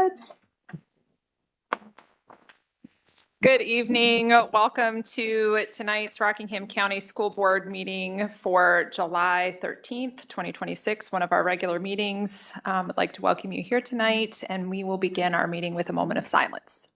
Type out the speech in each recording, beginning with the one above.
ahead. Good evening. Welcome to tonight's Rockingham County School Board meeting for July 13th, 2026, one of our regular meetings. I'd like to welcome you here tonight, and we will begin our meeting with a moment of silence.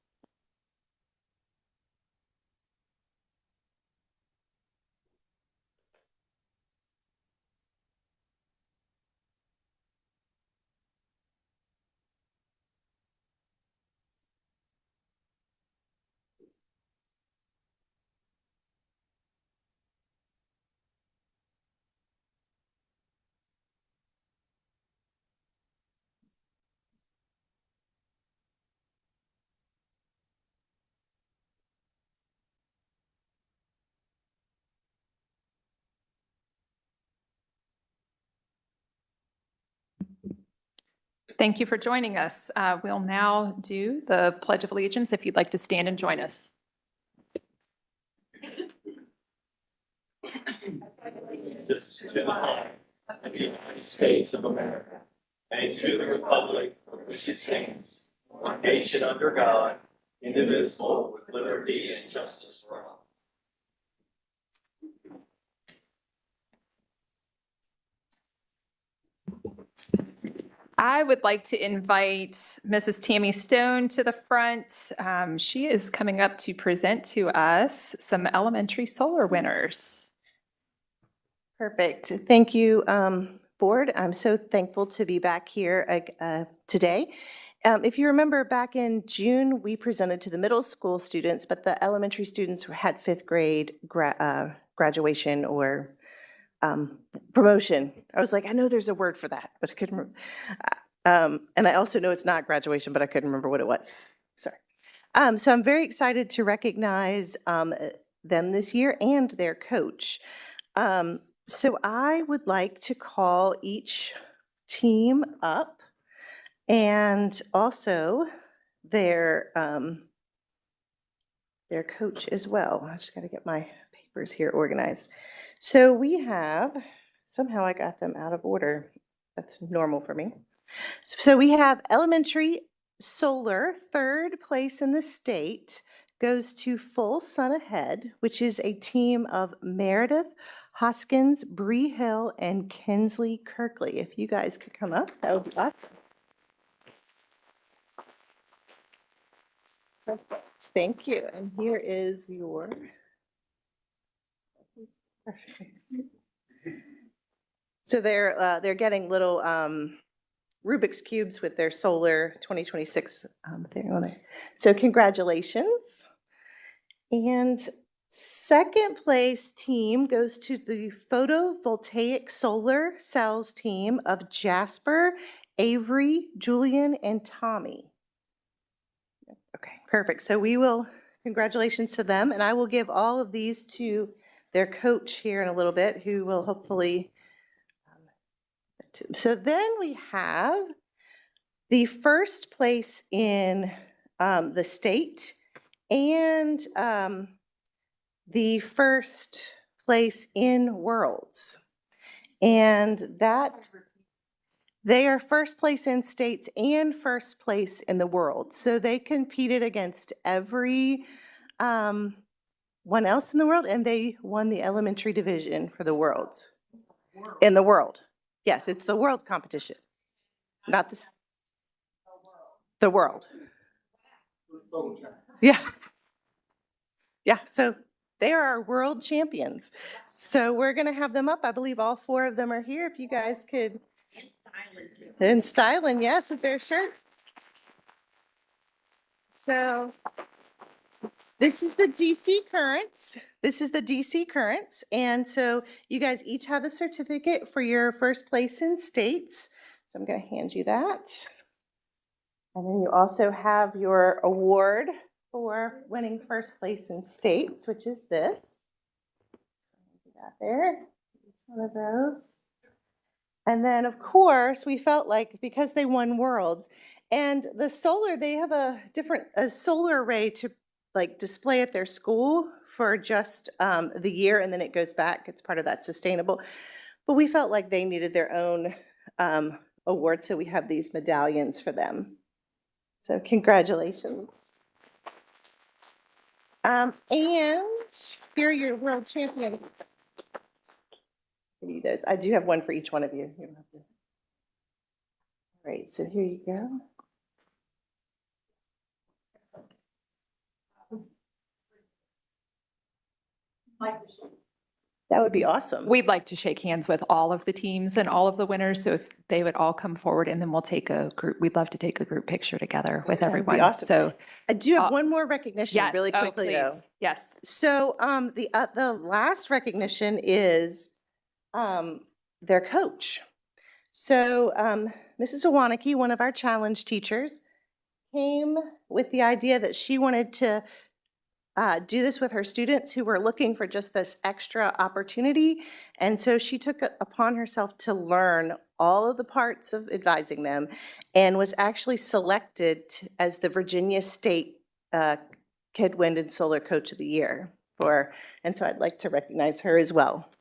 Thank you for joining us. We'll now do the Pledge of Allegiance if you'd like to stand and join us. This to the flag of the United States of America and to the republic for which it stands, one nation under God, indivisible, with liberty and justice for all. I would like to invite Mrs. Tammy Stone to the front. She is coming up to present to us some elementary solar winners. Perfect. Thank you, board. I'm so thankful to be back here today. If you remember back in June, we presented to the middle school students, but the elementary students had fifth grade graduation or promotion. I was like, I know there's a word for that, but I couldn't remember. And I also know it's not graduation, but I couldn't remember what it was. Sorry. So I'm very excited to recognize them this year and their coach. So I would like to call each team up and also their coach as well. I just got to get my papers here organized. So we have, somehow I got them out of order. That's normal for me. So we have elementary solar, third place in the state, goes to Full Sun Ahead, which is a team of Meredith Hoskins, Bree Hill, and Kinsley Kirkley. If you guys could come up, that would be awesome. Perfect. Thank you. And here is your. So they're getting little Rubik's cubes with their solar 2026 thing on it. So congratulations. And second place team goes to the photovoltaic solar cells team of Jasper, Avery, Julian, and Tommy. Okay, perfect. So we will, congratulations to them. And I will give all of these to their coach here in a little bit, who will hopefully. So then we have the first place in the state and the first place in Worlds. And that they are first place in states and first place in the world. So they competed against every one else in the world, and they won the elementary division for the Worlds. In the world. Yes, it's the world competition, not the world. Yeah. Yeah, so they are our world champions. So we're going to have them up. I believe all four of them are here. If you guys could. And styling, yes, with their shirts. So this is the DC Currents. And so you guys each have a certificate for your first place in states. So I'm going to hand you that. And then you also have your award for winning first place in states, which is this. That there, one of those. And then, of course, we felt like because they won Worlds and the solar, they have a solar array to like display at their school for just the year, and then it goes back. It's part of that sustainable. But we felt like they needed their own award, so we have these medallions for them. So congratulations. And here are your world champions. Give you those. I do have one for each one of you. You don't have to. All right, so here you go. That would be awesome. We'd like to shake hands with all of the teams and all of the winners. So if they would all come forward and then we'll take a group, we'd love to take a group picture together with That would be everyone. awesome. So I do have uh, one more recognition yes, really quickly though. please. Yes. So the last recognition is their coach. So Mrs. Iwaniki, one of our challenge teachers, came with the idea that she wanted to do this with her students who were looking for just this extra opportunity. And so she took it upon herself to learn all of the parts of advising them and was actually selected as the Virginia State Kid Wind and Solar Coach of the Year. And so I'd like to recognize her as well.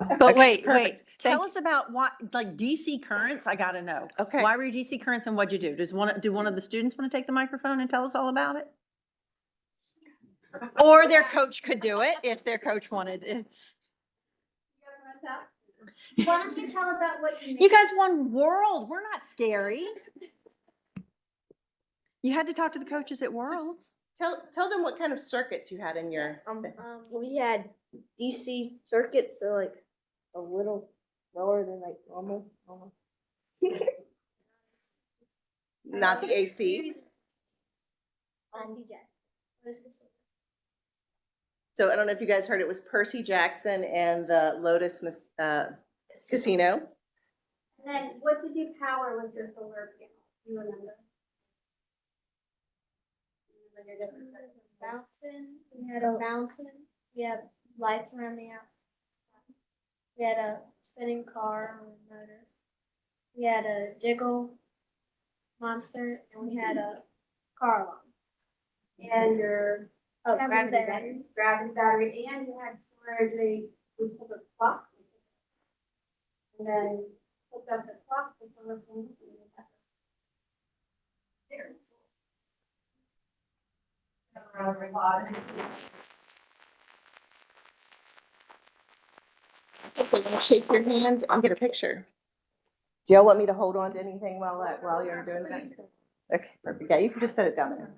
But Okay, wait, perfect. tell Thank us about what, like DC Currents, I gotta know. Okay. Why were you DC Currents and what'd you do? Do one of the students want to take the microphone and tell us all about it? Or their coach could do it if their coach wanted it. Why don't you tell about what you You guys won World. We're not scary. You had to talk to the coaches at Worlds. Tell them what kind of circuits you had in your. we had DC circuits, so like a little lower than like normal. Not the AC. So I don't know if you guys heard, it was Percy Jackson and the Lotus Casino. And then what did you power with your solar panel? You remember? Fountain. We had a fountain. We had lights around the outside. We had a spinning car on a motor. We had a jiggle monster, and we had a car alarm. And your gravity battery, and you had where we put the clock, and then hooked up the clock with some of the things. Shake your hand and get a picture. Do y'all want me to hold on to anything while you're doing that? Okay, perfect. Yeah, you can just set it down there.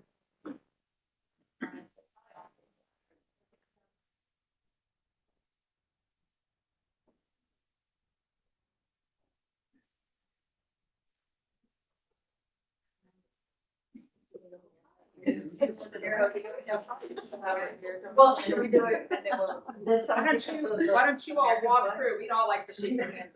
Well, should we do it? And then why don't you all walk through? We'd all like to shake their hands.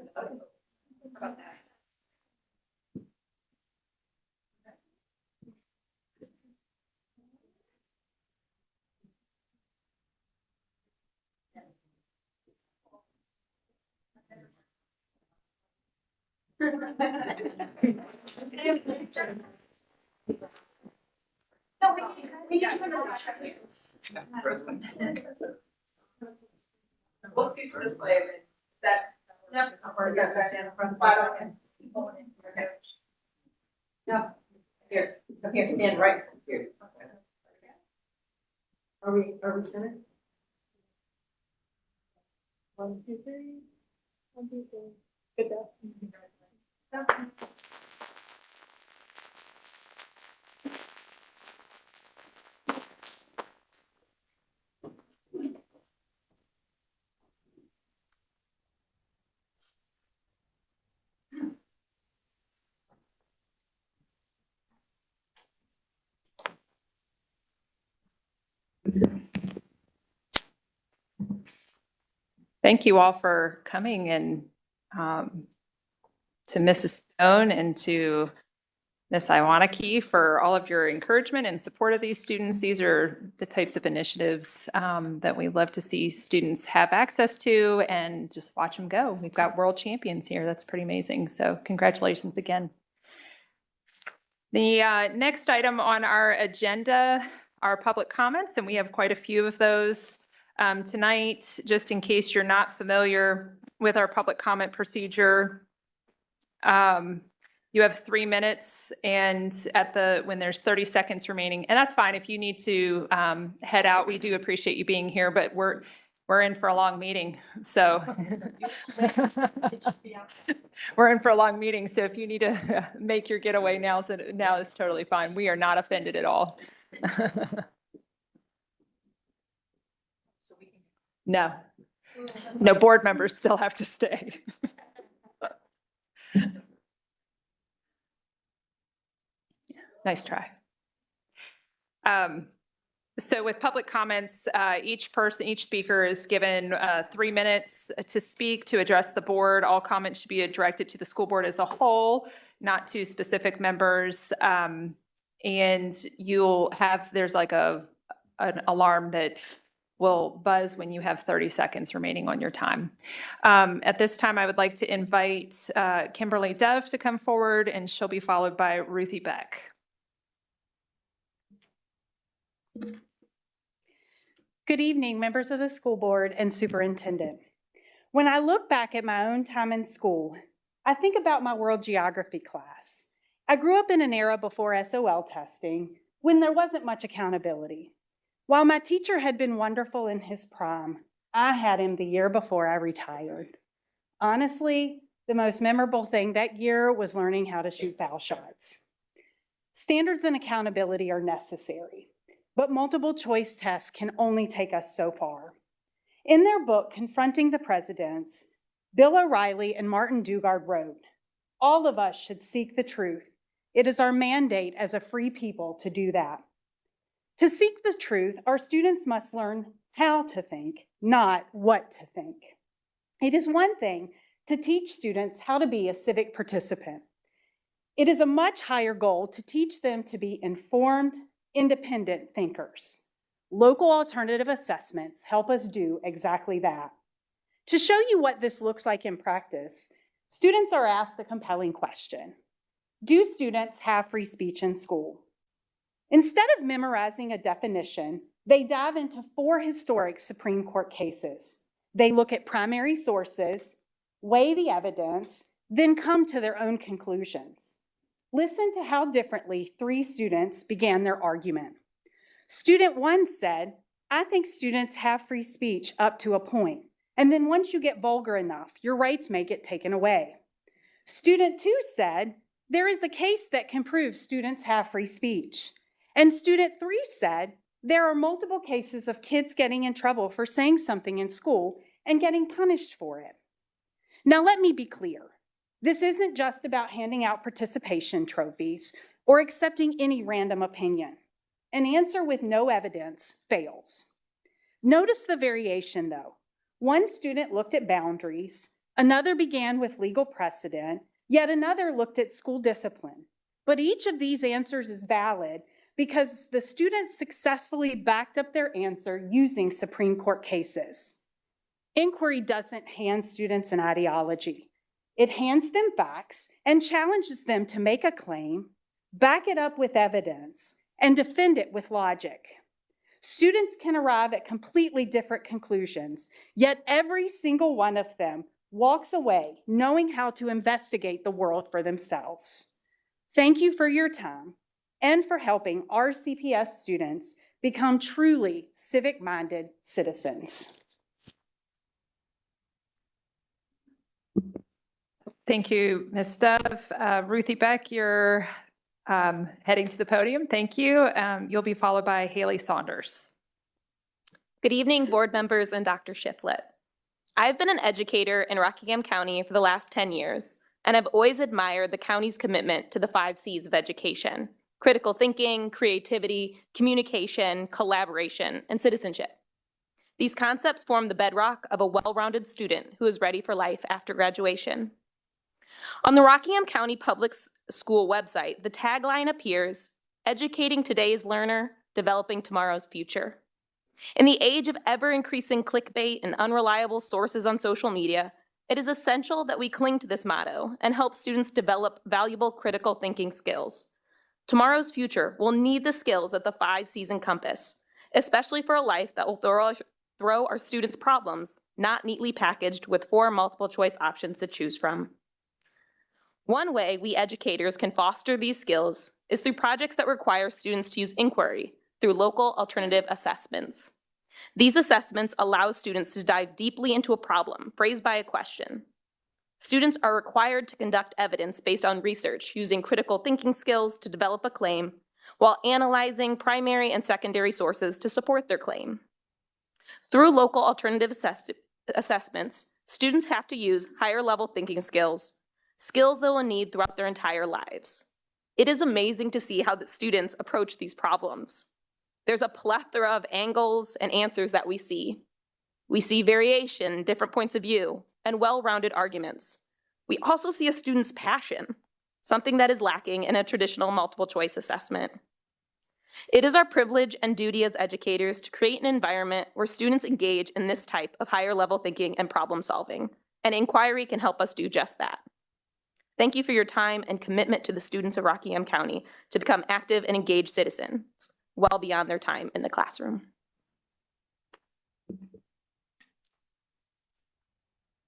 We'll speak to this later. That, or you guys stand in front of the bottom and. No, here, stand right here. Are we standing? 1, 2, 3. 1, 2, 3. Good job. Thank you all for coming and to Mrs. Stone and to Ms. Iwaniki for all of your encouragement and support of these students. These are the types of initiatives that we love to see students have access to and just watch them go. We've got world champions here. That's pretty amazing. So congratulations again. The next item on our agenda are public comments, and we have quite a few of those. Tonight, just in case you're not familiar with our public comment procedure, you have 3 minutes, and when there's 30 seconds remaining, and that's fine if you need to head out. We do appreciate you being here, but we're in for a long meeting, so we're in for a long meeting. So if you need to make your getaway now is totally fine. We are not offended at all. No, board members still have to stay. Nice try. So with public comments, each speaker is given 3 minutes to speak, to address the board. All comments should be directed to the school board as a whole, not to specific members. And there's like an alarm that will buzz when you have 30 seconds remaining on your time. At this time, I would like to invite Kimberly Dove to come forward, and she'll be followed by Ruthie Beck. Good evening, members of the school board and superintendent. When I look back at my own time in school, I think about my world geography class. I grew up in an era before SOL testing, when there wasn't much accountability. While my teacher had been wonderful in his prime, I had him the year before I retired. Honestly, the most memorable thing that year was learning how to shoot foul shots. Standards and accountability are necessary, but multiple choice tests can only take us so far. In their book, Confronting the Presidents, Bill O'Reilly and Martin Dugard wrote, "All of us should seek the truth. It is our mandate as a free people to do that." To seek the truth, our students must learn how to think, not what to think. It is one thing to teach students how to be a civic participant. It is a much higher goal to teach them to be informed, independent thinkers. Local alternative assessments help us do exactly that. To show you what this looks like in practice, students are asked a compelling question. Do students have free speech in school? Instead of memorizing a definition, they dive into 4 historic Supreme Court cases. They look at primary sources, weigh the evidence, then come to their own conclusions. Listen to how differently 3 students began their argument. Student 1 said, "I think students have free speech up to a point, and then once you get vulgar enough, your rights may get taken away." Student 2 said, "There is a case that can prove students have free speech." And student 3 said, "There are multiple cases of kids getting in trouble for saying something in school and getting punished for it." Now, let me be clear. This isn't just about handing out participation trophies or accepting any random opinion. An answer with no evidence fails. Notice the variation, though. One student looked at boundaries, another began with legal precedent, yet another looked at school discipline. But each of these answers is valid because the student successfully backed up their answer using Supreme Court cases. Inquiry doesn't hand students an ideology. It hands them facts and challenges them to make a claim, back it up with evidence, and defend it with logic. Students can arrive at completely different conclusions, yet every single one of them walks away knowing how to investigate the world for themselves. Thank you for your time and for helping RCPS students become truly civic-minded citizens. Thank you, Ms. Dove. Ruthie Beck, you're heading to the podium. Thank you. You'll be followed by Haley Saunders. Good evening, board members and Dr. Shiflett. I've been an educator in Rockingham County for the last 10 years, and I've always admired the county's commitment to the 5 C's of education: critical thinking, creativity, communication, collaboration, and citizenship. These concepts form the bedrock of a well-rounded student who is ready for life after graduation. On the Rockingham County Public School website, the tagline appears, "Educating today's learner, developing tomorrow's future." In the age of ever-increasing clickbait and unreliable sources on social media, it is essential that we cling to this motto and help students develop valuable critical thinking skills. Tomorrow's future will need the skills that the 5 C's encompass, especially for a life that will throw our students problems, not neatly packaged with 4 multiple choice options to choose from. One way we educators can foster these skills is through projects that require students to use inquiry through local alternative assessments. These assessments allow students to dive deeply into a problem phrased by a question. Students are required to conduct evidence based on research using critical thinking skills to develop a claim, while analyzing primary and secondary sources to support their claim. Through local alternative assessments, students have to use higher level thinking skills they will need throughout their entire lives. It is amazing to see how the students approach these problems. There's a plethora of angles and answers that we see. We see variation, different points of view, and well-rounded arguments. We also see a student's passion, something that is lacking in a traditional multiple choice assessment. It is our privilege and duty as educators to create an environment where students engage in this type of higher level thinking and problem solving, and inquiry can help us do just that. Thank you for your time and commitment to the students of Rockingham County to become active and engaged citizens well beyond their time in the classroom.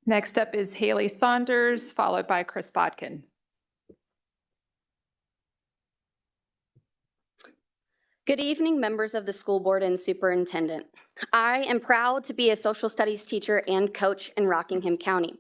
Next up is Haley Saunders, followed by Chris Bodkin. Good evening, members of the school board and superintendent. I am proud to be a social studies teacher and coach in Rockingham County.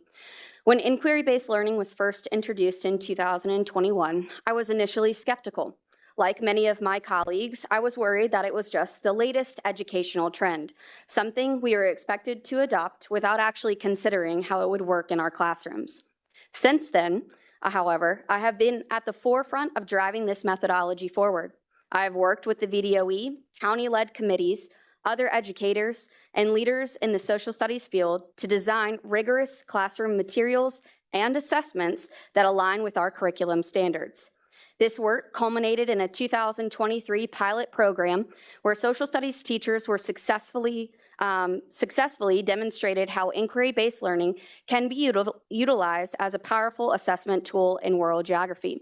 When inquiry-based learning was first introduced in 2021, I was initially skeptical. Like many of my colleagues, I was worried that it was just the latest educational trend, something we were expected to adopt without actually considering how it would work in our classrooms. Since then, however, I have been at the forefront of driving this methodology forward. I have worked with the VDOE, county-led committees, other educators, and leaders in the social studies field to design rigorous classroom materials and assessments that align with our curriculum standards. This work culminated in a 2023 pilot program where social studies teachers were successfully demonstrated how inquiry-based learning can be utilized as a powerful assessment tool in world geography.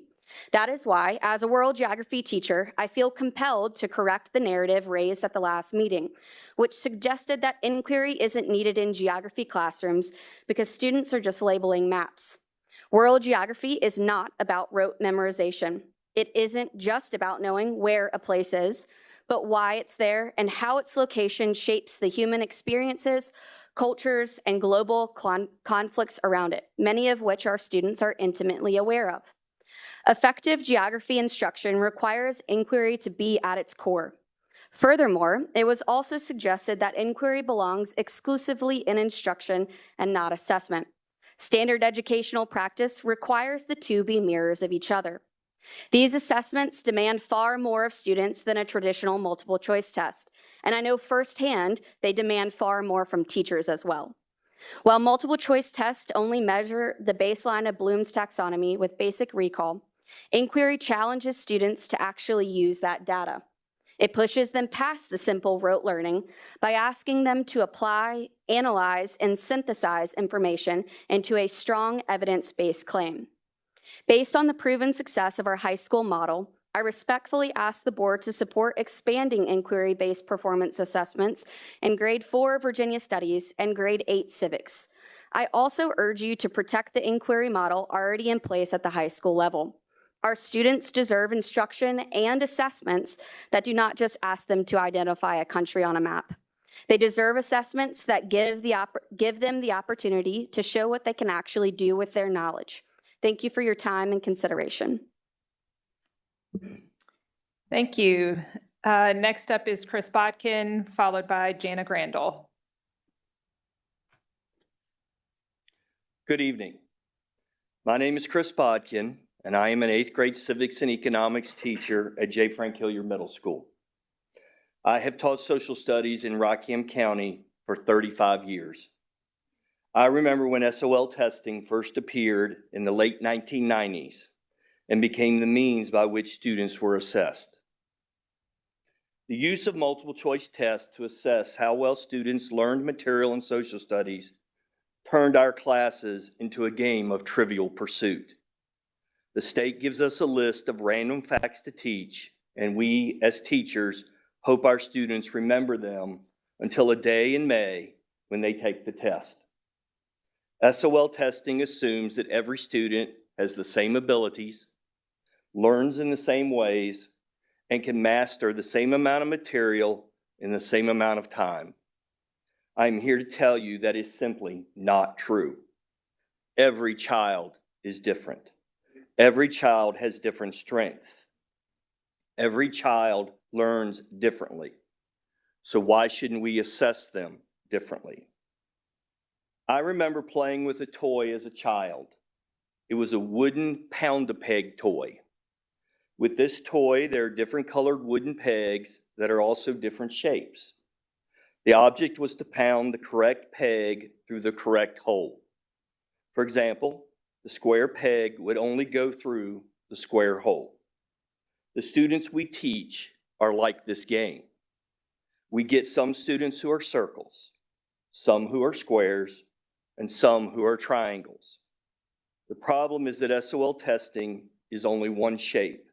That is why, as a world geography teacher, I feel compelled to correct the narrative raised at the last meeting, which suggested that inquiry isn't needed in geography classrooms because students are just labeling maps. World geography is not about rote memorization. It isn't just about knowing where a place is, but why it's there and how its location shapes the human experiences, cultures, and global conflicts around it, many of which our students are intimately aware of. Effective geography instruction requires inquiry to be at its core. Furthermore, it was also suggested that inquiry belongs exclusively in instruction and not assessment. Standard educational practice requires the two be mirrors of each other. These assessments demand far more of students than a traditional multiple choice test, and I know firsthand they demand far more from teachers as well. While multiple choice tests only measure the baseline of Bloom's taxonomy with basic recall, inquiry challenges students to actually use that data. It pushes them past the simple rote learning by asking them to apply, analyze, and synthesize information into a strong evidence-based claim. Based on the proven success of our high school model, I respectfully ask the board to support expanding inquiry-based performance assessments in grade 4 Virginia Studies and grade 8 Civics. I also urge you to protect the inquiry model already in place at the high school level. Our students deserve instruction and assessments that do not just ask them to identify a country on a map. They deserve assessments that give them the opportunity to show what they can actually do with their knowledge. Thank you for your time and consideration. Thank you. Next up is Chris Bodkin, followed by Jana Grandel. Good evening. My name is Chris Bodkin, and I am an 8th grade civics and economics teacher at J. Frank Hilliard Middle School. I have taught social studies in Rockingham County for 35 years. I remember when SOL testing first appeared in the late 1990s and became the means by which students were assessed. The use of multiple choice tests to assess how well students learned material in social studies turned our classes into a game of Trivial Pursuit. The state gives us a list of random facts to teach, and we, as teachers, hope our students remember them until a day in May when they take the test. SOL testing assumes that every student has the same abilities, learns in the same ways, and can master the same amount of material in the same amount of time. I'm here to tell you that is simply not true. Every child is different. Every child has different strengths. Every child learns differently. So why shouldn't we assess them differently? I remember playing with a toy as a child. It was a wooden pound-a-peg toy. With this toy, there are different colored wooden pegs that are also different shapes. The object was to pound the correct peg through the correct hole. For example, the square peg would only go through the square hole. The students we teach are like this game. We get some students who are circles, some who are squares, and some who are triangles. The problem is that SOL testing is only one shape,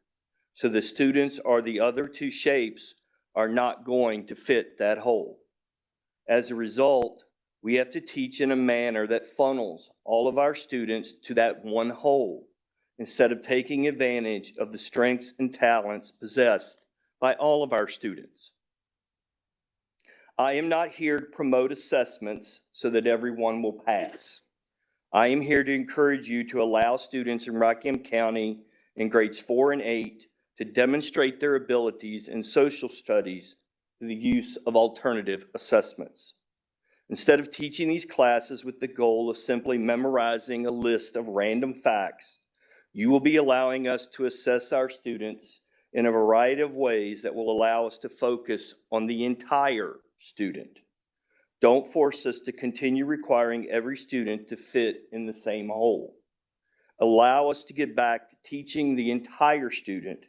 so the students or the other two shapes are not going to fit that hole. As a result, we have to teach in a manner that funnels all of our students to that one hole, instead of taking advantage of the strengths and talents possessed by all of our students. I am not here to promote assessments so that everyone will pass. I am here to encourage you to allow students in Rockingham County in grades 4 and 8 to demonstrate their abilities in social studies through the use of alternative assessments. Instead of teaching these classes with the goal of simply memorizing a list of random facts, you will be allowing us to assess our students in a variety of ways that will allow us to focus on the entire student. Don't force us to continue requiring every student to fit in the same hole. Allow us to get back to teaching the entire student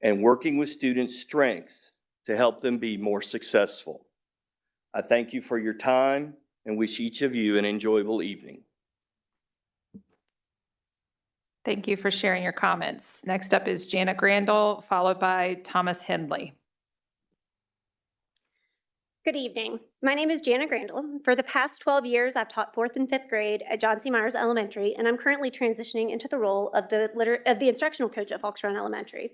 and working with students' strengths to help them be more successful. I thank you for your time and wish each of you an enjoyable evening. Thank you for sharing your comments. Next up is Jana Grandel, followed by Thomas Hindley. Good evening. My name is Jana Grandel. For the past 12 years, I've taught 4th and 5th grade at John C. Myers Elementary, and I'm currently transitioning into the role of the instructional coach at Falks Run Elementary.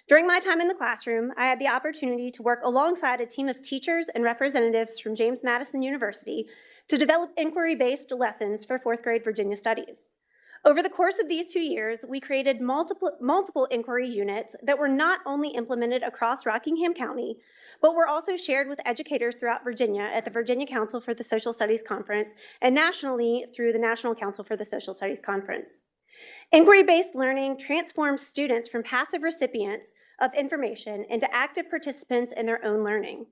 During my time in the classroom, I had the opportunity to work alongside a team of teachers and representatives from James Madison University to develop inquiry-based lessons for 4th grade Virginia studies. Over the course of these 2 years, we created multiple inquiry units that were not only implemented across Rockingham County, but were also shared with educators throughout Virginia at the Virginia Council for the Social Studies Conference and nationally through the National Council for the Social Studies Conference. Inquiry-based learning transforms students from passive recipients of information into active participants in their own learning.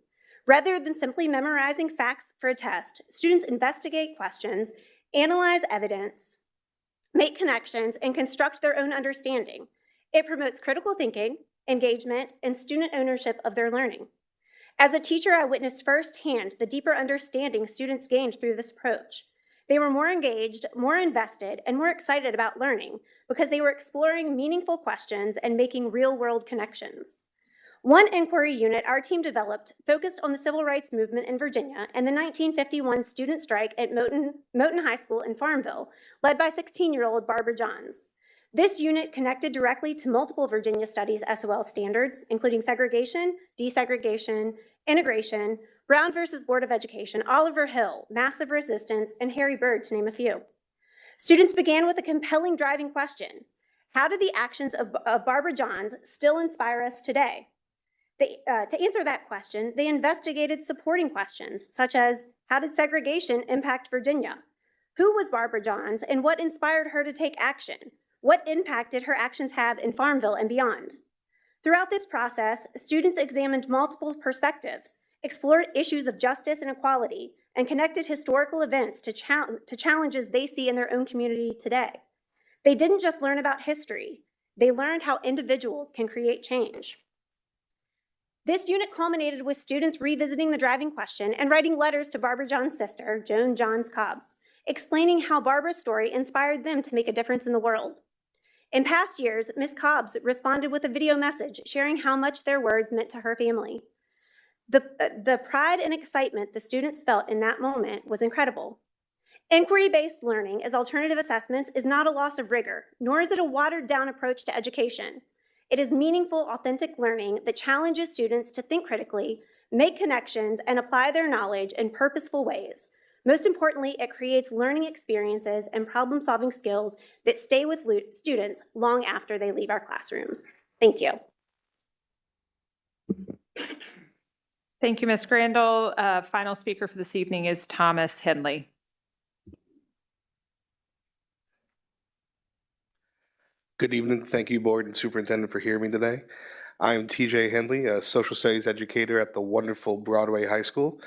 Rather than simply memorizing facts for a test, students investigate questions, analyze evidence, make connections, and construct their own understanding. It promotes critical thinking, engagement, and student ownership of their learning. As a teacher, I witnessed firsthand the deeper understanding students gained through this approach. They were more engaged, more invested, and more excited about learning because they were exploring meaningful questions and making real-world connections. One inquiry unit our team developed focused on the civil rights movement in Virginia and the 1951 student strike at Moton High School in Farmville, led by 16-year-old Barbara Johns. This unit connected directly to multiple Virginia Studies SOL standards, including segregation, desegregation, integration, Brown versus Board of Education, Oliver Hill, massive resistance, and Harry Byrd, to name a few. Students began with a compelling driving question: how do the actions of Barbara Johns still inspire us today? To answer that question, they investigated supporting questions, such as, how did segregation impact Virginia? Who was Barbara Johns, and what inspired her to take action? What impact did her actions have in Farmville and beyond? Throughout this process, students examined multiple perspectives, explored issues of justice and equality, and connected historical events to challenges they see in their own community today. They didn't just learn about history, they learned how individuals can create change. This unit culminated with students revisiting the driving question and writing letters to Barbara Johns' sister, Joan Johns Cobbs, explaining how Barbara's story inspired them to make a difference in the world. In past years, Ms. Cobbs responded with a video message sharing how much their words meant to her family. The pride and excitement the students felt in that moment was incredible. Inquiry-based learning as alternative assessments is not a loss of rigor, nor is it a watered-down approach to education. It is meaningful, authentic learning that challenges students to think critically, make connections, and apply their knowledge in purposeful ways. Most importantly, it creates learning experiences and problem-solving skills that stay with students long after they leave our classrooms. Thank you. Thank you, Ms. Grandel. Final speaker for this evening is Thomas Henley. Good evening. Thank you, Board and Superintendent, for hearing me today. I'm TJ Henley, a social studies educator at the wonderful Broadway High School,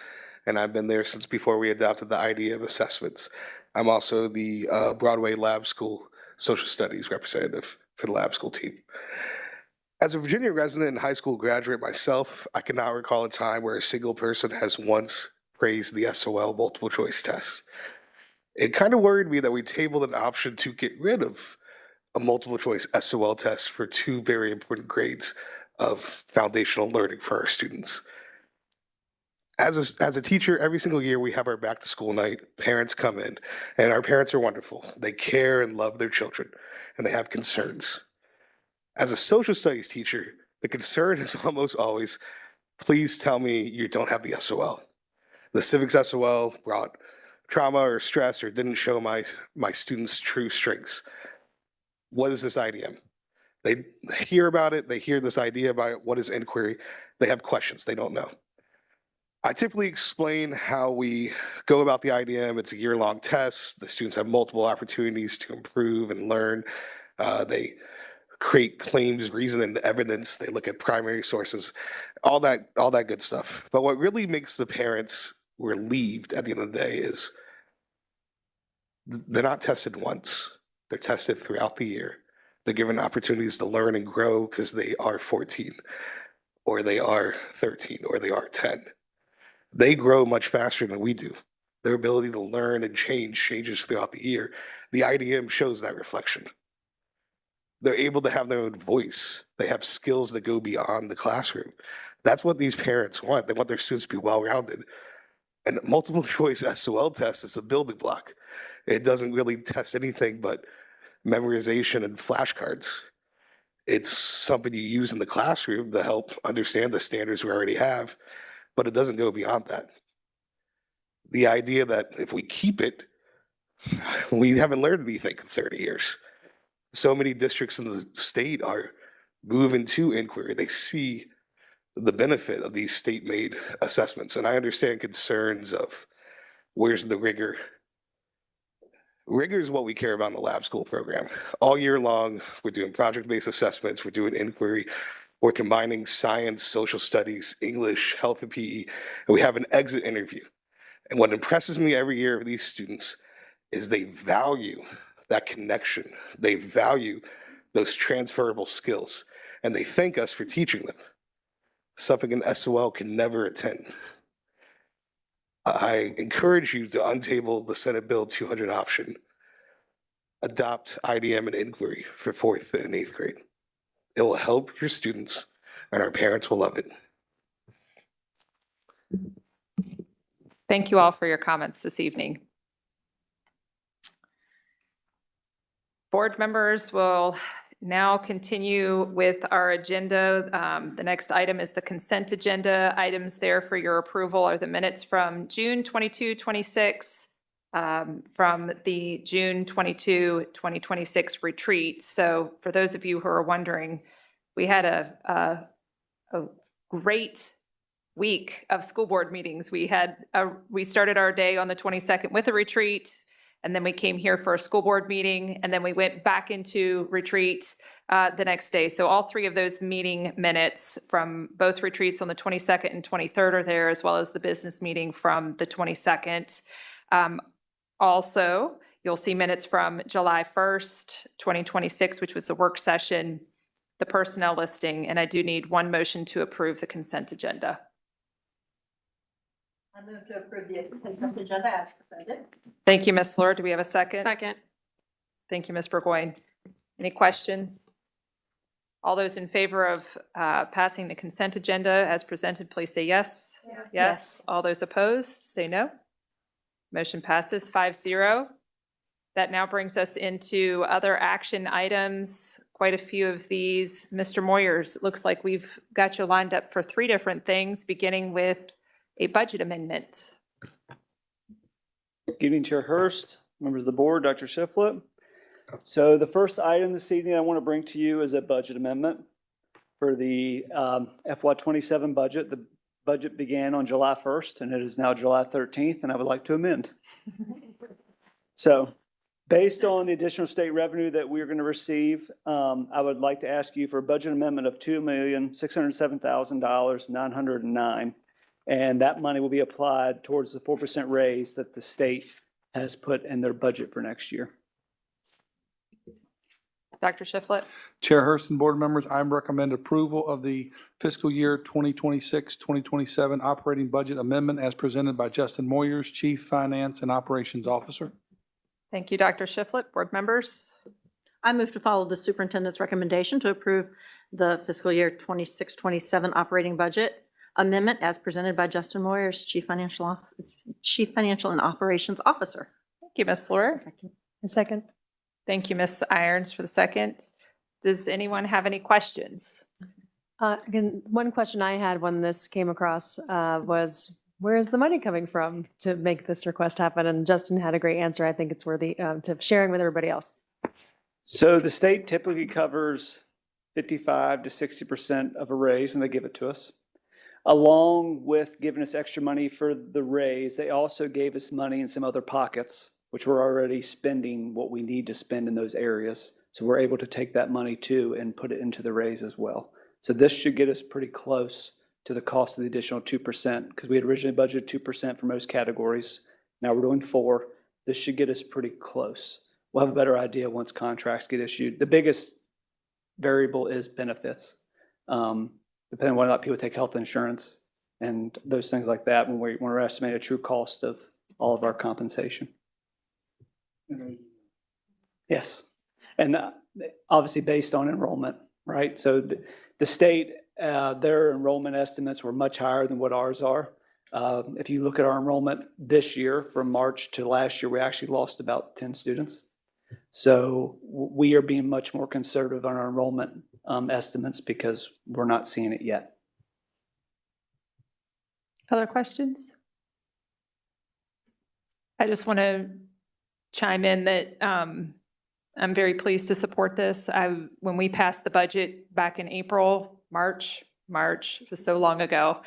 and I've been there since before we adopted the idea of assessments. I'm also the Broadway Lab School social studies representative for the Lab School team. As a Virginia resident and high school graduate myself, I cannot recall a time where a single person has once praised the SOL multiple choice test. It kind of worried me that we tabled an option to get rid of a multiple choice SOL test for two very important grades of foundational learning for our students. As a teacher, every single year we have our back to school night, parents come in, and our parents are wonderful. They care and love their children, and they have concerns. As a social studies teacher, the concern is almost always, please tell me you don't have the SOL. The civics SOL brought trauma or stress or didn't show my students' true strengths. What is this IDM? They hear about it, they hear this idea about what is inquiry, they have questions, they don't know. I typically explain how we go about the IDM. It's a year-long test. The students have multiple opportunities to improve and learn. They create claims, reason, and evidence. They look at primary sources, all that good stuff. But what really makes the parents relieved at the end of the day is they're not tested once. They're tested throughout the year. They're given opportunities to learn and grow because they are 14, or they are 13, or they are 10. They grow much faster than we do. Their ability to learn and changes throughout the year. The IDM shows that reflection. They're able to have their own voice. They have skills that go beyond the classroom. That's what these parents want. They want their students to be well-rounded. And multiple choice SOL test is a building block. It doesn't really test anything but memorization and flashcards. It's something you use in the classroom to help understand the standards we already have, but it doesn't go beyond that. The idea that if we keep it, we haven't learned anything in 30 years. So many districts in the state are moving to inquiry. They see the benefit of these state-made assessments. And I understand concerns of where's the rigor. Rigor is what we care about in the lab school program. All year long, we're doing project-based assessments, we're doing inquiry, we're combining science, social studies, English, health and PE, and we have an exit interview. And what impresses me every year of these students is they value that connection. They value those transferable skills, and they thank us for teaching them. Something an SOL can never attend. I encourage you to untable the Senate Bill 200 option. Adopt IDM and inquiry for 4th and 8th grade. It will help your students, and our parents will love it. Thank you all for your comments this evening. Board members will now continue with our agenda. The next item is the consent agenda. Items there for your approval are the minutes from June 22, 26, from the June 22, 2026 retreat. So for those of you who are wondering, we had a great week of school board meetings. We started our day on the 22nd with a retreat, and then we came here for a school board meeting, and then we went back into retreat the next day. So all three of those meeting minutes from both retreats on the 22nd and 23rd are there, as well as the business meeting from the 22nd. Also, you'll see minutes from July 1st, 2026, which was the work session, the personnel listing, and I do need one motion to approve the consent agenda. I move to approve the consent agenda as presented. Thank you, Ms. Lord. Do we have a second? Second. Thank you, Ms. Burgoyne. Any questions? All those in favor of passing the consent agenda as presented, please say yes. Yes. All those opposed, say no. Motion passes 5-0. That now brings us into other action items. Quite a few of these. Mr. Moyers, it looks like we've got you lined up for 3 different things, beginning with a budget amendment. Good evening, Chair Hurst, members of the board, Dr. Shiflett. So the first item this evening I want to bring to you is a budget amendment for the FY27 budget. The budget began on July 1st and it is now July 13th, and I would like to amend. So based on the additional state revenue that we're going to receive, I would like to ask you for a budget amendment of $2,607,909. And that money will be applied towards the 4% raise that the state has put in their budget for next year. Dr. Shiflett? Chair Hurst and board members, I recommend approval of the fiscal year 2026-2027 operating budget amendment as presented by Justin Moyers, Chief Finance and Operations Officer. Thank you, Dr. Shiflett. Board members? I move to follow the superintendent's recommendation to approve the fiscal year 26-27 operating budget amendment as presented by Justin Moyers, Chief Financial and Operations Officer. Thank you, Ms. Lurie. A second. Thank you, Ms. Irons, for the second. Does anyone have any questions? Again, one question I had when this came across was, where is the money coming from to make this request happen? And Justin had a great answer. I think it's worthy to sharing with everybody else. So the state typically covers 55 to 60% of a raise when they give it to us. Along with giving us extra money for the raise, they also gave us money in some other pockets, which we're already spending what we need to spend in those areas. So we're able to take that money too and put it into the raise as well. So this should get us pretty close to the cost of the additional 2%, because we had originally budgeted 2% for most categories. Now we're doing 4%. This should get us pretty close. We'll have a better idea once contracts get issued. The biggest variable is benefits. Depending on whether or not people take health insurance and those things like that when we're estimating a true cost of all of our compensation. Yes. And obviously based on enrollment, right? So the state, their enrollment estimates were much higher than what ours are. If you look at our enrollment this year from March to last year, we actually lost about 10 students. So we are being much more conservative on our enrollment estimates because we're not seeing it yet. Other questions? I just want to chime in that I'm very pleased to support this. When we passed the budget back in March, it was so long ago.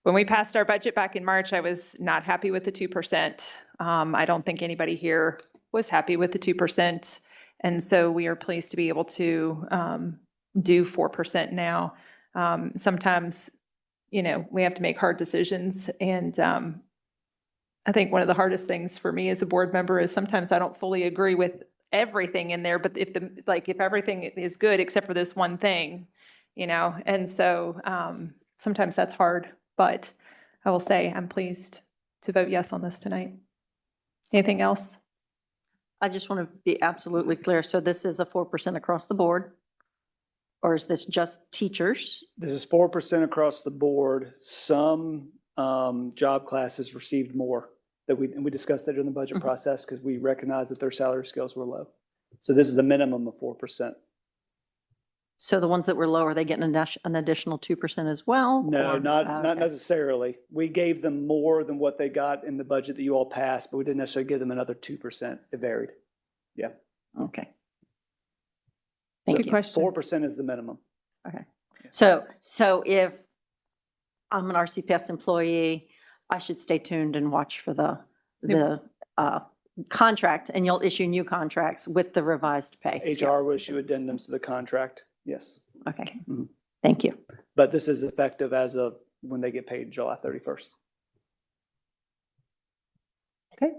When we passed our budget back in March, I was not happy with the 2%. I don't think anybody here was happy with the 2%. And so we are pleased to be able to do 4% now. Sometimes, we have to make hard decisions. And I think one of the hardest things for me as a board member is sometimes I don't fully agree with everything in there, but if everything is good except for this one thing, and so sometimes that's hard, but I will say I'm pleased to vote yes on this tonight. Anything else? I just want to be absolutely clear. So this is a 4% across the board? Or is this just teachers? This is 4% across the board. Some job classes received more. And we discussed that during the budget process because we recognized that their salary scales were low. So this is a minimum of 4%. So the ones that were low, are they getting an additional 2% as well? No, or, not necessarily. We gave them more than what they got in the budget that you all passed, but we didn't necessarily give them another 2%. It varied. Yeah. Okay. Thank you. 4% is the minimum. Okay. So if I'm an RCPS employee, I should stay tuned and watch for the contract, and you'll issue new contracts with the revised pay. HR will issue addendums to the contract. Yes. Okay. Thank you. But this is effective as of when they get paid July 31st. Okay.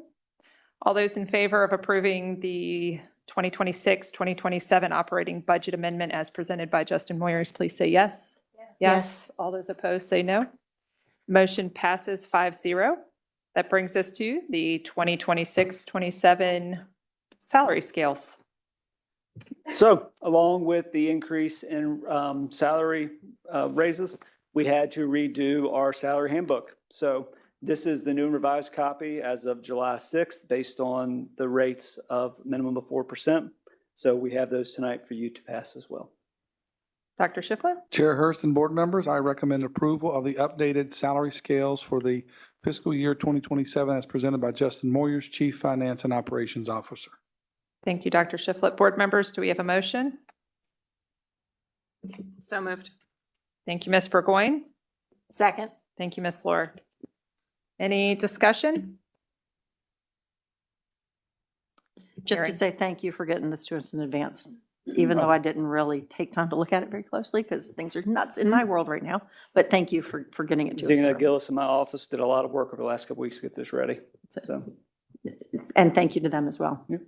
All those in favor of approving the 2026-2027 operating budget amendment as presented by Justin Moyers, please say yes. Yes. All those opposed say no. Motion passes 5-0. That brings us to the 2026-27 salary scales. So along with the increase in salary raises, we had to redo our salary handbook. So this is the new and revised copy as of July 6th, based on the rates of minimum of 4%. So we have those tonight for you to pass as well. Dr. Shiflett? Chair Hurst and board members, I recommend approval of the updated salary scales for the fiscal year 2027 as presented by Justin Moyers, Chief Finance and Operations Officer. Thank you, Dr. Shiflett. Board members, do we have a motion? So moved. Thank you, Ms. Burgoyne. Second. Thank you, Ms. Lord. Any discussion? Just to Karen? say thank you for getting this to us in advance, even though I didn't really take time to look at it very closely because things are nuts in my world right now. But thank you for getting it to us. Zena early. Gillis in my office did a lot of work over the last couple weeks to get this ready. So And thank you to them as well. yeah.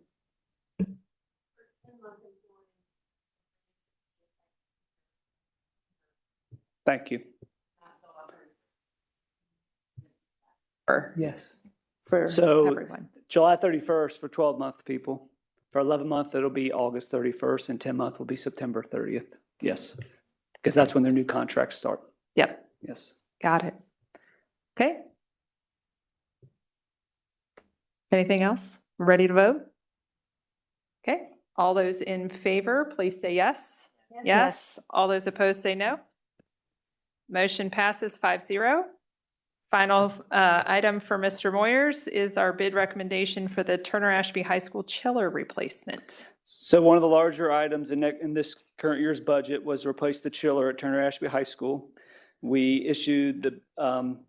Thank you. Yes. For So everyone. July 31st for 12-month people. For 11-month, it'll be August 31st, and 10-month will be September 30th. Yes, because that's when their new contracts start. Yep, Yes. got it. Okay. Anything else? Ready to vote? Okay, all those in favor, please say yes. Yes. All those opposed, say no. Motion passes 5-0. Final item for Mr. Moyers is our bid recommendation for the Turner Ashby High School chiller replacement. So one of the larger items in this current year's budget was to replace the chiller at Turner Ashby High School. We issued the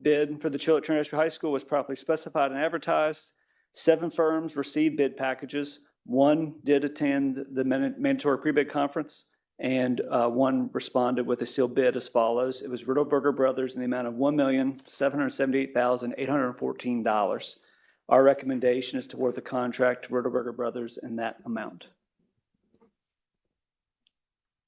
bid for the chiller at Turner Ashby High School, was properly specified and advertised. 7 firms received bid packages. 1 did attend the mandatory pre-bid conference, and 1 responded with a sealed bid as follows. It was Riddleberger Brothers in the amount of $1,778,814. Our recommendation is to award the contract to Riddleberger Brothers in that amount.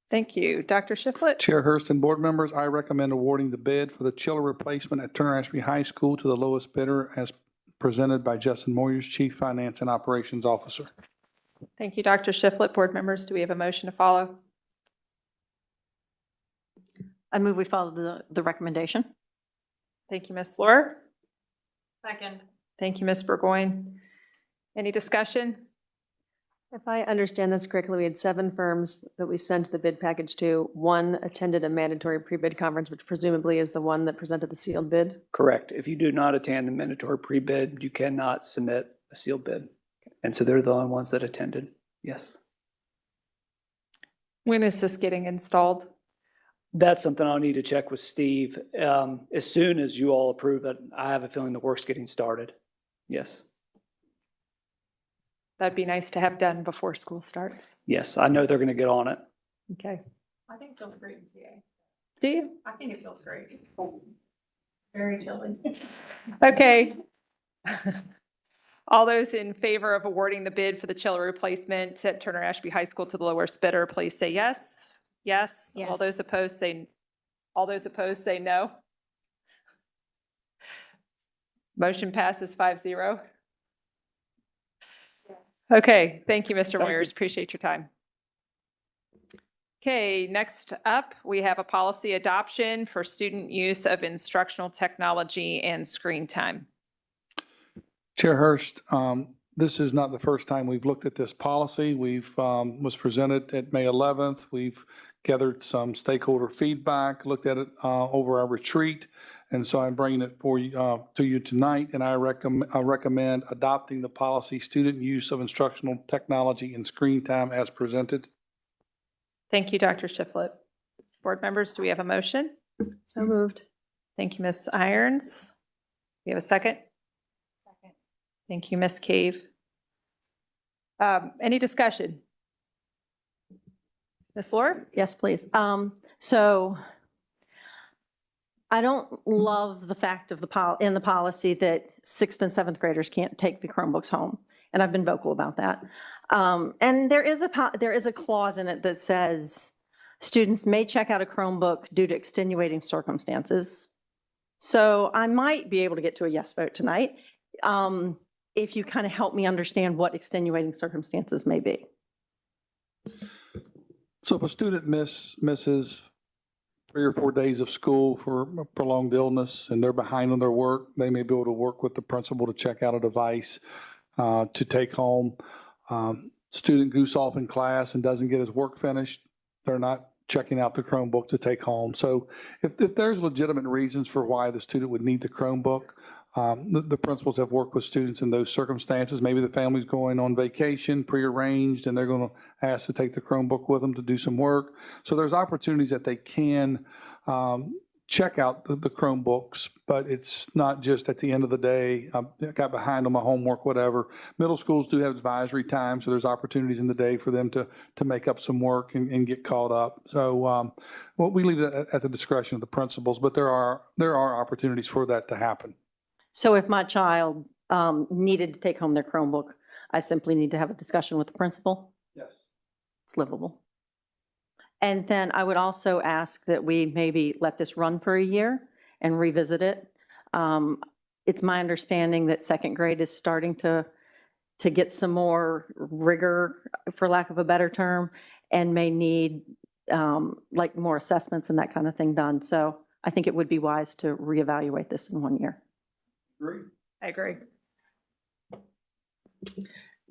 Thank you. Dr. Shiflett? Chair Hurst and board members, I recommend awarding the bid for the chiller replacement at Turner Ashby High School to the lowest bidder as presented by Justin Moyers, Chief Finance and Operations Officer. Thank you, Dr. Shiflett. Board members, do we have a motion to follow? I move we follow the recommendation. Thank you, Ms. Lore. Second. Thank you, Ms. Burgoyne. Any discussion? If I understand this correctly, we had 7 firms that we sent the bid package to. 1 attended a mandatory pre-bid conference, which presumably is the one that presented the sealed bid. Correct. If you do not attend the mandatory pre-bid, you cannot submit a sealed bid. And so they're the only ones that attended. Yes. When is this getting installed? That's something I'll need to check with Steve. As soon as you all approve it, I have a feeling the work's getting started. Yes. That'd be nice to have done before school starts. Yes, I know they're going to get on it. Okay. I think it feels great in TA. Do you? I think it feels great. Very chilly. Okay. All those in favor of awarding the bid for the chiller replacement at Turner Ashby High School to the lowest bidder, please say yes. Yes. All Yes. those opposed say no. Motion passes 5-0. Okay, thank you, Mr. Thank you. Moyers. Appreciate your time. Okay, next up, we have a policy adoption for student use of instructional technology and screen time. Chair Hurst, this is not the first time we've looked at this policy. Was presented at May 11th. We've gathered some stakeholder feedback, looked at it over our retreat. And so I'm bringing it for you, to you tonight, and I recommend adopting the policy student use of instructional technology and screen time as presented. Thank you, Dr. Shiflett. Board members, do we have a motion? So moved. Thank you, Ms. Irons. We have a second? Second. Thank you, Ms. Cave. Any discussion? Ms. Lore? Yes, please. So I don't love the fact of in the policy that 6th and 7th graders can't take the Chromebooks home. And I've been vocal about that. And there is a clause in it that says students may check out a Chromebook due to extenuating circumstances. So I might be able to get to a yes vote tonight if you kind of help me understand what extenuating circumstances may be. So if a student misses 3 or 4 days of school for a prolonged illness and they're behind on their work, they may be able to work with the principal to check out a device to take home. Student goose off in class and doesn't get his work finished, they're not checking out the Chromebook to take home. So if there's legitimate reasons for why the student would need the Chromebook, the principals have worked with students in those circumstances. Maybe the family's going on vacation, prearranged, and they're going to ask to take the Chromebook with them to do some work. So there's opportunities that they can check out the Chromebooks, but it's not just at the end of the day, I got behind on my homework, whatever. Middle schools do have advisory time, so there's opportunities in the day for them to make up some work and get caught up. So well, we leave that at the discretion of the principals, but there are opportunities for that to happen. So if my child needed to take home their Chromebook, I simply need to have a discussion with the principal? Yes. It's livable. And then I would also ask that we maybe let this run for a year and revisit it. It's my understanding that second grade is starting to get some more rigor, for lack of a better term, and may need like more assessments and that kind of thing done. So I think it would be wise to reevaluate this in 1 year. I agree.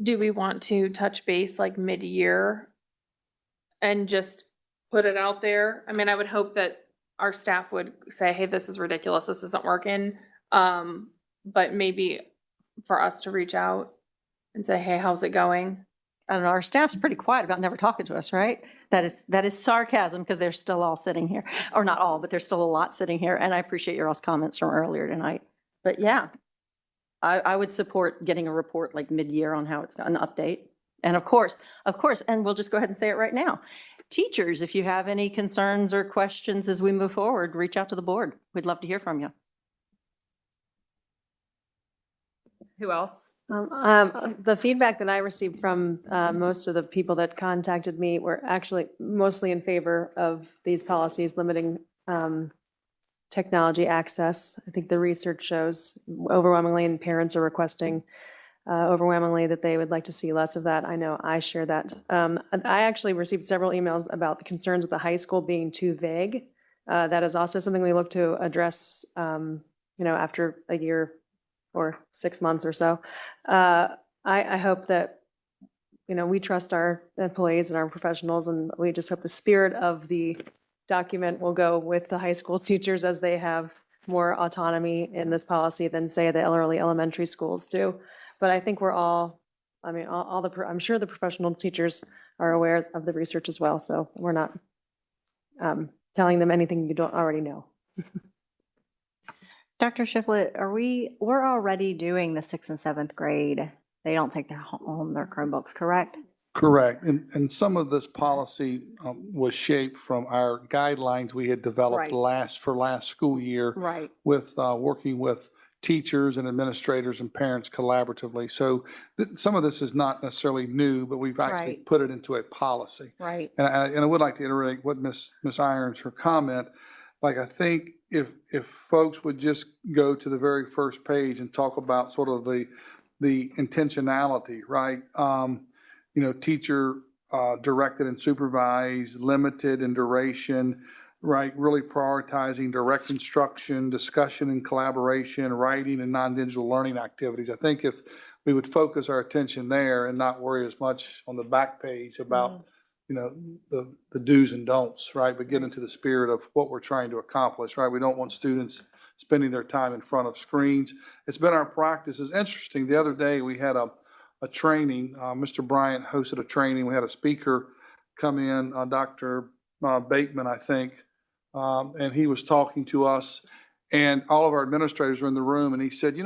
Do we want to touch base like mid-year and just put it out there? I mean, I would hope that our staff would say, hey, this is ridiculous, this isn't working. But maybe for us to reach out and say, hey, how's it going? I don't know, our staff's pretty quiet about never talking to us, right? That is sarcasm because they're still all sitting here, or not all, but there's still a lot sitting here. And I appreciate your all's comments from earlier tonight. But yeah, I would support getting a report like mid-year on how it's got an update. And of course, and we'll just go ahead and say it right now. Teachers, if you have any concerns or questions as we move forward, reach out to the board. We'd love to hear from you. Who else? The feedback that I received from most of the people that contacted me were actually mostly in favor of these policies limiting technology access. I think the research shows overwhelmingly, and parents are requesting overwhelmingly that they would like to see less of that. I know I share that. I actually received several emails about the concerns with the high school being too vague. That is also something we look to address, after a year or 6 months or so. I hope that, we trust our employees and our professionals, and we just hope the spirit of the document will go with the high school teachers as they have more autonomy in this policy than, say, the early elementary schools do. But I think we're all, I'm sure the professional teachers are aware of the research as well, so we're not telling them anything you don't already know. Dr. Shiflett, we're already doing the 6th and 7th grade. They don't take their Chromebooks, correct? Correct. And some of this policy was shaped from our guidelines we had developed Right. last school year Right. with working with teachers and administrators and parents collaboratively. So some of this is not necessarily new, but we've actually Right. put it into a policy. Right. And I would like to iterate what Ms. Irons, her comment, like I think if folks would just go to the very first page and talk about sort of the intentionality, right? Teacher directed and supervised, limited in duration, right? Really prioritizing direct instruction, discussion and collaboration, writing and non-digital learning activities. I think if we would focus our attention there and not worry as much on the back page about, the do's and don'ts, right? But get into the spirit of what we're trying to accomplish, right? We don't want students spending their time in front of screens. It's been our practice. It's interesting. The other day we had a training. Mr. Bryant hosted a training. We had a speaker come in, Dr. Bateman, I think, and he was talking to us, and all of our administrators were in the room, and he said,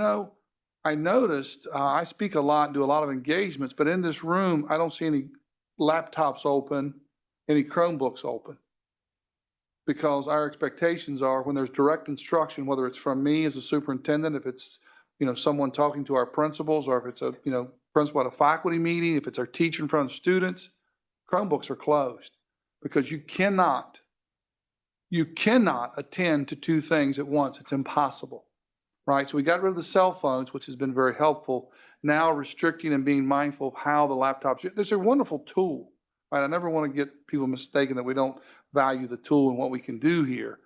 I noticed I speak a lot and do a lot of engagements, but in this room, I don't see any laptops open, any Chromebooks open. Because our expectations are when there's direct instruction, whether it's from me as a superintendent, if it's, someone talking to our principals, or if it's a, principal at a faculty meeting, if it's our teacher in front of students, Chromebooks are closed because you cannot attend to two things at once. It's impossible, right? So we got rid of the cell phones, which has been very helpful. Now restricting and being mindful of how the laptops, there's a wonderful tool right? I never want to get people mistaken that we don't value the tool and what we can do here.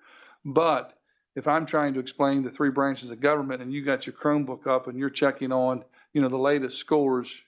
But if I'm trying to explain the 3 branches of government and you got your Chromebook up and you're checking on, the latest scores,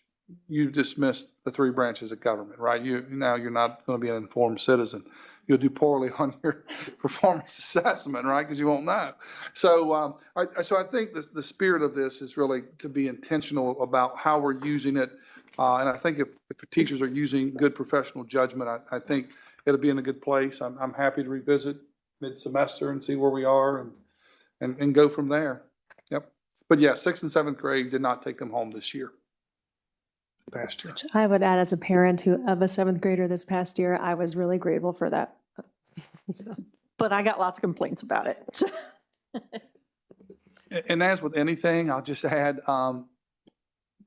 you dismissed the 3 branches of government, right? Now you're not going to be an informed citizen. You'll do poorly on your performance assessment, right? Because you won't know. So, I think the spirit of this is really to be intentional about how we're using it. And I think if the teachers are using good professional judgment, I think it'll be in a good place. I'm happy to revisit mid-semester and see where we are and go from there. Yep. But yeah, 6th and 7th grade did not take them home this year. Past year. I would add, as a parent of a 7th grader this past year, I was really grateful for that. So. But I got lots of complaints about it. And as with anything, I'll just add,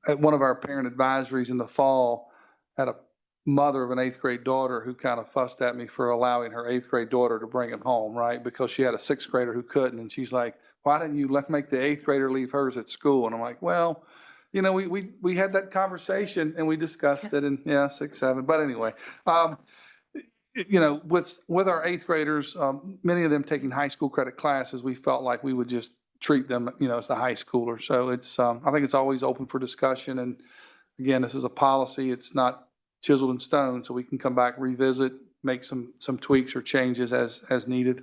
at one of our parent advisories in the fall, had a mother of an 8th grade daughter who kind of fussed at me for allowing her 8th grade daughter to bring him home, right? Because she had a 6th grader who couldn't. And she's like, why didn't you make the 8th grader leave hers at school? And I'm like, well, we had that conversation and we discussed it, and 6, 7. But anyway, with our 8th graders, many of them taking high school credit classes, we felt like we would just treat them, as the high schooler. So it's, I think it's always open for discussion. And again, this is a policy. It's not chiseled in stone, so we can come back, revisit, make some tweaks or changes as needed.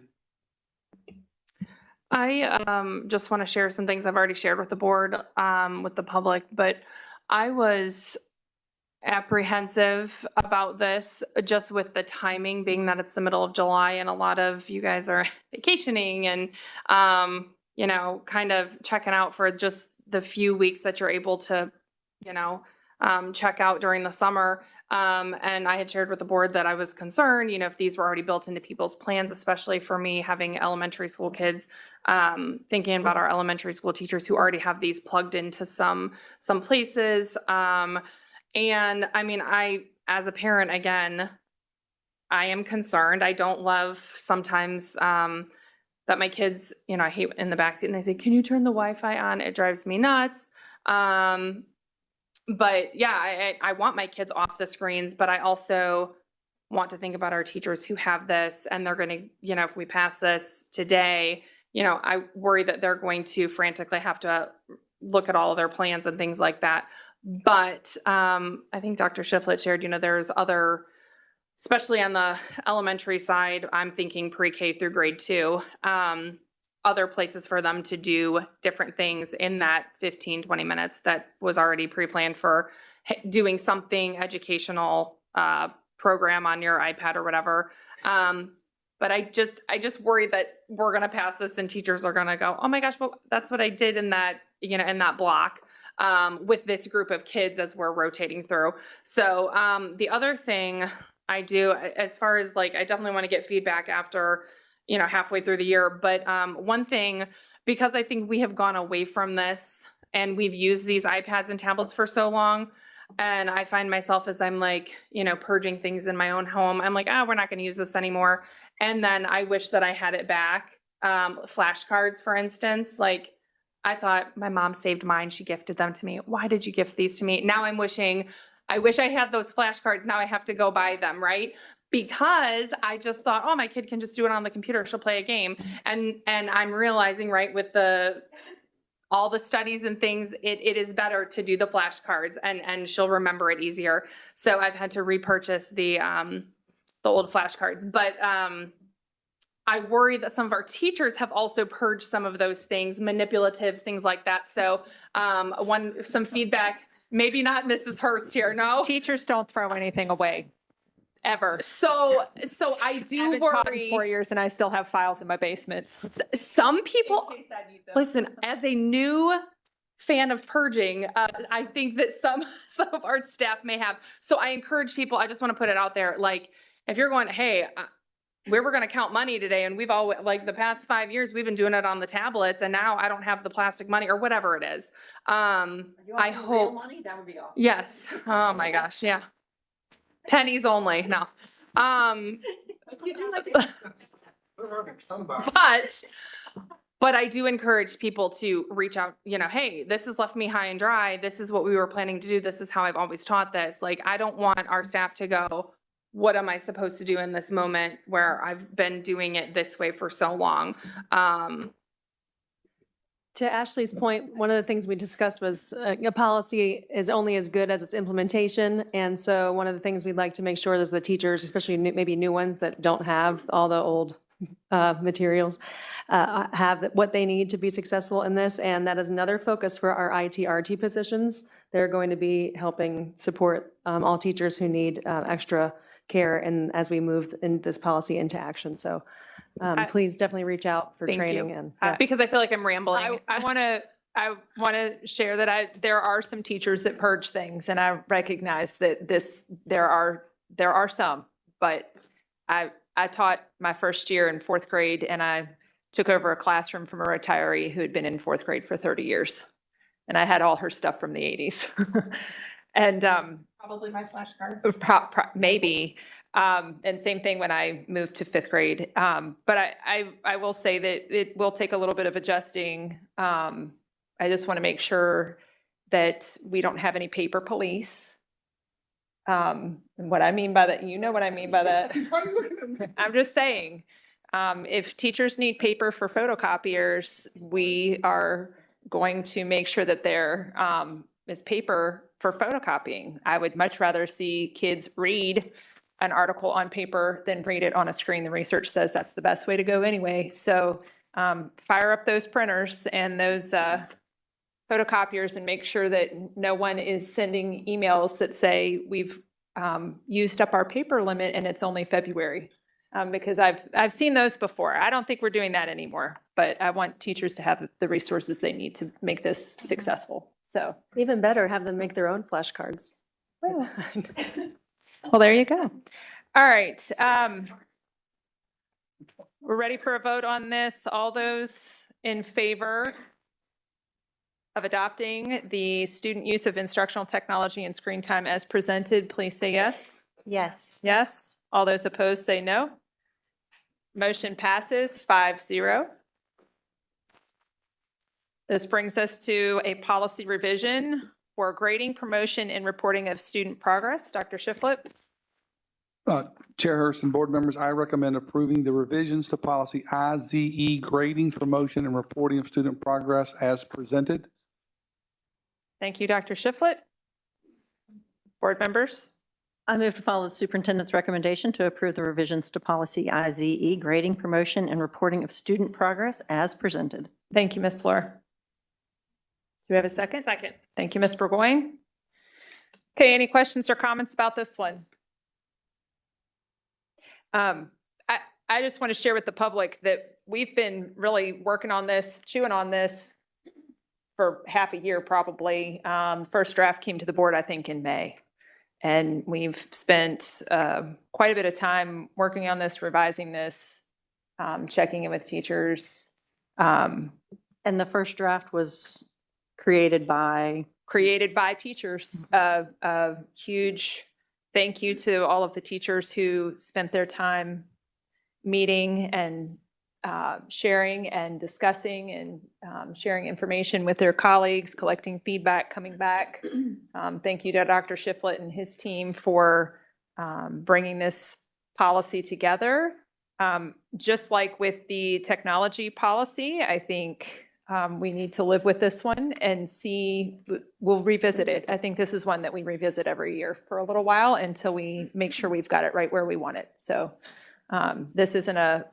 I just want to share some things I've already shared with the board, with the public, but I was apprehensive about this just with the timing being that it's the middle of July and a lot of you guys are vacationing and, kind of checking out for just the few weeks that you're able to, check out during the summer. And I had shared with the board that I was concerned, if these were already built into people's plans, especially for me having elementary school kids, thinking about our elementary school teachers who already have these plugged into some places. And I mean, as a parent, again, I am concerned. I don't love sometimes, that my kids, I hate in the backseat and they say, can you turn the Wi-Fi on? It drives me nuts. But yeah, I want my kids off the screens, but I also want to think about our teachers who have this and they're going to, if we pass this today, I worry that they're going to frantically have to look at all of their plans and things like that. But I think Dr. Shiflett shared, there's other, especially on the elementary side, I'm thinking pre-K through grade 2, other places for them to do different things in that 15, 20 minutes that was already pre-planned for doing something educational program on your iPad or whatever. But I just worry that we're going to pass this and teachers are going to go, oh my gosh, well, that's what I did in that, in that block with this group of kids as we're rotating through. So the other thing I do, as far as I definitely want to get feedback after halfway through the year. But one thing, because I think we have gone away from this and we've used these iPads and tablets for so long, and I find myself as I'm purging things in my own home, I'm like, we're not going to use this anymore. And then I wish that I had it back. Flashcards, for instance, I thought my mom saved mine. She gifted them to me. Why did you gift these to me? Now I wish I had those flashcards. Now I have to go buy them, right? Because I just thought, oh, my kid can just do it on the computer. She'll play a game. And I'm realizing, right, with all the studies and things, it is better to do the flashcards and she'll remember it easier. So I've had to repurchase the old flashcards. But I worry that some of our teachers have also purged some of those things, manipulatives, things like that. So some feedback, maybe not Mrs. Hurst here, no? Teachers don't throw anything away. Ever. So I do I've been taught in worry. 4 years and I still have files in my basement. Some people, listen, as a new fan of purging, I think that some of our staff may have. So I encourage people, I just want to put it out there. If you're going, hey, we were going to count money today and we've always, the past 5 years, we've been doing it on the tablets and now I don't have the plastic money or whatever it is. I hope. Money? That would be awesome. Yes. Oh my gosh. Yeah. Pennies only. No. But I do encourage people to reach out, hey, this has left me high and dry. This is what we were planning to do. This is how I've always taught this. I don't want our staff to go, what am I supposed to do in this moment where I've been doing it this way for so long? To Ashley's point, one of the things we discussed was a policy is only as good as its implementation. And so one of the things we'd like to make sure is the teachers, especially maybe new ones that don't have all the old materials, have what they need to be successful in this. And that is another focus for our IT/RT positions. They're going to be helping support all teachers who need extra care and as we move in this policy into action. So please definitely reach out for Thank training. you. And Because I feel like I'm rambling. I want to share that there are some teachers that purge things, and I recognize that there are some, but I taught my first year in fourth grade, and I took over a classroom from a retiree who had been in fourth grade for 30 years, and I had all her stuff from the 80s, and Probably my flashcards. maybe. And same thing when I moved to fifth grade. But I will say that it will take a little bit of adjusting. I just want to make sure that we don't have any paper police. And what I mean by that, you know what I mean by that. I'm just saying, if teachers need paper for photocopiers, we are going to make sure that there is paper for photocopying. I would much rather see kids read an article on paper than read it on a screen. The research says that's the best way to go anyway. So fire up those printers and those photocopiers and make sure that no one is sending emails that say we've used up our paper limit and it's only February. Because I've seen those before. I don't think we're doing that anymore, but I want teachers to have the resources they need to make this successful. So even better, have them make their own flashcards. well, there you go. All right. We're ready for a vote on this. All those in favor of adopting the student use of instructional technology and screen time as presented, please say yes. Yes. Yes. All those opposed say no. Motion passes 5-0. This brings us to a policy revision for grading, promotion, and reporting of student progress. Dr. Shiflett. Chair Hurst and board members, I recommend approving the revisions to policy IZE, grading, promotion, and reporting of student progress as presented. Thank you, Dr. Shiflett. Board members. I move to follow the superintendent's recommendation to approve the revisions to policy IZE, grading, promotion, and reporting of student progress as presented. Thank you, Ms. Slor. Do we have a second? Second. Thank you, Ms. Burgoyne. Okay, any questions or comments about this one? I just want to share with the public that we've been really working on this, chewing on this for half a year probably. First draft came to the board, I think, in May. And we've spent quite a bit of time working on this, revising this, checking in with teachers. And the first draft was created by teachers. A huge thank you to all of the teachers who spent their time meeting and sharing and discussing and sharing information with their colleagues, collecting feedback, coming back. Thank you to Dr. Shiflett and his team for bringing this policy together. Just like with the technology policy, I think we need to live with this one and see, we'll revisit it. I think this is one that we revisit every year for a little while until we make sure we've got it right where we want it. So this isn't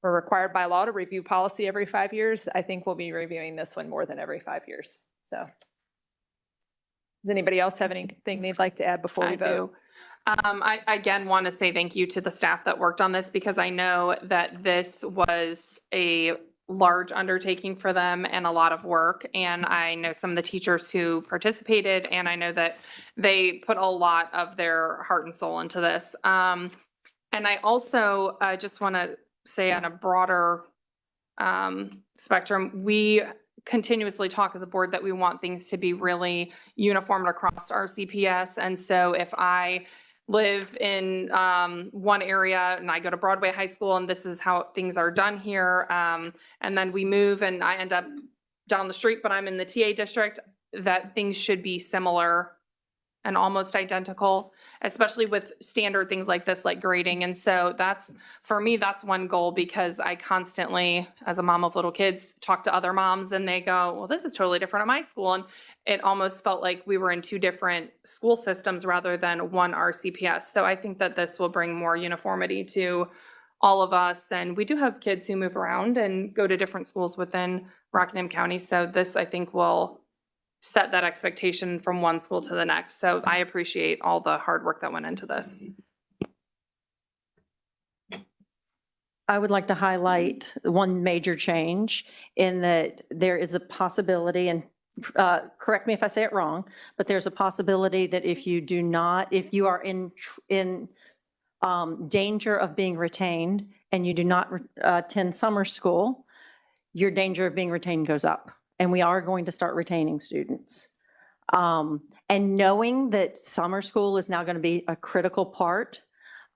we're required by law to review policy every 5 years. I think we'll be reviewing this one more than every 5 years. So does anybody else have anything they'd like to add before we vote? I again want to say thank you to the staff that worked on this because I know that this was a large undertaking for them and a lot of work. And I know some of the teachers who participated, and I know that they put a lot of their heart and soul into this. And I also just want to say on a broader spectrum, we continuously talk as a board that we want things to be really uniform across RCPS. And so if I live in one area and I go to Broadway High School and this is how things are done here, and then we move and I end up down the street, but I'm in the TA district, that things should be similar and almost identical. especially with standard things like this, like grading. And so that's, for me, that's one goal, because I constantly, as a mom of little kids, talk to other moms and they go, well, this is totally different at my school. And it almost felt like we were in two different school systems rather than one RCPS. So I think that this will bring more uniformity to all of us. And we do have kids who move around and go to different schools within Rockingham County. So this, I think, will set that expectation from one school to the next. So I appreciate all the hard work that went into this. I would like to highlight one major change in that there is a possibility, and correct me if I say it wrong, but there's a possibility that if you are in danger of being retained and you do not attend summer school, your danger of being retained goes up. And we are going to start retaining students. And knowing that summer school is now going to be a critical part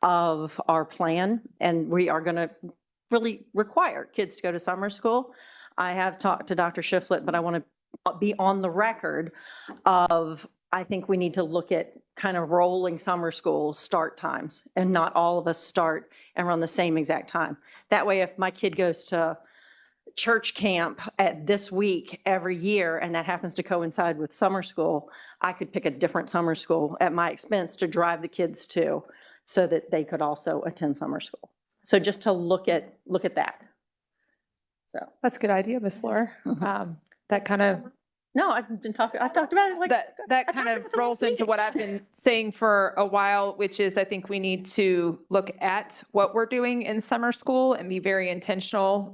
of our plan, and we are going to really require kids to go to summer school. I have talked to Dr. Shiflett, but I want to be on the record of, I think we need to look at kind of rolling summer school start times and not all of us start and run the same exact time. That way, if my kid goes to church camp at this week every year, and that happens to coincide with summer school, I could pick a different summer school at my expense to drive the kids to, so that they could also attend summer school. So just to look at that. So That's a good idea, Ms. Laura. That kind of no, I talked about it like that kind of rolls into what I've been saying for a while, which is I think we need to look at what we're doing in summer school and be very intentional.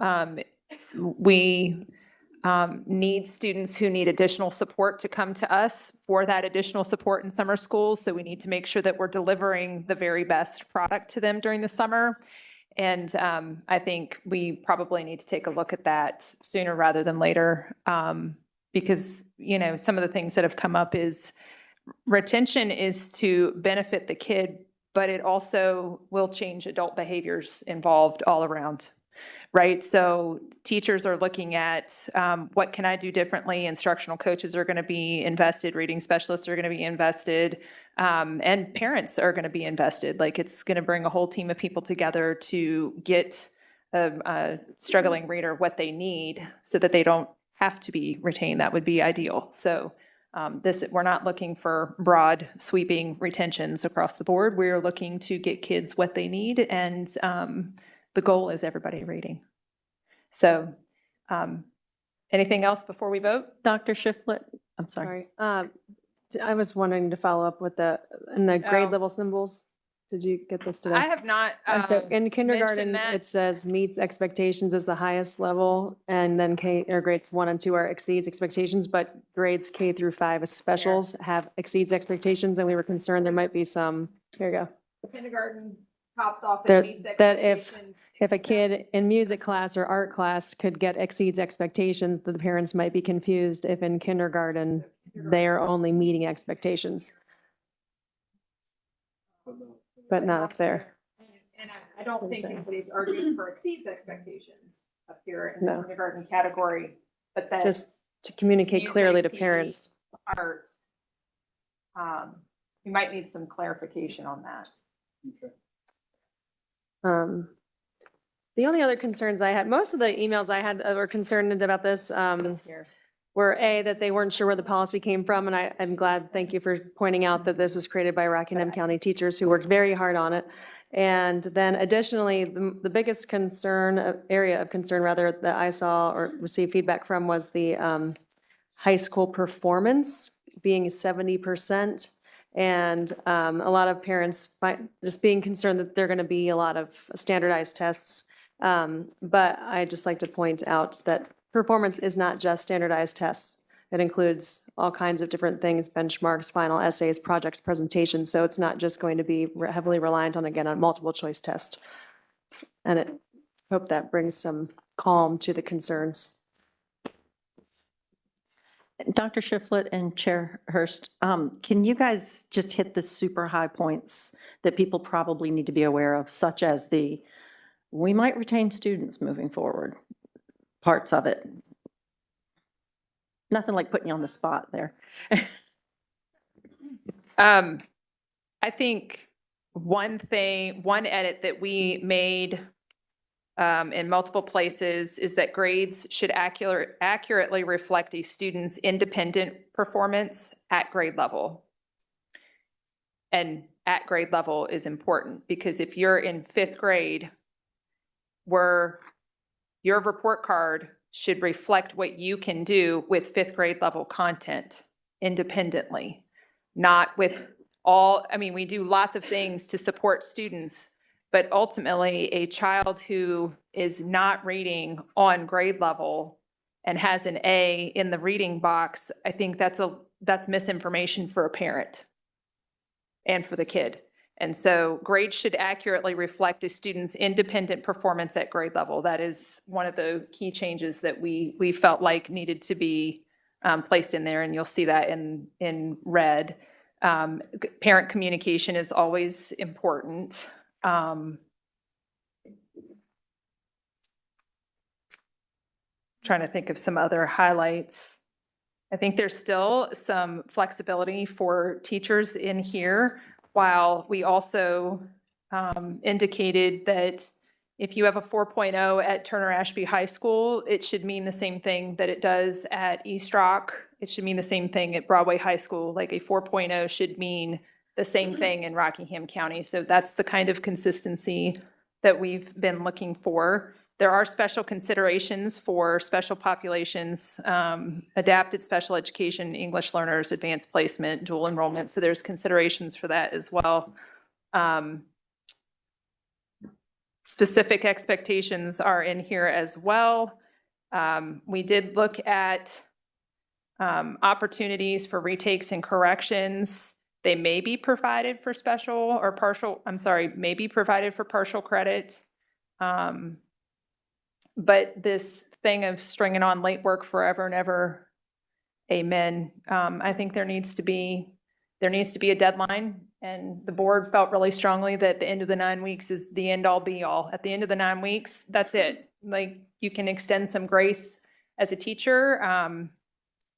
We need students who need additional support to come to us for that additional support in summer school. So we need to make sure that we're delivering the very best product to them during the summer. And I think we probably need to take a look at that sooner rather than later. Because, you know, some of the things that have come up is retention is to benefit the kid, but it also will change adult behaviors involved all around, right? So teachers are looking at what can I do differently? Instructional coaches are going to be invested, reading specialists are going to be invested, and parents are going to be invested. Like it's going to bring a whole team of people together to get a struggling reader what they need so that they don't have to be retained. That would be ideal. So we're not looking for broad sweeping retentions across the board. We're looking to get kids what they need, and the goal is everybody reading. So anything else before we vote? Dr. Shiflett, I'm sorry. I was wondering to follow up with the grade level symbols. Did you get this today? I have not. So in kindergarten, mentioned that. it says meets expectations is the highest level, and then grades 1 and 2 are exceeds expectations, but grades K through 5 as specials have exceeds expectations, and we were concerned there might be some, here you go. Kindergarten tops off That at meets that if expectations. a kid in music class or art class could get exceeds expectations, the parents might be confused if in kindergarten they are only meeting expectations. But not up there. And I don't think anybody's arguing for exceeds expectations up here in No. the kindergarten category, but that Just to communicate clearly to parents. art, we might need some clarification on that. The only other concerns I had, most of the emails I had were concerned about this, were that they weren't sure where the policy came from, and I'm glad, thank you for pointing out that this is created by Rockingham County teachers who worked very hard on it. And then additionally, the biggest area of concern rather, that I saw or received feedback from was the high school performance being 70%. And a lot of parents just being concerned that there are going to be a lot of standardized tests. But I just like to point out that performance is not just standardized tests. It includes all kinds of different things, benchmarks, final essays, projects, presentations. So it's not just going to be heavily reliant on, again, on multiple choice tests. And I hope that brings some calm to the concerns. Dr. Shiflett and Chair Hurst, can you guys just hit the super high points that people probably need to be aware of, such as we might retain students moving forward, parts of it? Nothing like putting you on the spot there. I I think one edit that we made in multiple places is that grades should accurately reflect a student's independent performance at grade level. And at grade level is important because if you're in 5th grade, where your report card should reflect what you can do with 5th grade level content independently, not with we do lots of things to support students, but ultimately a child who is not reading on grade level and has an A in the reading box, I think that's misinformation for a parent and for the kid. And so grades should accurately reflect a student's independent performance at grade level. That is one of the key changes that we felt like needed to be placed in there, and you'll see that in red. Parent communication is always important. Trying to think of some other highlights. I think there's still some flexibility for teachers in here, while we also indicated that if you have a 4.0 at Turner Ashby High School, it should mean the same thing that it does at East Rock. It should mean the same thing at Broadway High School. Like a 4.0 should mean the same thing in Rockingham County. So that's the kind of consistency that we've been looking for. There are special considerations for special populations, adapted special education, English learners, advanced placement, dual enrollment. So there's considerations for that as well. Specific expectations are in here as well. We did look at opportunities for retakes and corrections. They may be provided for special or partial, may be provided for partial credit. But this thing of stringing on late work forever and ever, amen. I think there needs to be a deadline, and the board felt really strongly that the end of the 9 weeks is the end all be all. At the end of the 9 weeks, that's it. Like, you can extend some grace as a teacher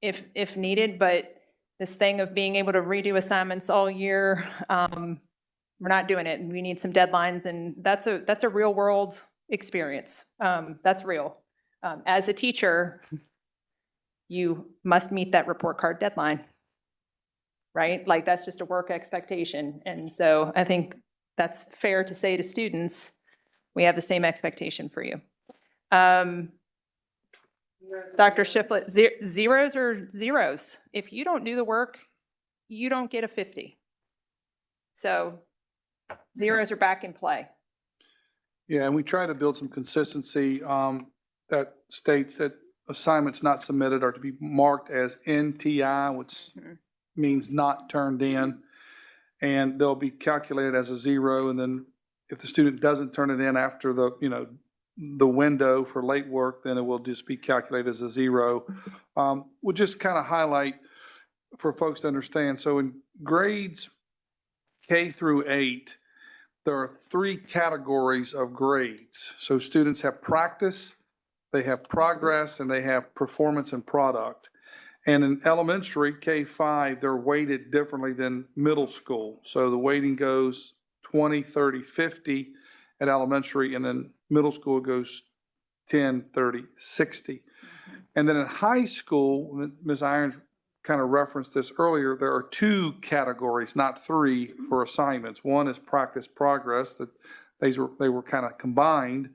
if needed, but this thing of being able to redo assignments all year, we're not doing it, and we need some deadlines, and that's a real world experience. That's real. As a teacher, you must meet that report card deadline, right? Like, that's just a work expectation. And so I think that's fair to say to students, we have the same expectation for you. Dr. Shiflett, zeros are zeros. If you don't do the work, you don't get a 50. So zeros are back in play. Yeah, and we try to build some consistency that states that assignments not submitted are to be marked as NTI, which means not turned in, and they'll be calculated as a 0. And then if the student doesn't turn it in after the window for late work, then it will just be calculated as a 0. We'll just kind of highlight for folks to understand. So in grades K through 8, there are 3 categories of grades. So students have practice, they have progress, and they have performance and product. And in elementary, K5, they're weighted differently than middle school. So the weighting goes 20, 30, 50 at elementary, and then middle school goes 10, 30, 60. And then in high school, Ms. Irons kind of referenced this earlier, there are 2 categories, not 3, for assignments. One is practice progress, that they were kind of combined,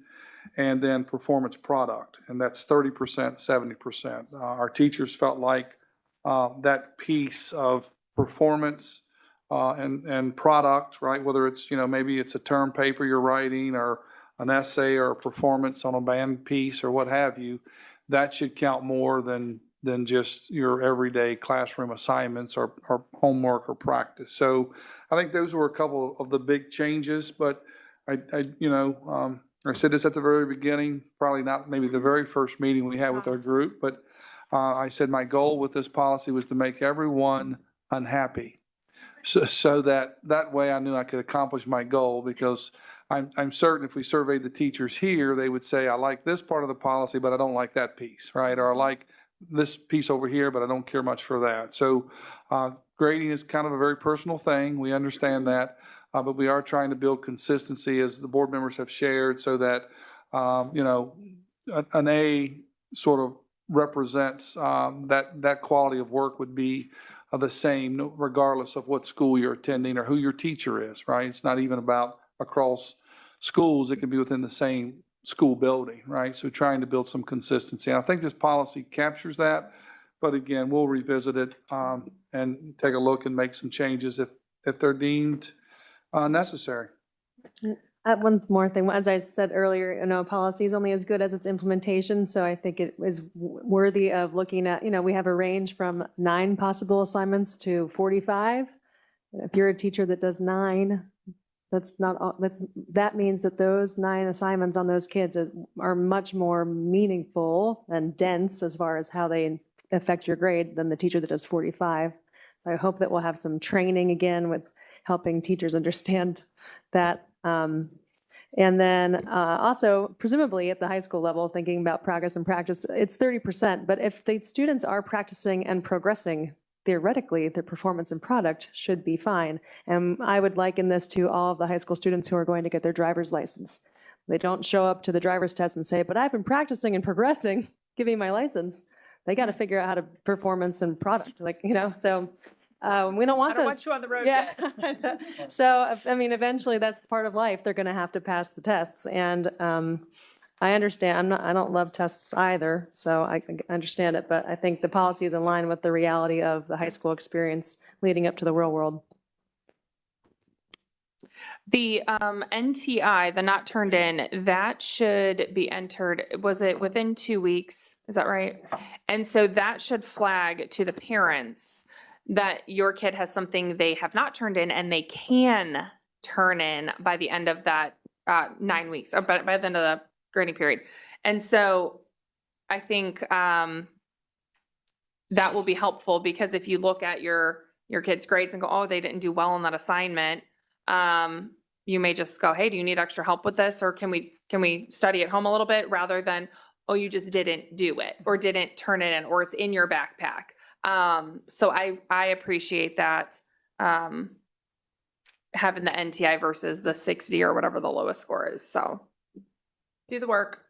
and then performance product, and that's 30%, 70%. Our teachers felt like that piece of performance and product, right, whether it's, maybe it's a term paper you're writing or an essay or a performance on a band piece or what have you, that should count more than just your everyday classroom assignments or homework or practice. So I think those were a couple of the big changes, but I said this at the very beginning, probably not maybe the very first meeting we had with our group, but I said my goal with this policy was to make everyone unhappy. So that way I knew I could accomplish my goal, because I'm certain if we surveyed the teachers here, they would say, I like this part of the policy, but I don't like that piece, right? Or I like this piece over here, but I don't care much for that. So grading is kind of a very personal thing. We understand that. But we are trying to build consistency, as the board members have shared, so that, an A sort of represents that quality of work would be the same regardless of what school you're attending or who your teacher is, right? It's not even about across schools. It can be within the same school building, right? So trying to build some consistency. And I think this policy captures that. But again, we'll revisit it and take a look and make some changes if they're deemed necessary. One more thing, as I said earlier, policy is only as good as its implementation. So I think it is worthy of looking at, we have a range from 9 possible assignments to 45. If you're a teacher that does 9, that means that those 9 assignments on those kids are much more meaningful and dense as far as how they affect your grade than the teacher that does 45. I hope that we'll have some training again with helping teachers understand that. And then also, presumably at the high school level, thinking about progress and practice, it's 30%. But if the students are practicing and progressing, theoretically, their performance and product should be fine. And I would liken this to all of the high school students who are going to get their driver's license. They don't show up to the driver's test and say, but I've been practicing and progressing, give me my license. They got to figure out how to performance and product, so we don't want I don't those. want you on the road Yeah. yet. So, eventually that's part of life. They're going to have to pass the tests. And I understand, I don't love tests either, so I understand it. But I think the policy is in line with the reality of the high school experience leading up to the real world. The NTI, the not turned in, that should be entered, was it within 2 weeks? Is that right? And so that should flag to the parents that your kid has something they have not turned in and they can turn in by the end of that 9 weeks, or by the end of the grading period. And so I think that will be helpful, because if you look at your kid's grades and go, oh, they didn't do well on that assignment, you may just go, hey, do you need extra help with this? Or can we study at home a little bit, rather than, oh, you just didn't do it or didn't turn it in, or it's in your backpack. So I appreciate that, having the NTI versus the 60 or whatever the lowest score is. So Do the work.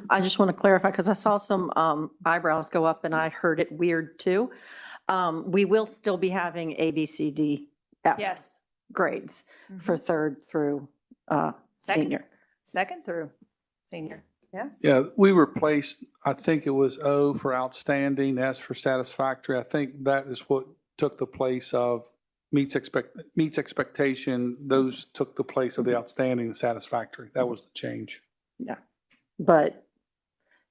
I just want to clarify, because I saw some eyebrows go up and I heard it weird too. We will still be having A, B, C, D, F Yes. grades for third through senior. Second through senior. Yeah. Yeah, we replaced, I think it was O for outstanding, S for satisfactory. I think that is what took the place of meets expectation. Those took the place of the outstanding and satisfactory. That was the change. Yeah, but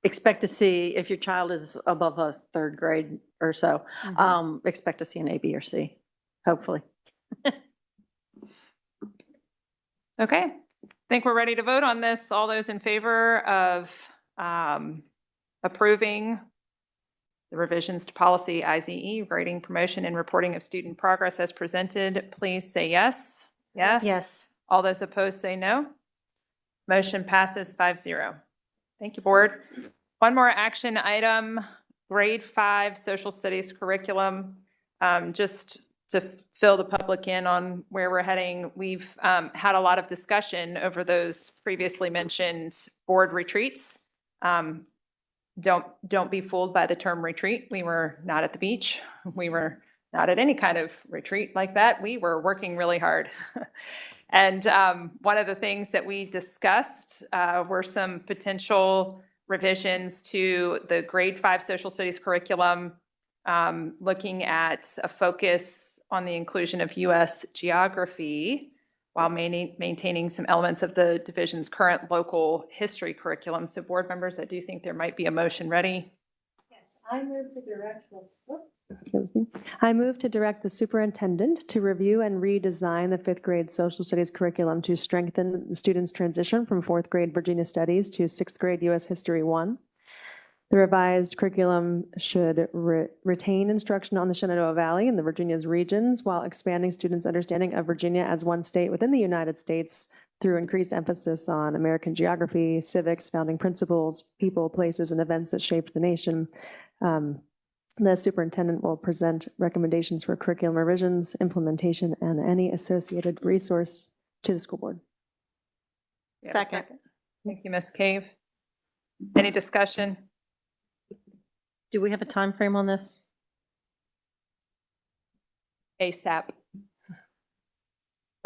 expect to see, if your child is above a 3rd grade or so, expect to see an A, B, or C, hopefully. Okay. I think we're ready to vote on this. All those in favor of approving the revisions to policy IZE, grading, promotion, and reporting of student progress as presented, please say yes. Yes? Yes. All those opposed say no. Motion passes 5-0. Thank you, board. One more action item, grade 5 social studies curriculum. Just to fill the public in on where we're heading, we've had a lot of discussion over those previously mentioned board retreats. Don't be fooled by the term retreat. We were not at the beach. We were not at any kind of retreat like that. We were working really hard. And one of the things that we discussed were some potential revisions to the grade 5 social studies curriculum, looking at a focus on the inclusion of U.S. geography while maintaining some elements of the division's current local history curriculum. So board members, I do think there might be a motion ready. Yes, I move to direct the superintendent to review and redesign the 5th grade social studies curriculum to strengthen the students' transition from 4th grade Virginia Studies to 6th grade U.S. History 1. The revised curriculum should retain instruction on the Shenandoah Valley and the Virginia's regions, while expanding students' understanding of Virginia as one state within the United States through increased emphasis on American geography, civics, founding principles, people, places, and events that shaped the nation. The superintendent will present recommendations for curriculum revisions, implementation, and any associated resource to the school board. Yeah, second. Thank you, Ms. Cave. Any discussion? Do we have a time frame on this? ASAP.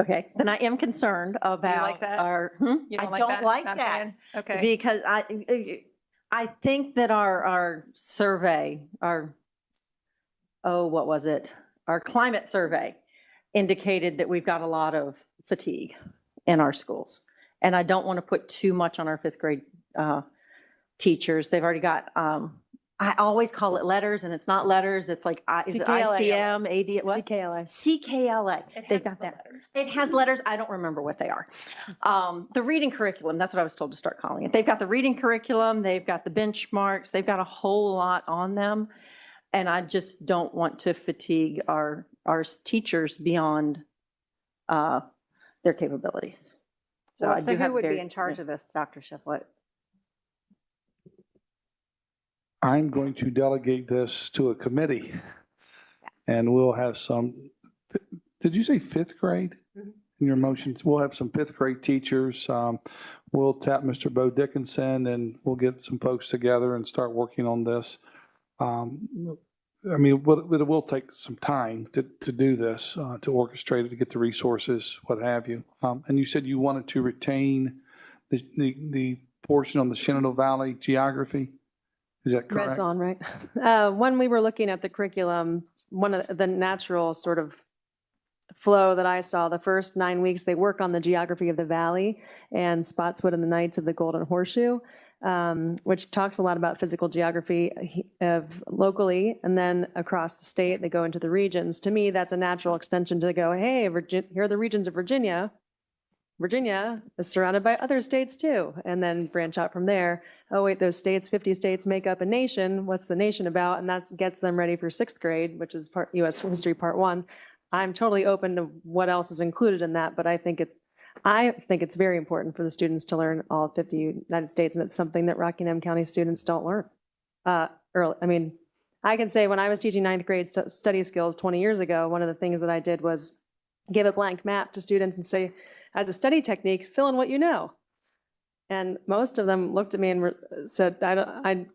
Okay, then I am concerned about that? our. You I don't like don't that? like Not a that. fan? Okay. Because I think that our survey, what was it? Our climate survey indicated that we've got a lot of fatigue in our schools. And I don't want to put too much on our fifth grade teachers. They've already got, I always call it letters, and it's not letters. It's like, is it CKLA. ICM, AD, what? CKLA. CKLA. They've got that. It has letters. I don't remember what they are. The reading curriculum, that's what I was told to start calling it. They've got the reading curriculum. They've got the benchmarks. They've got a whole lot on them. And I just don't want to fatigue our teachers beyond their capabilities. So, I do who have would very- be in charge of this, Dr. Shiflett? I'm going to delegate this to a committee. And we'll have some, did you say fifth grade in your motions? We'll have some fifth grade teachers. We'll tap Mr. Bo Dickinson and we'll get some folks together and start working on this. I mean, it will take some time to do this, to orchestrate it, to get the resources, what have you. And you said you wanted to retain the portion on the Shenandoah Valley geography? Is that correct? Red's on, right? When we were looking at the curriculum, one of the natural sort of flow that I saw, the first 9 weeks, they work on the geography of the valley and Spotswood and the Knights of the Golden Horseshoe, which talks a lot about physical geography of locally, and then across the state, they go into the regions. To me, that's a natural extension to go, hey, here are the regions of Virginia. Virginia is surrounded by other states too, and then branch out from there. Oh wait, those states, 50 states make up a nation. What's the nation about? And that gets them ready for sixth grade, which is U.S. History Part 1. I'm totally open to what else is included in that, but I think it's very important for the students to learn all 50 United States, and it's something that Rockingham County students don't learn early. I mean, I can say when I was teaching ninth grade study skills 20 years ago, one of the things that I did was give a blank map to students and say, as a study technique, fill in what you know. And most of them looked at me and said,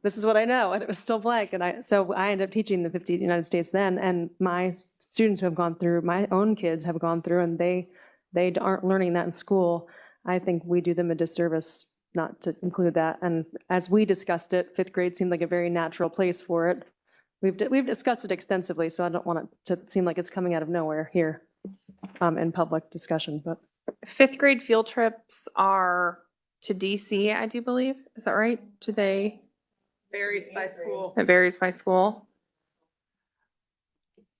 this is what I know. And it was still blank. And so I ended up teaching the 50 United States then. And my students who have gone through, my own kids have gone through, and they aren't learning that in school. I think we do them a disservice not to include that. And as we discussed it, fifth grade seemed like a very natural place for it. We've discussed it extensively, so I don't want it to seem like it's coming out of nowhere here in public discussion. But Fifth grade field trips are to DC, I do believe. Is that right? Do they? Varies by school. It varies by school.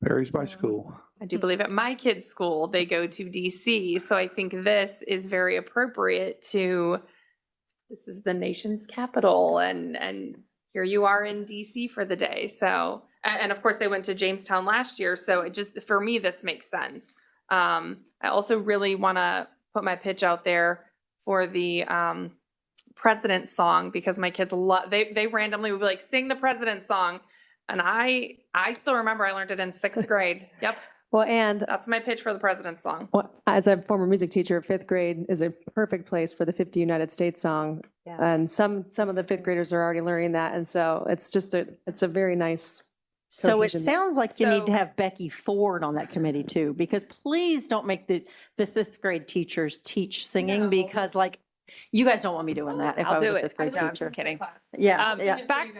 Varies by school. I do believe at my kids' school, they go to DC. So I think this is very appropriate this is the nation's capital, and here you are in DC for the day. So, and of course they went to Jamestown last year. So it just, for me, this makes sense. I also really want to put my pitch out there for the president's song, because my kids love, they randomly would be like, sing the president's song. And I still remember I learned it in sixth grade. Yep. well, and That's my pitch for the president's song. well, as a former music teacher, fifth grade is a perfect place for the 50 United States song. Yeah. And some of the fifth graders are already learning that. And so it's just it's a very nice. So it cohesion. sounds like you need to So- have Becky Ford on that committee too, because please don't make the fifth grade teachers teach singing, because like, you guys don't want me doing that if I I'll was do a it. fifth grade No, I'm teacher. just kidding. Yeah, yeah. Back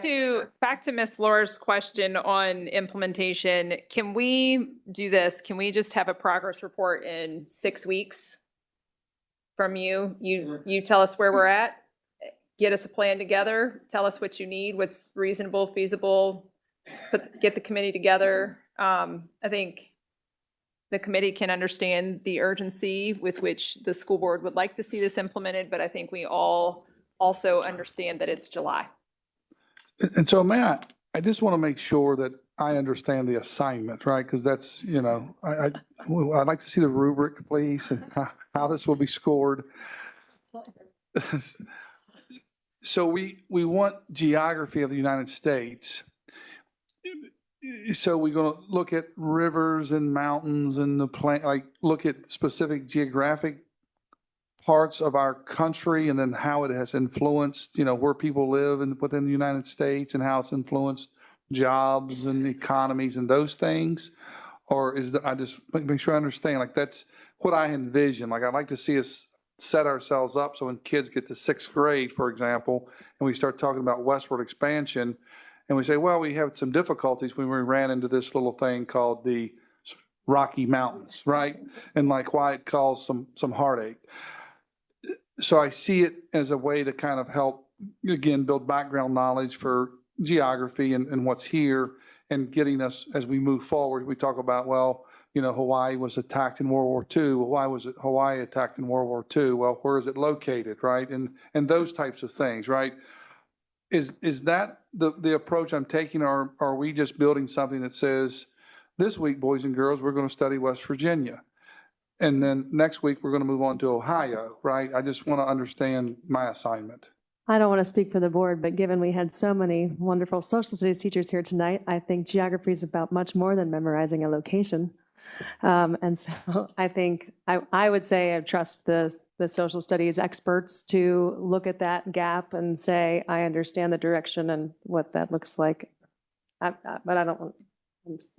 to Ms. Laura's question on implementation. Can we do this? Can we just have a progress report in 6 weeks from you? You tell us where we're at, get us a plan together, tell us what you need, what's reasonable, feasible, get the committee together. I think the committee can understand the urgency with which the school board would like to see this implemented, but I think we all also understand that it's July. And so I just want to make sure that I understand the assignment, right? Because that's, I'd like to see the rubric, please, and how this will be scored. So we want geography of the United States. so we're going to look at rivers and mountains and the plant, like look at specific geographic parts of our country and then how it has influenced, where people live within the United States and how it's influenced jobs and economies and those things? Or is that, I just make sure I understand, like that's what I envision. Like I'd like to see us set ourselves up so when kids get to 6th grade, for example, and we start talking about westward expansion, and we say, well, we had some difficulties when we ran into this little thing called the Rocky Mountains, right? And like why it caused some heartache. So I see it as a way to kind of help, again, build background knowledge for geography and what's here, and getting us, as we move forward, we talk about, well, Hawaii was attacked in World War II. Well, why was Hawaii attacked in World War II? Well, where is it located, right? And those types of things, right? Is that the approach I'm taking, or are we just building something that says, this week, boys and girls, we're going to study West Virginia, and then next week we're going to move on to Ohio, right? I just want to understand my assignment. I don't want to speak for the board, but given we had so many wonderful social studies teachers here tonight, I think geography is about much more than memorizing a location. And so I think I would say I trust the social studies experts to look at that gap and say, I understand the direction and what that looks like. But I don't want,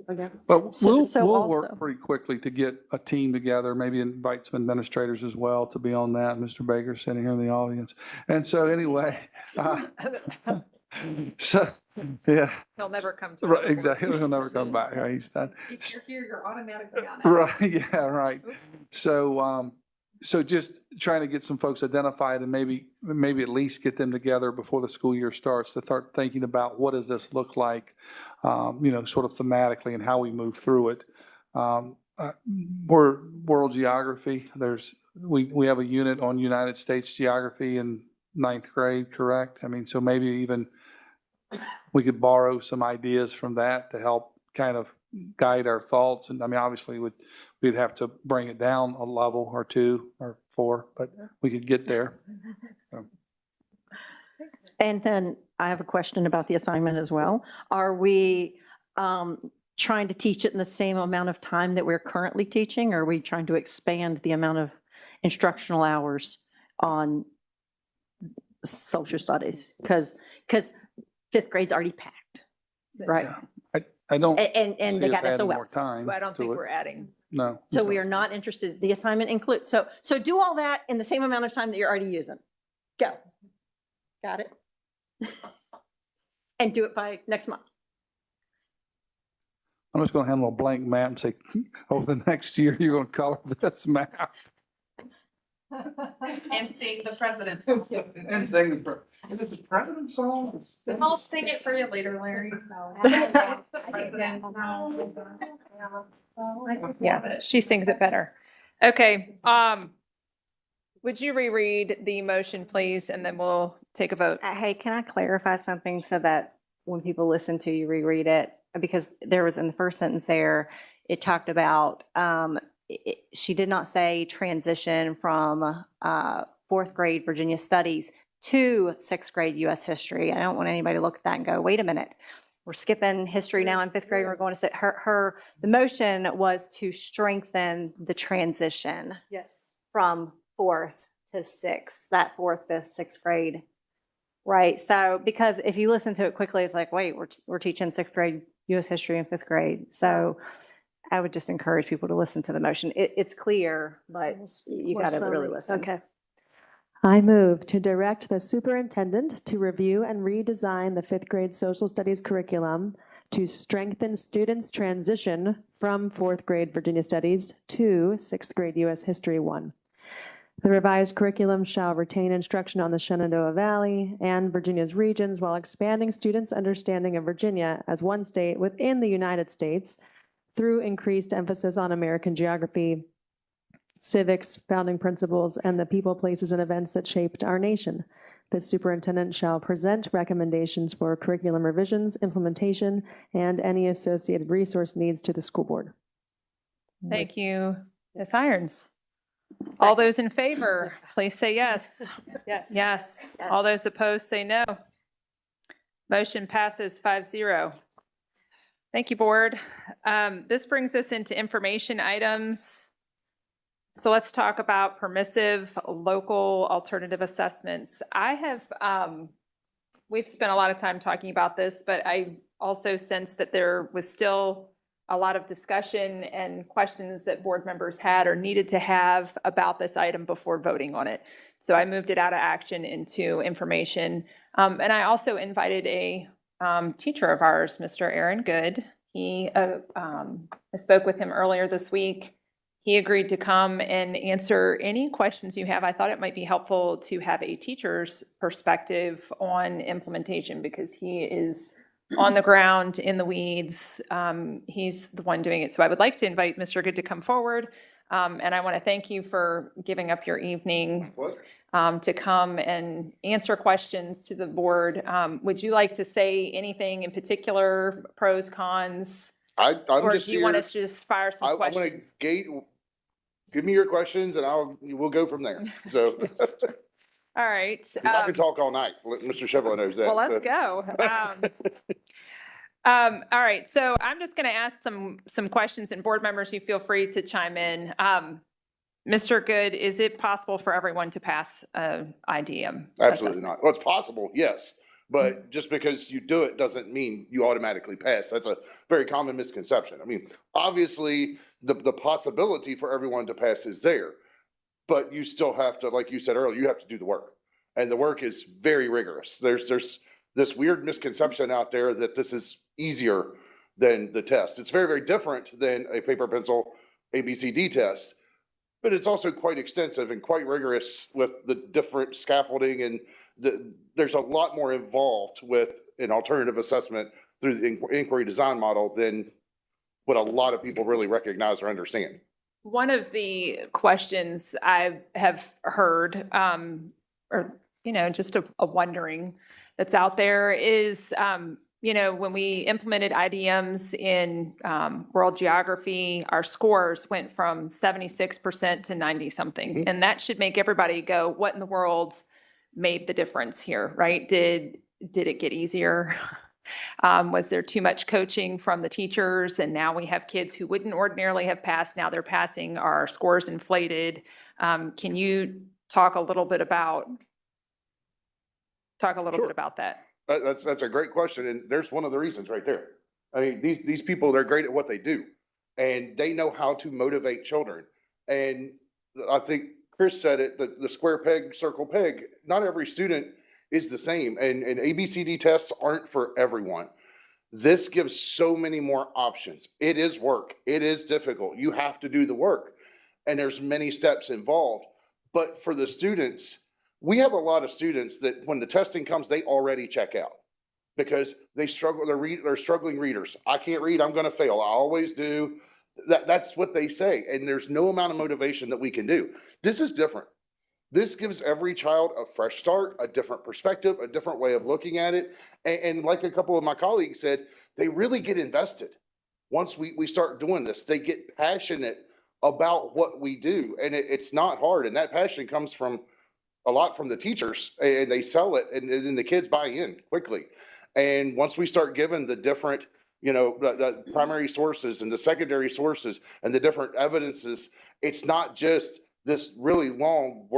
again. But So we'll also- work pretty quickly to get a team together, maybe invite some administrators as well to be on that. Mr. Baker sitting here in the audience. And so anyway, so, yeah. He'll never come to. Right, exactly. He'll never come back. Right, he's done. If you're here, you're automatically on it. Right, yeah, right. So, so just trying to get some folks identified and maybe at least get them together before the school year starts to start thinking about what does this look like, sort of thematically and how we move through it. We're world geography. We have a unit on United States geography in 9th grade, correct? I mean, so maybe even we could borrow some ideas from that to help kind of guide our thoughts. And I mean, obviously we'd have to bring it down a level or 2 or 4, but we could get there. So. And then I have a question about the assignment as well. Are we trying to teach it in the same amount of time that we're currently teaching? Or are we trying to expand the amount of instructional hours on social studies? Because 5th grade's already packed, right? Yeah. I don't And see they us got adding more SOLs. time. I don't think to it. we're adding. No. So we are not interested, the assignment includes, so do all that in the same amount of time that you're already using. Go. Got it? And do it by next month. I'm just going to hand a little blank map and say, over the next year, you're going to color this map. And sing the president. And sing is it the president's song? I'll sing it for you later, Larry. Yeah, she sings it better. Okay, would you reread the motion, please, and then we'll take a vote. Hey, can I clarify something so that when people listen to you reread it? Because there was in the first sentence there, it talked about, she did not say transition from 4th grade Virginia studies to 6th grade U.S. history. I don't want anybody to look at that and go, wait a minute, we're skipping history now in 5th grade. We're going to say the motion was to strengthen the transition. Yes. From 4th to 6th, that 4th, 5th, 6th grade. Right. So because if you listen to it quickly, it's like, wait, we're teaching 6th grade U.S. history in 5th grade. So I would just encourage people to listen to the motion. It's clear, but you got to really listen. Okay. I move to direct the superintendent to review and redesign the 5th grade social studies curriculum to strengthen students' transition from 4th grade Virginia studies to 6th grade U.S. history 1. The revised curriculum shall retain instruction on the Shenandoah Valley and Virginia's regions while expanding students' understanding of Virginia as one state within the United States through increased emphasis on American geography, civics, founding principles, and the people, places, and events that shaped our nation. The superintendent shall present recommendations for curriculum revisions, implementation, and any associated resource needs to the school board. Thank you, Ms. Irons. All those in favor, please say yes. Yes. Yes. All those opposed say no. Motion passes 5-0. Thank you, board. This brings us into information items. So let's talk about permissive local alternative assessments. We've spent a lot of time talking about this, but I also sense that there was still a lot of discussion and questions that board members had or needed to have about this item before voting on it. So I moved it out of action into information. And I also invited a teacher of ours, Mr. Aaron Good. I spoke with him earlier this week. He agreed to come and answer any questions you have. I thought it might be helpful to have a teacher's perspective on implementation because he is on the ground in the weeds. He's the one doing it. So I would like to invite Mr. Good to come forward. And I want to thank you for giving up your evening to come and answer questions to the board. Would you like to say anything in particular, pros, cons? Or do you want us to just fire some questions? Give me your questions and we'll go from there. So. All right. 'Cause I can talk all night. Mr. Chevrolet knows that. Well, let's go. All right. So I'm just going to ask some questions, and board members, you feel free to chime in. Mr. Good, is it possible for everyone to pass IDM? Absolutely not. Well, it's possible, yes. But just because you do it doesn't mean you automatically pass. That's a very common misconception. I mean, obviously, the possibility for everyone to pass is there, but you still have to, like you said earlier, you have to do the work. And the work is very rigorous. There's this weird misconception out there that this is easier than the test. It's very, very different than a paper pencil ABCD test, but it's also quite extensive and quite rigorous with the different scaffolding, and there's a lot more involved with an alternative assessment through the inquiry design model than what a lot of people really recognize or understand. One of the questions I have heard, or, just a wondering that's out there is, when we implemented IDMs in world geography, our scores went from 76% to 90-something. Mm-hmm. And that should make everybody go, what in the world made the difference here, right? Did it get easier? Was there too much coaching from the teachers? And now we have kids who wouldn't ordinarily have passed. Now they're passing. Our scores inflated. Can you talk a little bit about that? That's a great question. And there's one of the reasons right there. I mean, these people, they're great at what they do, and they know how to motivate children. And I think Chris said it, the square peg, circle peg, not every student is the same, and ABCD tests aren't for everyone. This gives so many more options. It is work. It is difficult. You have to do the work, and there's many steps involved. But for the students, we have a lot of students that when the testing comes, they already check out because they struggle. They're struggling readers. I can't read. I'm going to fail. I always do. That's what they say, and there's no amount of motivation that we can do. This is different. This gives every child a fresh start, a different perspective, a different way of looking at it. And like a couple of my colleagues said, they really get invested. Once we start doing this, they get passionate about what we do. And it's not hard. And that passion comes from a lot from the teachers, and they sell it, and then the kids buy in quickly. And once we start giving the different, the primary sources and the secondary sources and the different evidences, it's not just this really long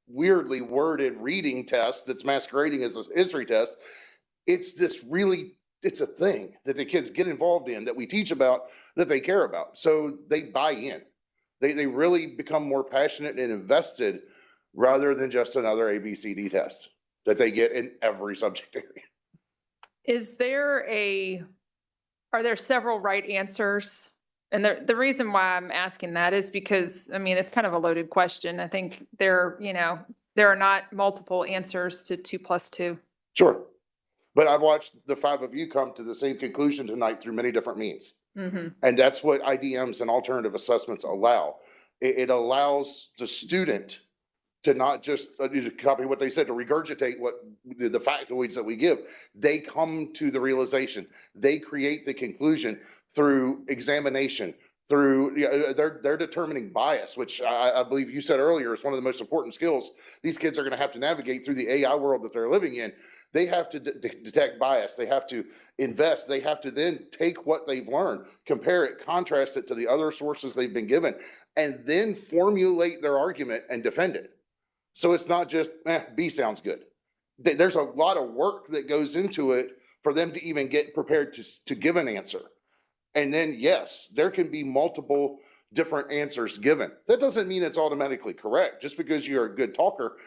weirdly worded reading test that's masquerading as a history test. It's a thing that the kids get involved in, that we teach about, that they care about. So they buy in. They really become more passionate and invested rather than just another ABCD test that they get in every subject area. Are there several right answers? And the reason why I'm asking that is because, it's kind of a loaded question. I think there are not multiple answers to 2 + 2. Sure. But I've watched the 5 of you come to the same conclusion tonight through many different means. Mm-hmm. And that's what IDMs and alternative assessments allow. It allows the student to not just copy what they said, to regurgitate what the factoids that we give. They come to the realization. They create the conclusion through examination, through, they're determining bias, which I believe you said earlier is one of the most important skills these kids are going to have to navigate through the AI world that they're living in. They have to detect bias. They have to invest. They have to then take what they've learned, compare it, contrast it to the other sources they've been given, and then formulate their argument and defend it. So it's not just, B sounds good. There's a lot of work that goes into it for them to even get prepared to give an answer. And then, yes, there can be multiple different answers given. That doesn't mean it's automatically correct. Just because you're a good talker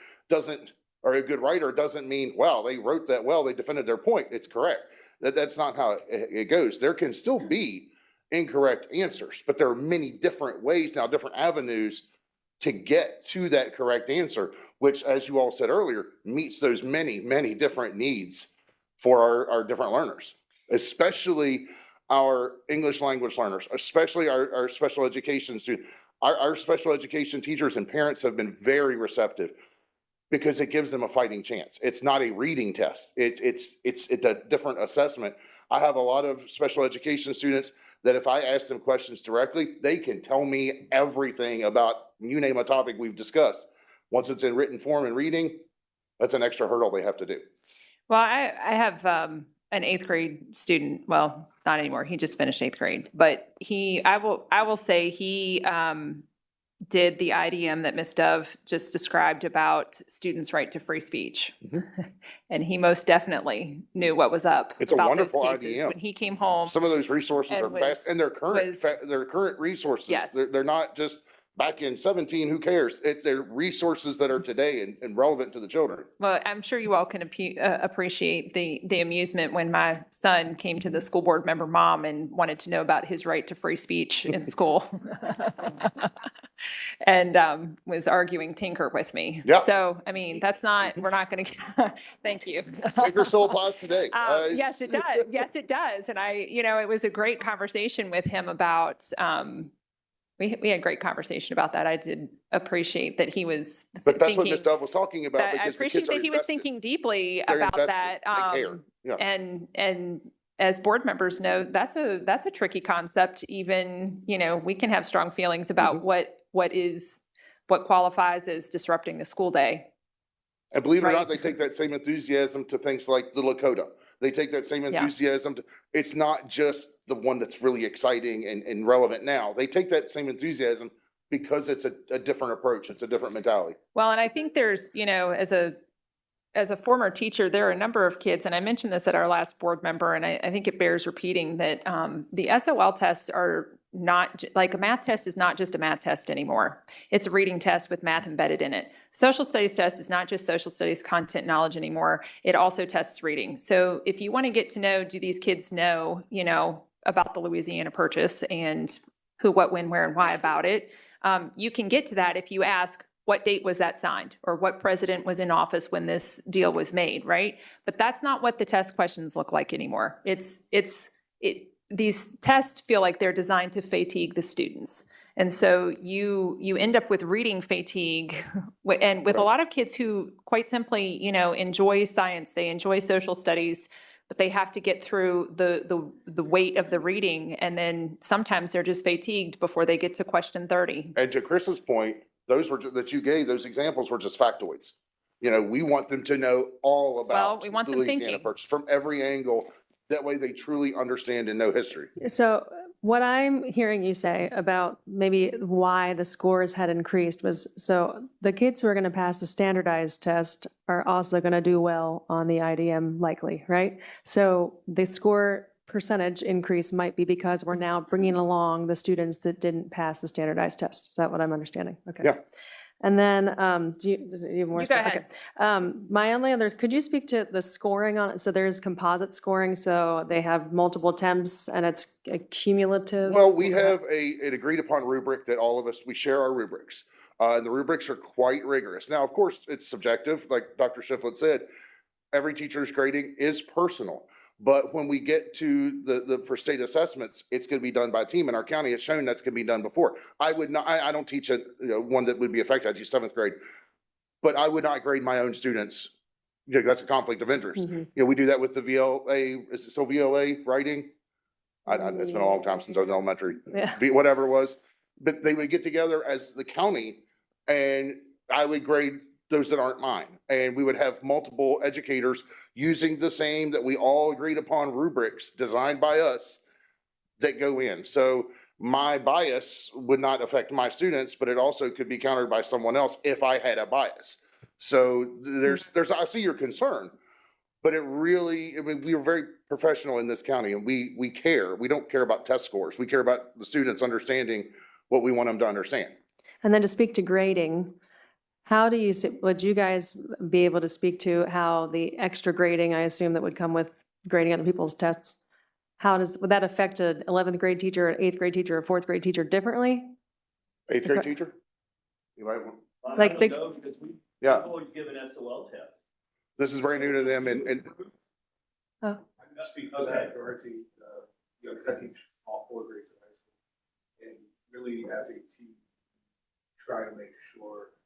or a good writer doesn't mean, wow, they wrote that well, they defended their point, it's correct. That's not how it goes. There can still be incorrect answers, but there are many different ways now, different avenues to get to that correct answer, which, as you all said earlier, meets those many, many different needs for our different learners, especially our English language learners, especially our special education students. Our special education teachers and parents have been very receptive because it gives them a fighting chance. It's not a reading test. It's a different assessment. I have a lot of special education students that if I ask them questions directly, they can tell me everything about, you name a topic we've discussed. Once it's in written form and reading, that's an extra hurdle they have to do. Well, I have an 8th grade student. Well, not anymore. He just finished 8th grade, but I will say he did the IDM that Ms. Dove just described about students' right to free speech. And he most definitely knew what was up. It's a about wonderful those cases. IDM. When he came home. Some of those resources are fast, and they're current resources. Yes. They're not just back in 17, who cares? They're resources that are today and relevant to the children. Well, I'm sure you all can appreciate the amusement when my son came to the school board member mom and wanted to know about his right to free speech in school. And was arguing Tinker with me. Yeah. So, I mean, we're not going to, thank you. Tinker still applies today. Yes, it does. Yes, it does. And it was a great conversation with him about, we had a great conversation about that. I did appreciate that he was But that's what Ms. Dove was talking about. I appreciate that he was thinking deeply about that. They care. Yeah. And as board members know, that's a tricky concept. Even, we can have strong feelings about what qualifies as disrupting the school day. And believe it or not, they take that same enthusiasm to things like the Lakota. They take that same enthusiasm to, it's not just the one that's really exciting and relevant now. They take that same enthusiasm because it's a different approach. It's a different mentality. Well, and I think there's, as a former teacher, there are a number of kids, and I mentioned this at our last board member, and I think it bears repeating that the SOL tests are not, like a math test is not just a math test anymore. It's a reading test with math embedded in it. Social studies test is not just social studies content knowledge anymore. It also tests reading. So if you want to get to know, do these kids know, about the Louisiana Purchase and who, what, when, where, and why about it, you can get to that if you ask, what date was that signed, or what president was in office when this deal was made, right? But that's not what the test questions look like anymore. These tests feel like they're designed to fatigue the students. And so you end up with reading fatigue, and with a lot of kids who quite simply, enjoy science, they enjoy social studies, but they have to get through the weight of the reading, and then sometimes they're just fatigued before they get to question 30. And to Chris's point, those examples were just factoids. We want them to know all about we want the them Louisiana thinking. Purchase from every angle. That way they truly understand and know history. So what I'm hearing you say about maybe why the scores had increased was, so the kids who are going to pass the standardized test are also going to do well on the IDM likely, right? So the score percentage increase might be because we're now bringing along the students that didn't pass the standardized test. Is that what I'm understanding? Okay. Yeah. And then, do you have more? You go ahead. Okay. My only others, could you speak to the scoring on it? So there's composite scoring, so they have multiple attempts and it's a cumulative? Well, we have an agreed upon rubric that all of us, we share our rubrics. And the rubrics are quite rigorous. Now, of course, it's subjective. Like Dr. Shiflett said, every teacher's grading is personal. But when we get to for state assessments, it's going to be done by a team. In our county, it's shown that's going to be done before. I don't teach one that would be affected. I teach 7th grade, but I would not grade my own students. That's a conflict of interest. Mm-hmm. We do that with the VLA. Is it still VLA writing? It's been a long time since I was in elementary, Yeah. whatever it was. But they would get together as the county and I would grade those that aren't mine. And we would have multiple educators using the same that we all agreed upon rubrics designed by us that go in. So my bias would not affect my students, but it also could be countered by someone else if I had a bias. So I see your concern, but it really, I mean, we are very professional in this county and we care. We don't care about test scores. We care about the students understanding what we want them to understand. And then to speak to grading, how do you, would you guys be able to speak to how the extra grading, I assume that would come with grading other people's tests, would that affect an 11th grade teacher, an 8th grade teacher, or 4th grade teacher differently? 8th grade teacher? You might want. Like the, Yeah. Always given SOL tests. This is very new to them and oh, I can speak for that, or to, you know, 'cause I teach all 4 grades in high school. And really as a team, try to make sure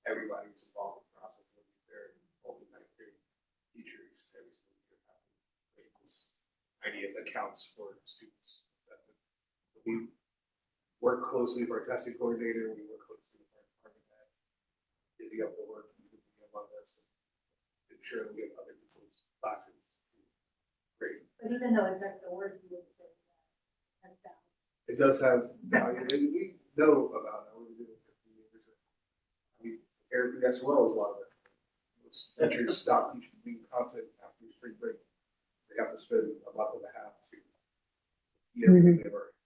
everybody's involved in the process, whether they're involved in 9th grade teachers, every single year. This idea that counts for students. We work closely with our testing coordinator, we work closely with our department head, divvy up the work, divvy up on this, ensure that we get other people's classrooms. Great. But even though it's extra work, you would say that. It does have value, and we know about it. We did it for 15 years. I mean, Eric, as well as a lot of it. Most teachers stop teaching new content after spring break. They have to spend a month and a half to eat everything they've already.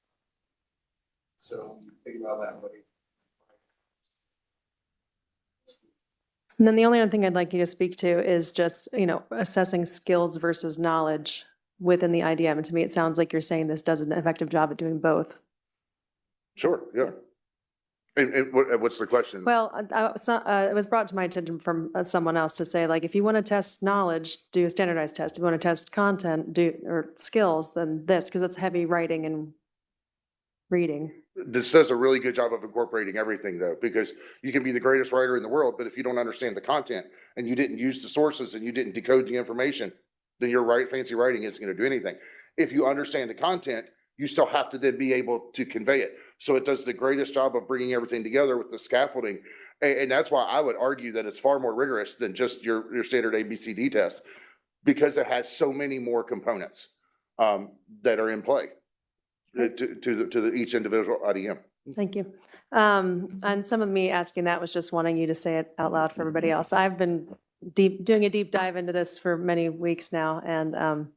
So think about that way. and then the only other thing I'd like you to speak to is just, you know, assessing skills versus knowledge within the IDM. And to me, it sounds like you're saying this does an effective job at doing both. sure, yeah. And what's the question? Well, it was brought to my attention from someone else to say, like, if you want to test knowledge, do a standardized test. If you want to test content, or skills, then this, because it's heavy writing and reading. This does a really good job of incorporating everything though, because you can be the greatest writer in the world, but if you don't understand the content and you didn't use the sources and you didn't decode the information, then your fancy writing isn't going to do anything. If you understand the content, you still have to then be able to convey it. So it does the greatest job of bringing everything together with the scaffolding. And that's why I would argue that it's far more rigorous than just your standard ABCD test, because it has so many more components that are in play to each individual IDM. Thank you. And some of me asking that was just wanting you to say it out loud for everybody else. I've been doing a deep dive into this for many weeks now, and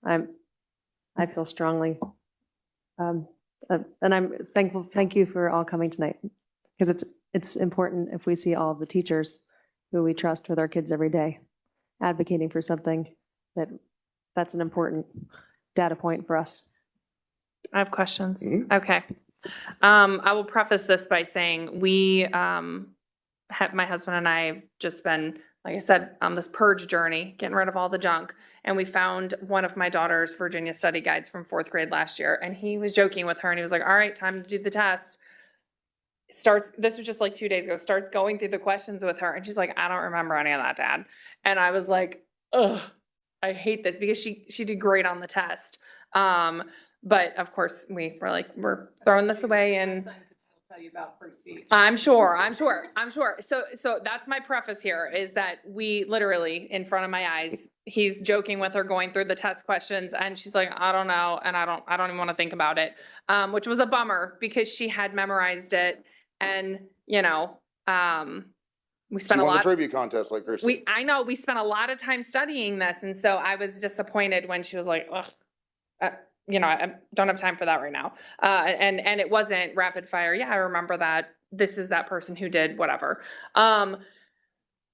I feel strongly. And I'm thankful. Thank you for all coming tonight, because it's important if we see all of the teachers who we trust with our kids every day advocating for something that's an important data point for us. I have questions. Okay. I will preface this by saying we, my husband and I have just been, like I said, on this purge journey, getting rid of all the junk. And we found one of my daughter's Virginia study guides from 4th grade last year. And he was joking with her and he was like, all right, time to do the test. This was just like 2 days ago, starts going through the questions with her. And she's like, I don't remember any of that, Dad. And I was like, ugh, I hate this, because she did great on the test. But of course we were like, we're throwing this away, and Tell you about free speech. I'm sure. So that's my preface here, is that we literally, in front of my eyes, he's joking with her, going through the test questions, and she's like, I don't know, and I don't even want to think about it, which was a bummer, because she had memorized it, and we spent a lot. Trivia contest, like Chris. I know we spent a lot of time studying this, and so I was disappointed when she was like, ugh. I don't have time for that right now. And it wasn't rapid fire. Yeah, I remember that. This is that person who did whatever.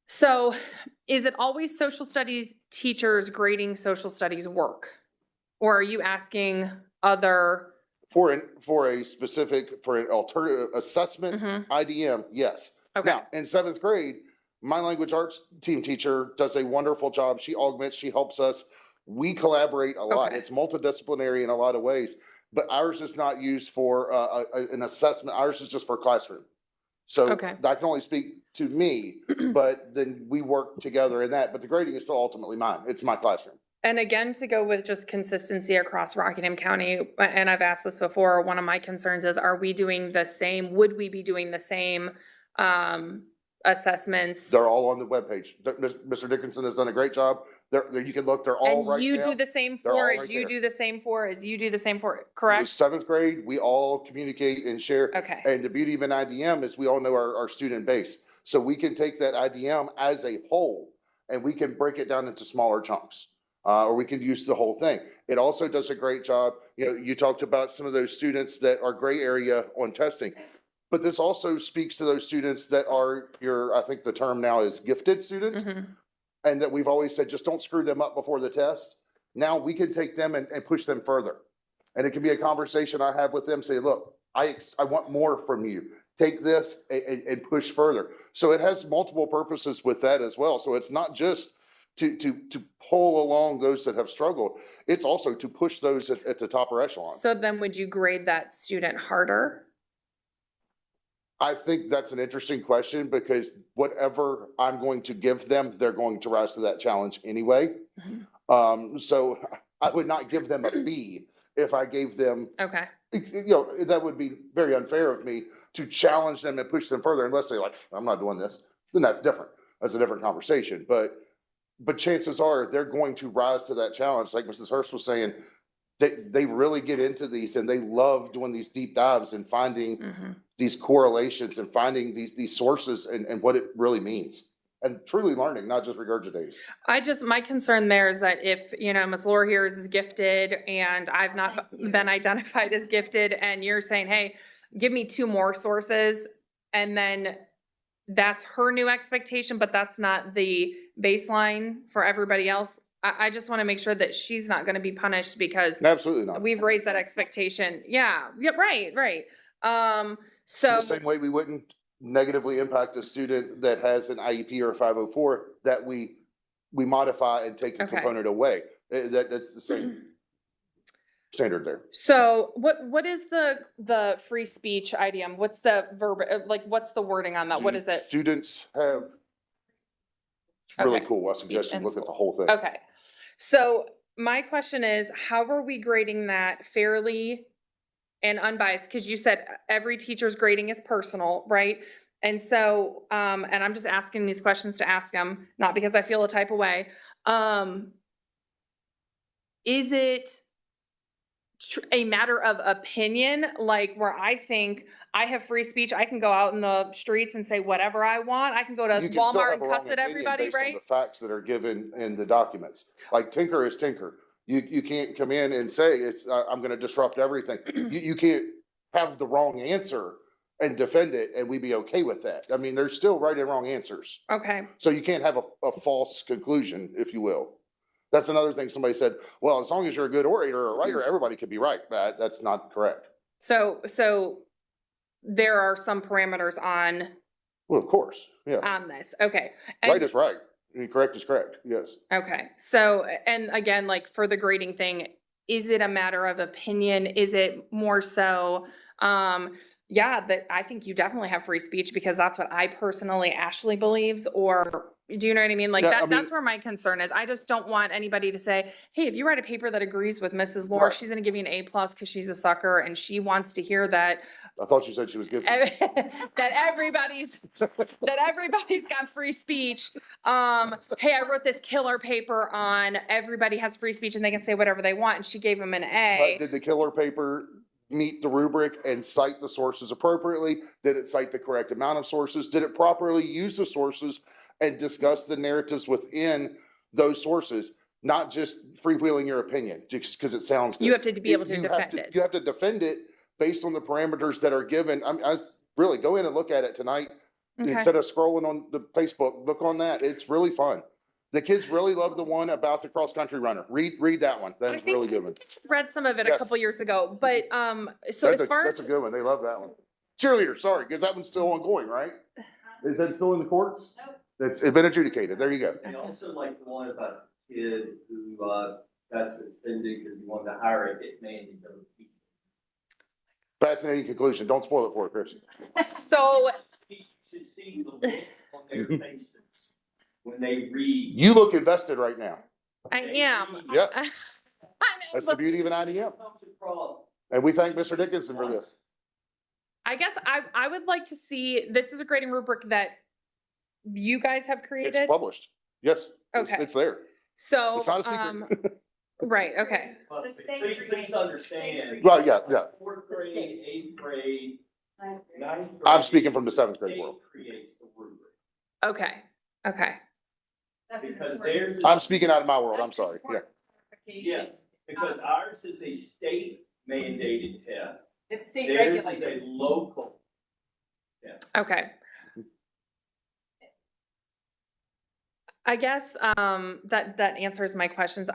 So is it always social studies teachers grading social studies work? Or are you asking other? For an alternative assessment, IDM, yes. Okay. Now, in 7th grade, my language arts team teacher does a wonderful job. She augments, she helps us. We collaborate a lot. Okay. It's multidisciplinary in a lot of ways, but ours is not used for an assessment. Ours is just for classroom. So Okay. I can only speak to me, but then we work together in that, but the grading is still ultimately mine. It's my classroom. And again, to go with just consistency across Rockingham County, and I've asked this before, one of my concerns is, are we doing the same, would we be doing the same assessments? They're all on the webpage. Mr. Dickinson has done a great job. There, you can look, they're all right And you now. do the same They're for, all as right you there. do the same for, as you do the same for, The correct? 7th grade, we all communicate and share. Okay. And the beauty of an IDM is we all know our student base. So we can take that IDM as a whole and we can break it down into smaller chunks. Or we can use the whole thing. It also does a great job. You know, you talked about some of those students that are gray area on testing. But this also speaks to those students that are I think the term now is gifted student. Mhm. And that we've always said, just don't screw them up before the test. Now we can take them and push them further. And it can be a conversation I have with them, say, look, I want more from you. Take this and push further. So it has multiple purposes with that as well. So it's not just to pull along those that have struggled. It's also to push those at the top echelon. So then would you grade that student harder? I think that's an interesting question because whatever I'm going to give them, they're going to rise to that challenge anyway. So I would not give them a B if I gave them, Okay. you know, that would be very unfair of me to challenge them and push them further unless they're like, I'm not doing this. Then that's different. That's a different conversation. But chances are they're going to rise to that challenge. Like Mrs. Hurst was saying, they really get into these and they love doing these deep dives and finding these correlations and finding these sources and what it really means and truly learning, not just regurgitating. My concern there is that if, you know, Ms. Laura here is gifted and I've not been identified as gifted and you're saying, hey, give me 2 more sources, and then that's her new expectation, but that's not the baseline for everybody else. I just want to make sure that she's not going to be punished because Absolutely not. we've raised that expectation. Yeah, right. So The same way we wouldn't negatively impact a student that has an IEP or a 504 that we modify and take a Okay. component away. That's the same standard there. So what is the free speech idiom? What's the verb, like, what's the wording on that? What is it? Students have, it's really Okay. cool. I suggest you in look at school. the whole thing. Okay. So my question is, how are we grading that fairly and unbiased? Because you said every teacher's grading is personal, right? And so, and I'm just asking these questions to ask them, not because I feel a type of way. Is it a matter of opinion, like where I think I have free speech, I can go out in the streets and say whatever I want. I can go to You can still Walmart have and a cuss wrong at opinion everybody, based on right? the facts that are given in the documents. Like tinker is tinker. You can't come in and say I'm going to disrupt everything. You can't have the wrong answer and defend it and we be okay with that. I mean, there's still right and wrong answers. Okay. So you can't have a false conclusion, if you will. That's another thing somebody said, well, as long as you're a good orator or a writer, everybody could be right. That's not correct. So there are some parameters on Well, of course, yeah. on this. Okay. Right is right. And correct is correct. Yes. Okay. So, and again, like for the grading thing, is it a matter of opinion? Is it more so, yeah, that I think you definitely have free speech because that's what I personally, Ashley believes, or do you know what I mean? Like Yeah, that's where my concern is. I just don't want anybody to say, hey, if you write a paper that agrees with Mrs. Laura, Right. she's going to give you an A+ because she's a sucker and she wants to hear that I thought you said she was giving. that everybody's got free speech. Hey, I wrote this killer paper on everybody has free speech and they can say whatever they want, and she gave him an A. But did the killer paper meet the rubric and cite the sources appropriately? Did it cite the correct amount of sources? Did it properly use the sources and discuss the narratives within those sources? Not just freewheeling your opinion just because it sounds good. You have to be able to defend it. You have to defend it based on the parameters that are given. I really go in and look at it tonight. Okay. Instead of scrolling on the Facebook, look on that. It's really fun. The kids really love the one about the cross-country runner. Read that one. That is really good one. Read some of it a Yes. couple years ago, but so That's as far that's as a good one. They love that one. Cheerleader, sorry, because that one's still ongoing, right? Is that still in the courts? It's been adjudicated. There you go. I also like the one about the kid who got suspended because he wanted to hire a hitman to go teach. Fascinating conclusion. Don't spoil it for it, Chris. so You should see the looks on their faces when they read. You look invested right now. I am. Yeah. I know, That's the but beauty of an IDM. And we thank Mr. Dickinson for this. I guess I would like to see, this is a grading rubric that you guys have It's created. published. Yes. Okay. It's there. So, It's not a secret. right, okay. Please understand. Well, yeah, yeah. Fourth grade, eighth grade, ninth grade. I'm speaking from the seventh grade world. Creates the rubric. Okay, okay. Because theirs is. I'm speaking out of my world. I'm sorry. Yeah. Yeah, because ours is a state mandated test. It's state Theirs is regulated. a local test. Okay. I guess that answers my questions.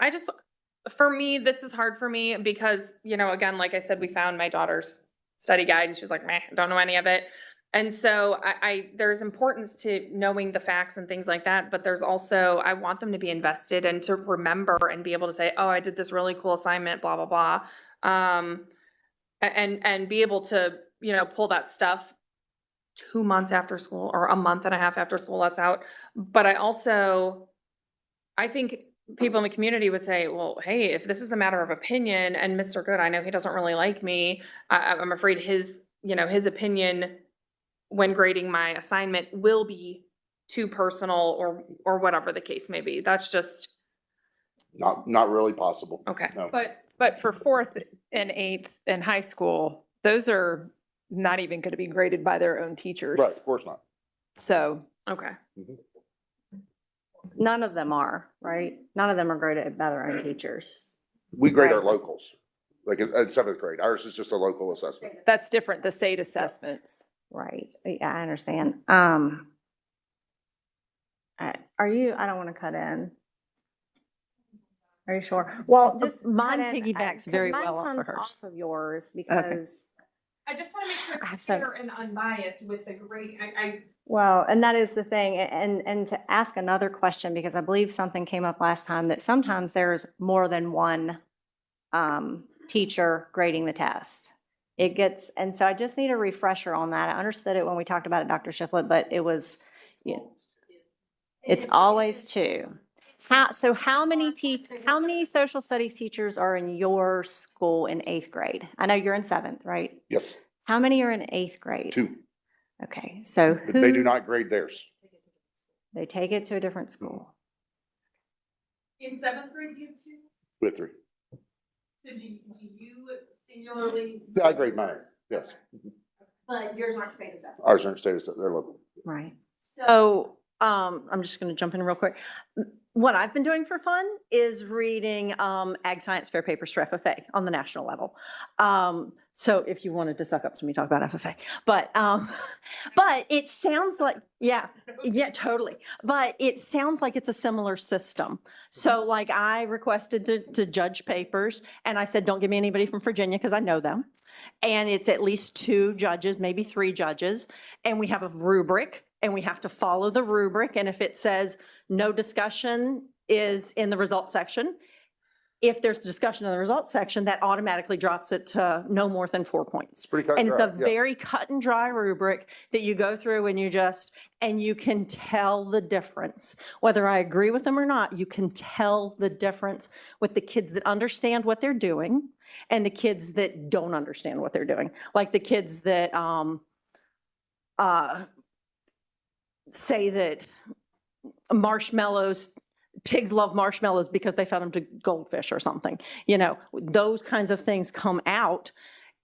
For me, this is hard for me because, again, like I said, we found my daughter's study guide and she was like, meh, don't know any of it. And so there's importance to knowing the facts and things like that, but there's also, I want them to be invested and to remember and be able to say, oh, I did this really cool assignment, blah, blah, blah. And be able to, pull that stuff 2 months after school or a month and a half after school lets out. But I think people in the community would say, well, hey, if this is a matter of opinion and Mr. Good, I know he doesn't really like me. I'm afraid his opinion when grading my assignment will be too personal or whatever the case may be. That's just. Not really possible. Okay. No. But for fourth and eighth in high school, those are not even going to be graded by their own teachers. Right, of course not. So. Okay. None of them are, right? None of them are graded by their own teachers. We grade our locals, like at seventh grade. Ours is just a local assessment. That's different, the state assessments. Right. Yeah, I understand. Are you, I don't want to cut in. Are you sure? Well, just Mine cut in, piggybacks 'cause very mine well off of comes hers. off of yours because, I just want to make sure I have it's some- fair and unbiased with the grade. well, and that is the thing. And to ask another question, because I believe something came up last time that sometimes there's more than one teacher grading the tests. And so I just need a refresher on that. I understood it when we talked about it, Dr. Shiflett, but it was, it's always two. How many social studies teachers are in your school in eighth grade? I know you're in seventh, right? Yes, How many are in eighth grade? 2. Okay, so But they do who- not grade theirs. They take it to a different school. In seventh grade, you have 2? With 3. So do you singularly? Yeah, I grade mine. Yes. But yours aren't state assessed. Ours aren't status, they're local. Right. So, I'm just going to jump in real quick. What I've been doing for fun is reading Ag Science Fair papers for FFA on the national level. So if you wanted to suck up to me, talk about FFA. But it sounds like, yeah, totally. But it sounds like it's a similar system. So like I requested to judge papers and I said, don't give me anybody from Virginia because I know them. And it's at least 2 judges, maybe 3 judges. And we have a rubric. And we have to follow the rubric. And if it says no discussion is in the results section, if there's discussion in the results section, that automatically drops it to no more than 4 points. Pretty cut And and it's a dry, yeah. very cut and dry rubric that you go through and you can tell the difference. Whether I agree with them or not, you can tell the difference with the kids that understand what they're doing and the kids that don't understand what they're doing. Like the kids that, say that pigs love marshmallows because they fed them to goldfish or something. Those kinds of things come out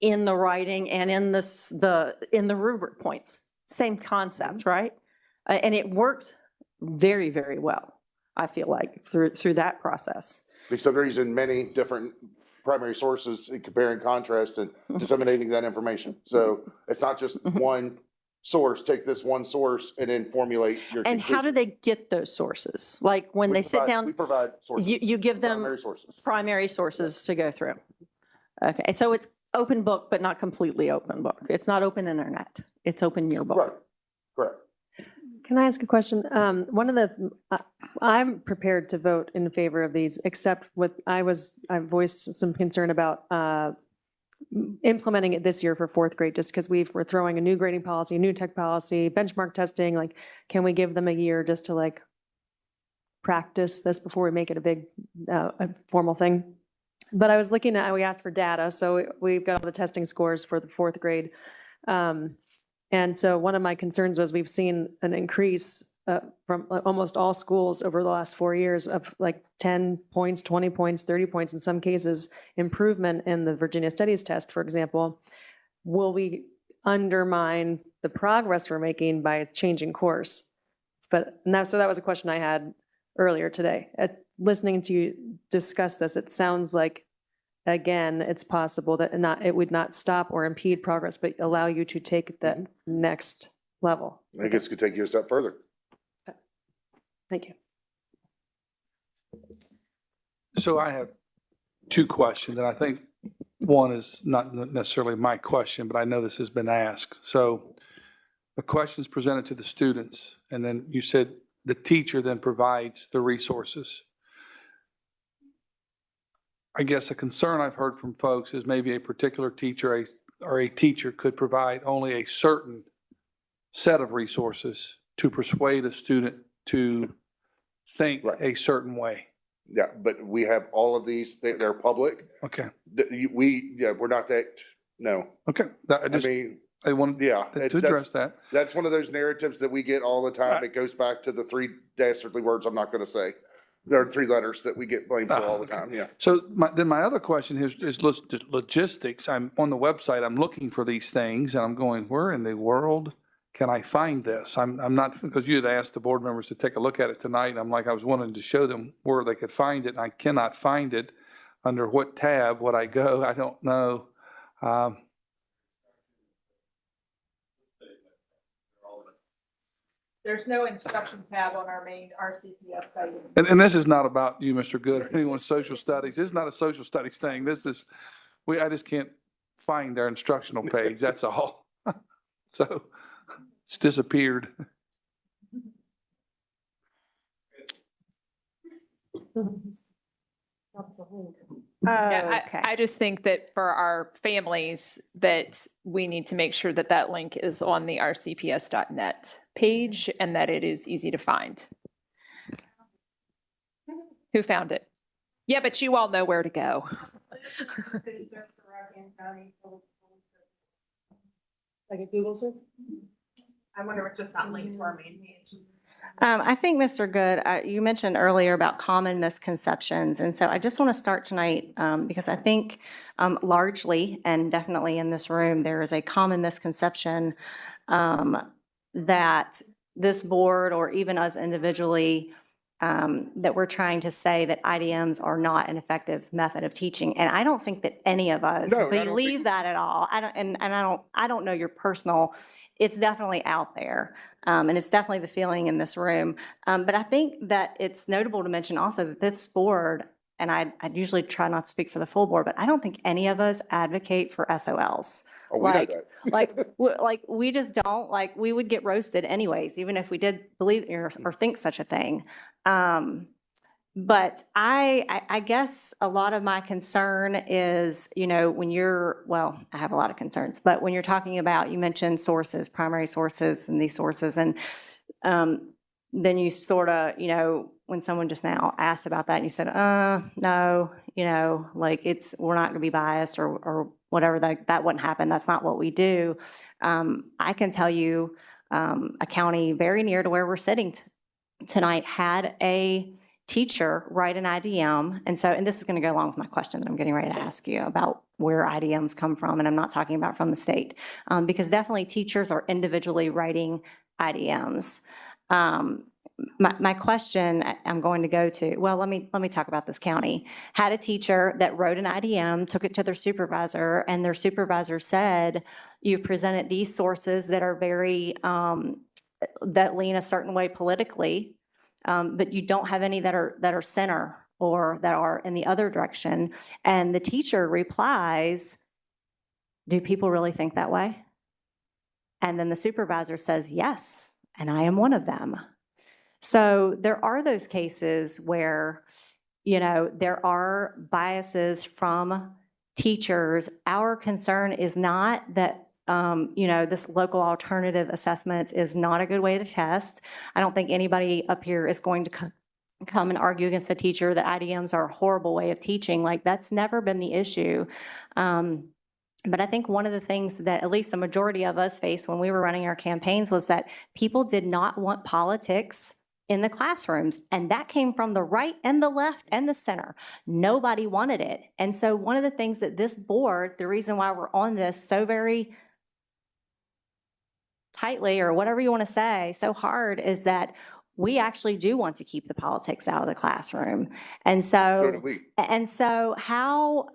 in the writing and in the rubric points. Same concept, right? And it works very, very well, I feel like, through that process. Except they're using many different primary sources and compare and contrast and disseminating that information. So it's not just one source, take this one source and then formulate your And how do conclusion. they get those sources? Like when they sit We down, provide sources. you give them Primary sources. primary sources to go through. Okay, so it's open book, but not completely open book. It's not open internet. It's open yearbook. Right, correct. Can I ask a question? I'm prepared to vote in favor of these, except I voiced some concern about implementing it this year for fourth grade, just because we're throwing a new grading policy, a new tech policy, benchmark testing. Like, can we give them a year just to practice this before we make it a big, a formal thing. But I was looking at, we asked for data, so we've got all the testing scores for the fourth grade. And so one of my concerns was we've seen an increase from almost all schools over the last 4 years of like 10 points, 20 points, 30 points, in some cases, improvement in the Virginia Studies test, for example. Will we undermine the progress we're making by changing course? So that was a question I had earlier today. Listening to you discuss this, it sounds like, again, it's possible that it would not stop or impede progress, but allow you to take that next level. I think it's going to take you a step further. Thank you. So I have two questions, and I think one is not necessarily my question, but I know this has been asked. So the question is presented to the students, and then you said the teacher then provides the resources. I guess a concern I've heard from folks is maybe a particular teacher or a teacher could provide only a certain set of resources to persuade a student to think a certain way. Yeah, but we have all of these, they're public. Okay. We're not that, no. Okay. I wanted to address that. That's one of those narratives that we get all the time. It goes back to the three dastardly words I'm not going to say. There are three letters that we get blamed for all the time, yeah. So my other question is logistics. I'm on the website, I'm looking for these things, and I'm going, where in the world can I find this? I'm not, because you had asked the board members to take a look at it tonight, and I'm like, I was wanting to show them where they could find it, and I cannot find it. Under what tab would I go? I don't know. There's no instruction tab on our main RCPS site. And this is not about you, Mr. Good, or anyone's social studies. This is not a social studies thing. This is, I just can't find their instructional page, that's all. So it's disappeared. Yeah, Okay. I just think that for our families that we need to make sure that that link is on the rcps.net page and that it is easy to find. Who found it? Yeah, but you all know where to go. Like a Google search? I wonder if it's just not linked to our main page. I think, Mr. Good, you mentioned earlier about common misconceptions. And so I just want to start tonight because I think largely and definitely in this room, there is a common misconception that this board or even us individually, that we're trying to say that IDMs are not an effective method of teaching. And I don't think that any of us believe that at all. I don't know your personal, it's definitely out there. And it's definitely the feeling in this room. But I think that it's notable to mention also that this board, and I usually try not to speak for the full board, but I don't think any of us advocate for SOLs. Oh, we know that. We just don't, we would get roasted anyways, even if we did believe or think such a thing. But I guess a lot of my concern is, when I have a lot of concerns, but when you're talking about, you mentioned sources, primary sources and these sources, and then you sort of, when someone just now asked about that and you said, no, we're not going to be biased or whatever, that wouldn't happen. That's not what we do. I can tell you a county very near to where we're sitting tonight had a teacher write an IDM. And this is going to go along with my question that I'm getting ready to ask you about where IDMs come from. And I'm not talking about from the state, because definitely teachers are individually writing IDMs. My question I'm going to go to, let me talk about this county. Had a teacher that wrote an IDM, took it to their supervisor, and their supervisor said, you've presented these sources that are very, that lean a certain way politically, but you don't have any that are center or that are in the other direction. And the teacher replies, do people really think that way? And then the supervisor says, yes, and I am one of them. So there are those cases where, there are biases from teachers. Our concern is not that, this local alternative assessments is not a good way to test. I don't think anybody up here is going to come and argue against a teacher that IDMs are a horrible way of teaching. Like, that's never been the issue. But I think one of the things that at least the majority of us faced when we were running our campaigns was that people did not want politics in the classrooms. And that came from the right and the left and the center. Nobody wanted it. And so one of the things that this board, the reason why we're on this so very tightly, or whatever you want to say, so hard, is that we actually do want to keep the politics out of the classroom. And So do so, we. and so how,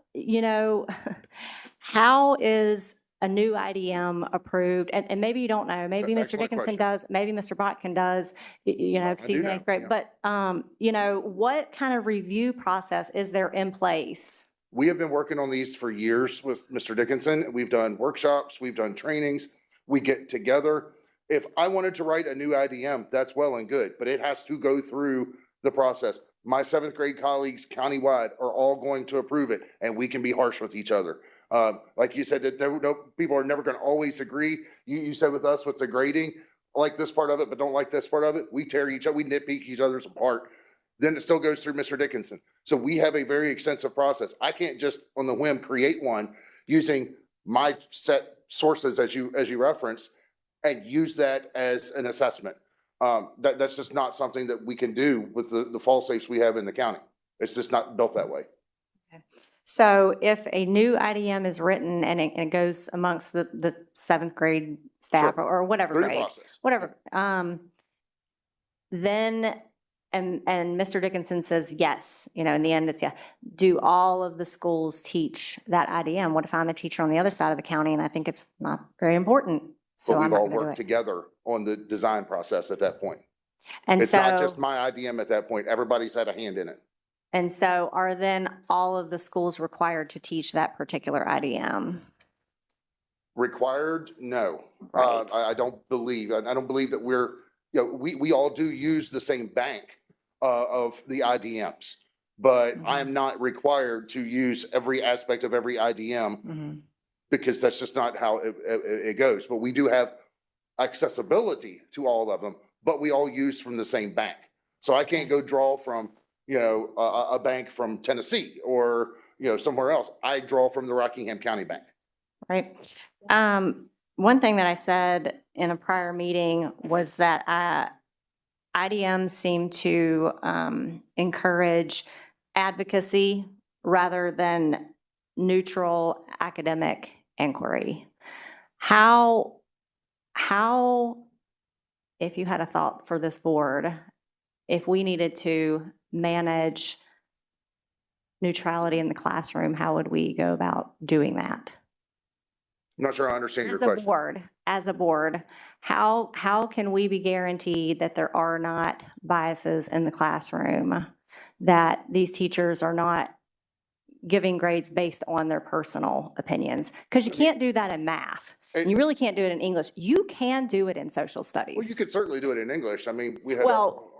how is a new IDM approved? And maybe you don't know, maybe That's Mr. an excellent Dickinson question. does, maybe Mr. Botkin does, because I he's do in know, eighth grade. yeah. But, what kind of review process is there in place? We have been working on these for years with Mr. Dickinson. We've done workshops, we've done trainings, we get together. If I wanted to write a new IDM, that's well and good, but it has to go through the process. My seventh grade colleagues countywide are all going to approve it, and we can be harsh with each other. Like you said, that no, people are never going to always agree. You said with us with the grading, I like this part of it, but don't like this part of it. We tear each other, we nitpick each other's apart. Then it still goes through Mr. Dickinson. So we have a very extensive process. I can't just on the whim create one using my set sources as you reference and use that as an assessment. That's just not something that we can do with the fall safes we have in the county. It's just not built that way. So if a new IDM is written and it goes amongst the seventh grade staff Sure. or whatever Through the grade, process. whatever, then, and Mr. Dickinson says yes, in the end it's yeah. Do all of the schools teach that IDM? What if I'm a teacher on the other side of the county and I think it's not very important? So But I'm we've not all going to do worked it. together on the design process at that point. And It's so, not just my IDM at that point. Everybody's had a hand in it. and so are then all of the schools required to teach that particular IDM? Required? No. Right. I don't believe that we're, we all do use the same bank of the IDMs, but I am not required to use every aspect of every IDM because that's just not how it goes. But we do have accessibility to all of them, but we all use from the same bank. So I can't go draw from, a bank from Tennessee or, somewhere else. I draw from the Rockingham County Bank. Right. One thing that I said in a prior meeting was that IDMs seem to encourage advocacy rather than neutral academic inquiry. How, if you had a thought for this board, if we needed to manage neutrality in the classroom, how would we go about doing that? I'm not sure I understand your As a question. board, how can we be guaranteed that there are not biases in the classroom, that these teachers are not giving grades based on their personal opinions? Because you can't do that in math. And you really can't do it in English. You can do it in social studies. Well, you could certainly do it in English. I mean, we had, Well-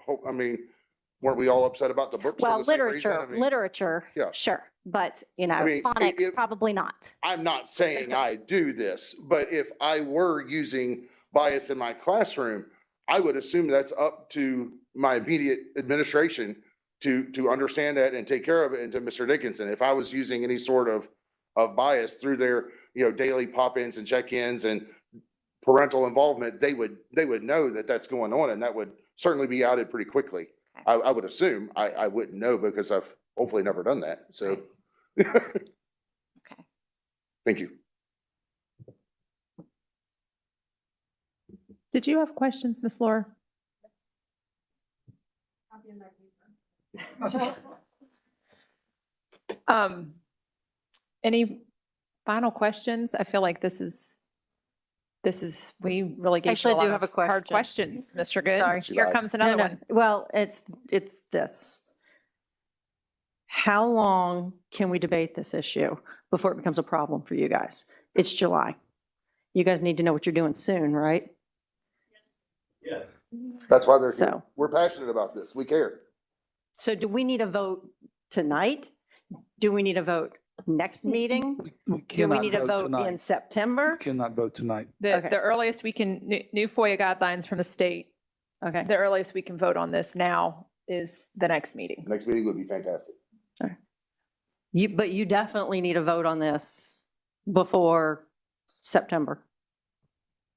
weren't we all upset about the books? for Well, the same reason? literature, Yeah. sure. But, mean, phonics, probably not. I'm not saying I do this, but if I were using bias in my classroom, I would assume that's up to my immediate administration to understand that and take care of it, and to Mr. Dickinson. If I was using any sort of bias through their, daily pop-ins and check-ins and parental involvement, they would know that that's going on, and that would certainly be outed pretty quickly. I would assume. I wouldn't know because I've hopefully never done that, so. Okay. Thank you. Did you have questions, Ms. Laura? Any final questions? I feel like this is, we really gave you Actually, a I do lot have of a hard question. questions, Mr. Good. Sorry. Here comes another one. Well, it's this. How long can we debate this issue before it becomes a problem for you guys? It's July. You guys need to know what you're doing soon, right? Yeah. That's why they're here. So- We're passionate about this. We care. So do we need a vote tonight? Do we need a vote next meeting? We Do we cannot need a vote tonight. in September? Cannot vote tonight. Okay. The earliest we can, new FOIA guidelines from the state, Okay. the earliest we can vote on this now is the next meeting. Next meeting would be fantastic. But you definitely need a vote on this before September.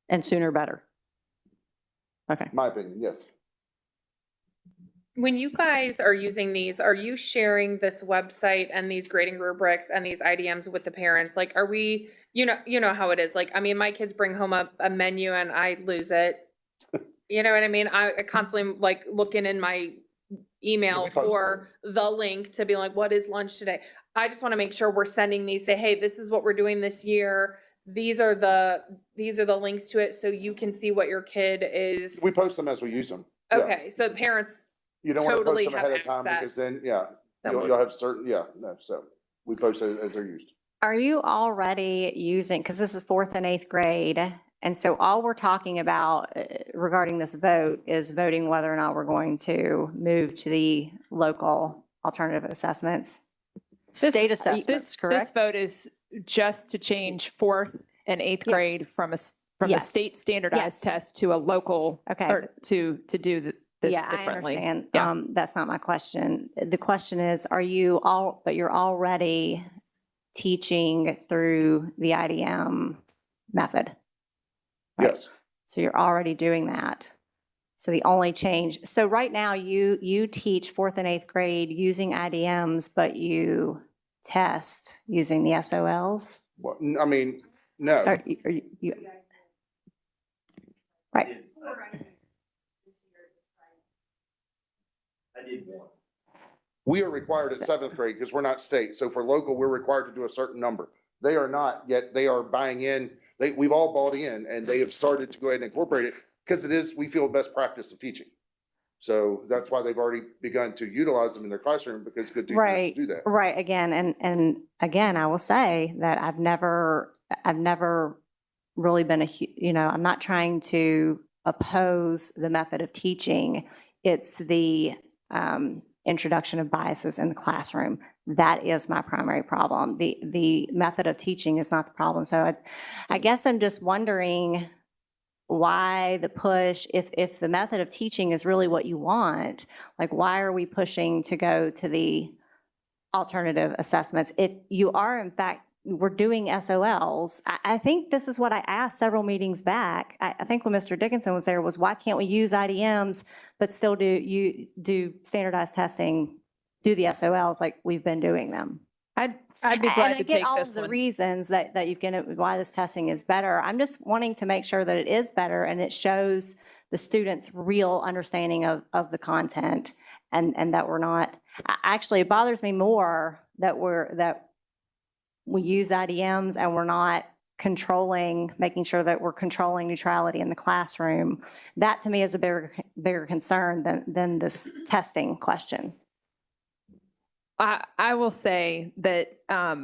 And sooner better. Okay. My opinion, yes. When you guys are using these, are you sharing this website and these grading rubrics and these IDMs with the parents? Like, are we, you know how it is. Like, I mean, my kids bring home a menu and I lose it. You know what I mean? I constantly like looking in my email for the link to be like, what is lunch today? I just want to make sure we're sending these, say, hey, this is what we're doing this year. These are the links to it so you can see what your kid is. We post them as we use them. Yeah. Okay, so parents You don't want to post totally them have ahead of time because access. then, you'll have certain, no, so we post it as they're used. Are you already using, because this is 4th and 8th grade, and so all we're talking about regarding this vote is voting whether or not we're going to move to the local alternative assessments? State assessments, correct? This vote is just to change 4th and 8th grade from a Yes. state standardized Yes. test to a local, Okay. or to do this Yeah, differently. I understand. That's not my question. The question is, you're already teaching through the IDM method? Right? Yes. So you're already doing that. So the only change, so right now you teach 4th and 8th grade using IDMs, but you test using the SOLs? Well, I mean, no. Right. I did one. We are required at 7th grade because we're not state. So for local, we're required to do a certain number. They are not, yet they are buying in. We've all bought in and they have started to go ahead and incorporate it because it is, we feel, best practice of teaching. So that's why they've already begun to utilize them in their classroom because good teachers do that. Right. Again, and again, I will say that I've never really been I'm not trying to oppose the method of teaching. It's the introduction of biases in the classroom. That is my primary problem. The method of teaching is not the problem. So I guess I'm just wondering why the push, if the method of teaching is really what you want, like why are we pushing to go to the alternative assessments? If you are, in fact, we're doing SOLs. I think this is what I asked several meetings back. I think when Mr. Dickinson was there was, why can't we use IDMs but still do standardized testing, do the SOLs like we've been doing them? I'd be glad to take this one. I get all of the reasons that you've given why this testing is better. I'm just wanting to make sure that it is better and it shows the students' real understanding of the content and that we're not, actually it bothers me more that we use IDMs and we're not making sure that we're controlling neutrality in the classroom. That to me is a bigger concern than this testing question. I will say that I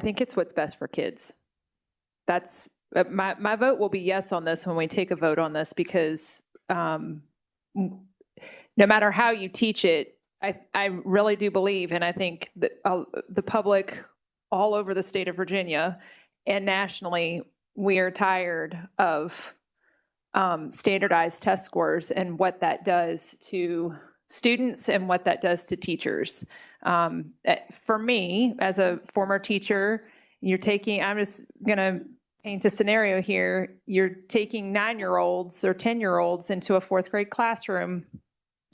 think it's what's best for kids. That's my vote will be yes on this when we take a vote on this, because no matter how you teach it, I really do believe, and I think that the public all over the state of Virginia and nationally, we are tired of standardized test scores and what that does to students and what that does to teachers. For me, as a former teacher, I'm just going to paint a scenario here. You're taking 9-year-olds or 10-year-olds into a 4th grade classroom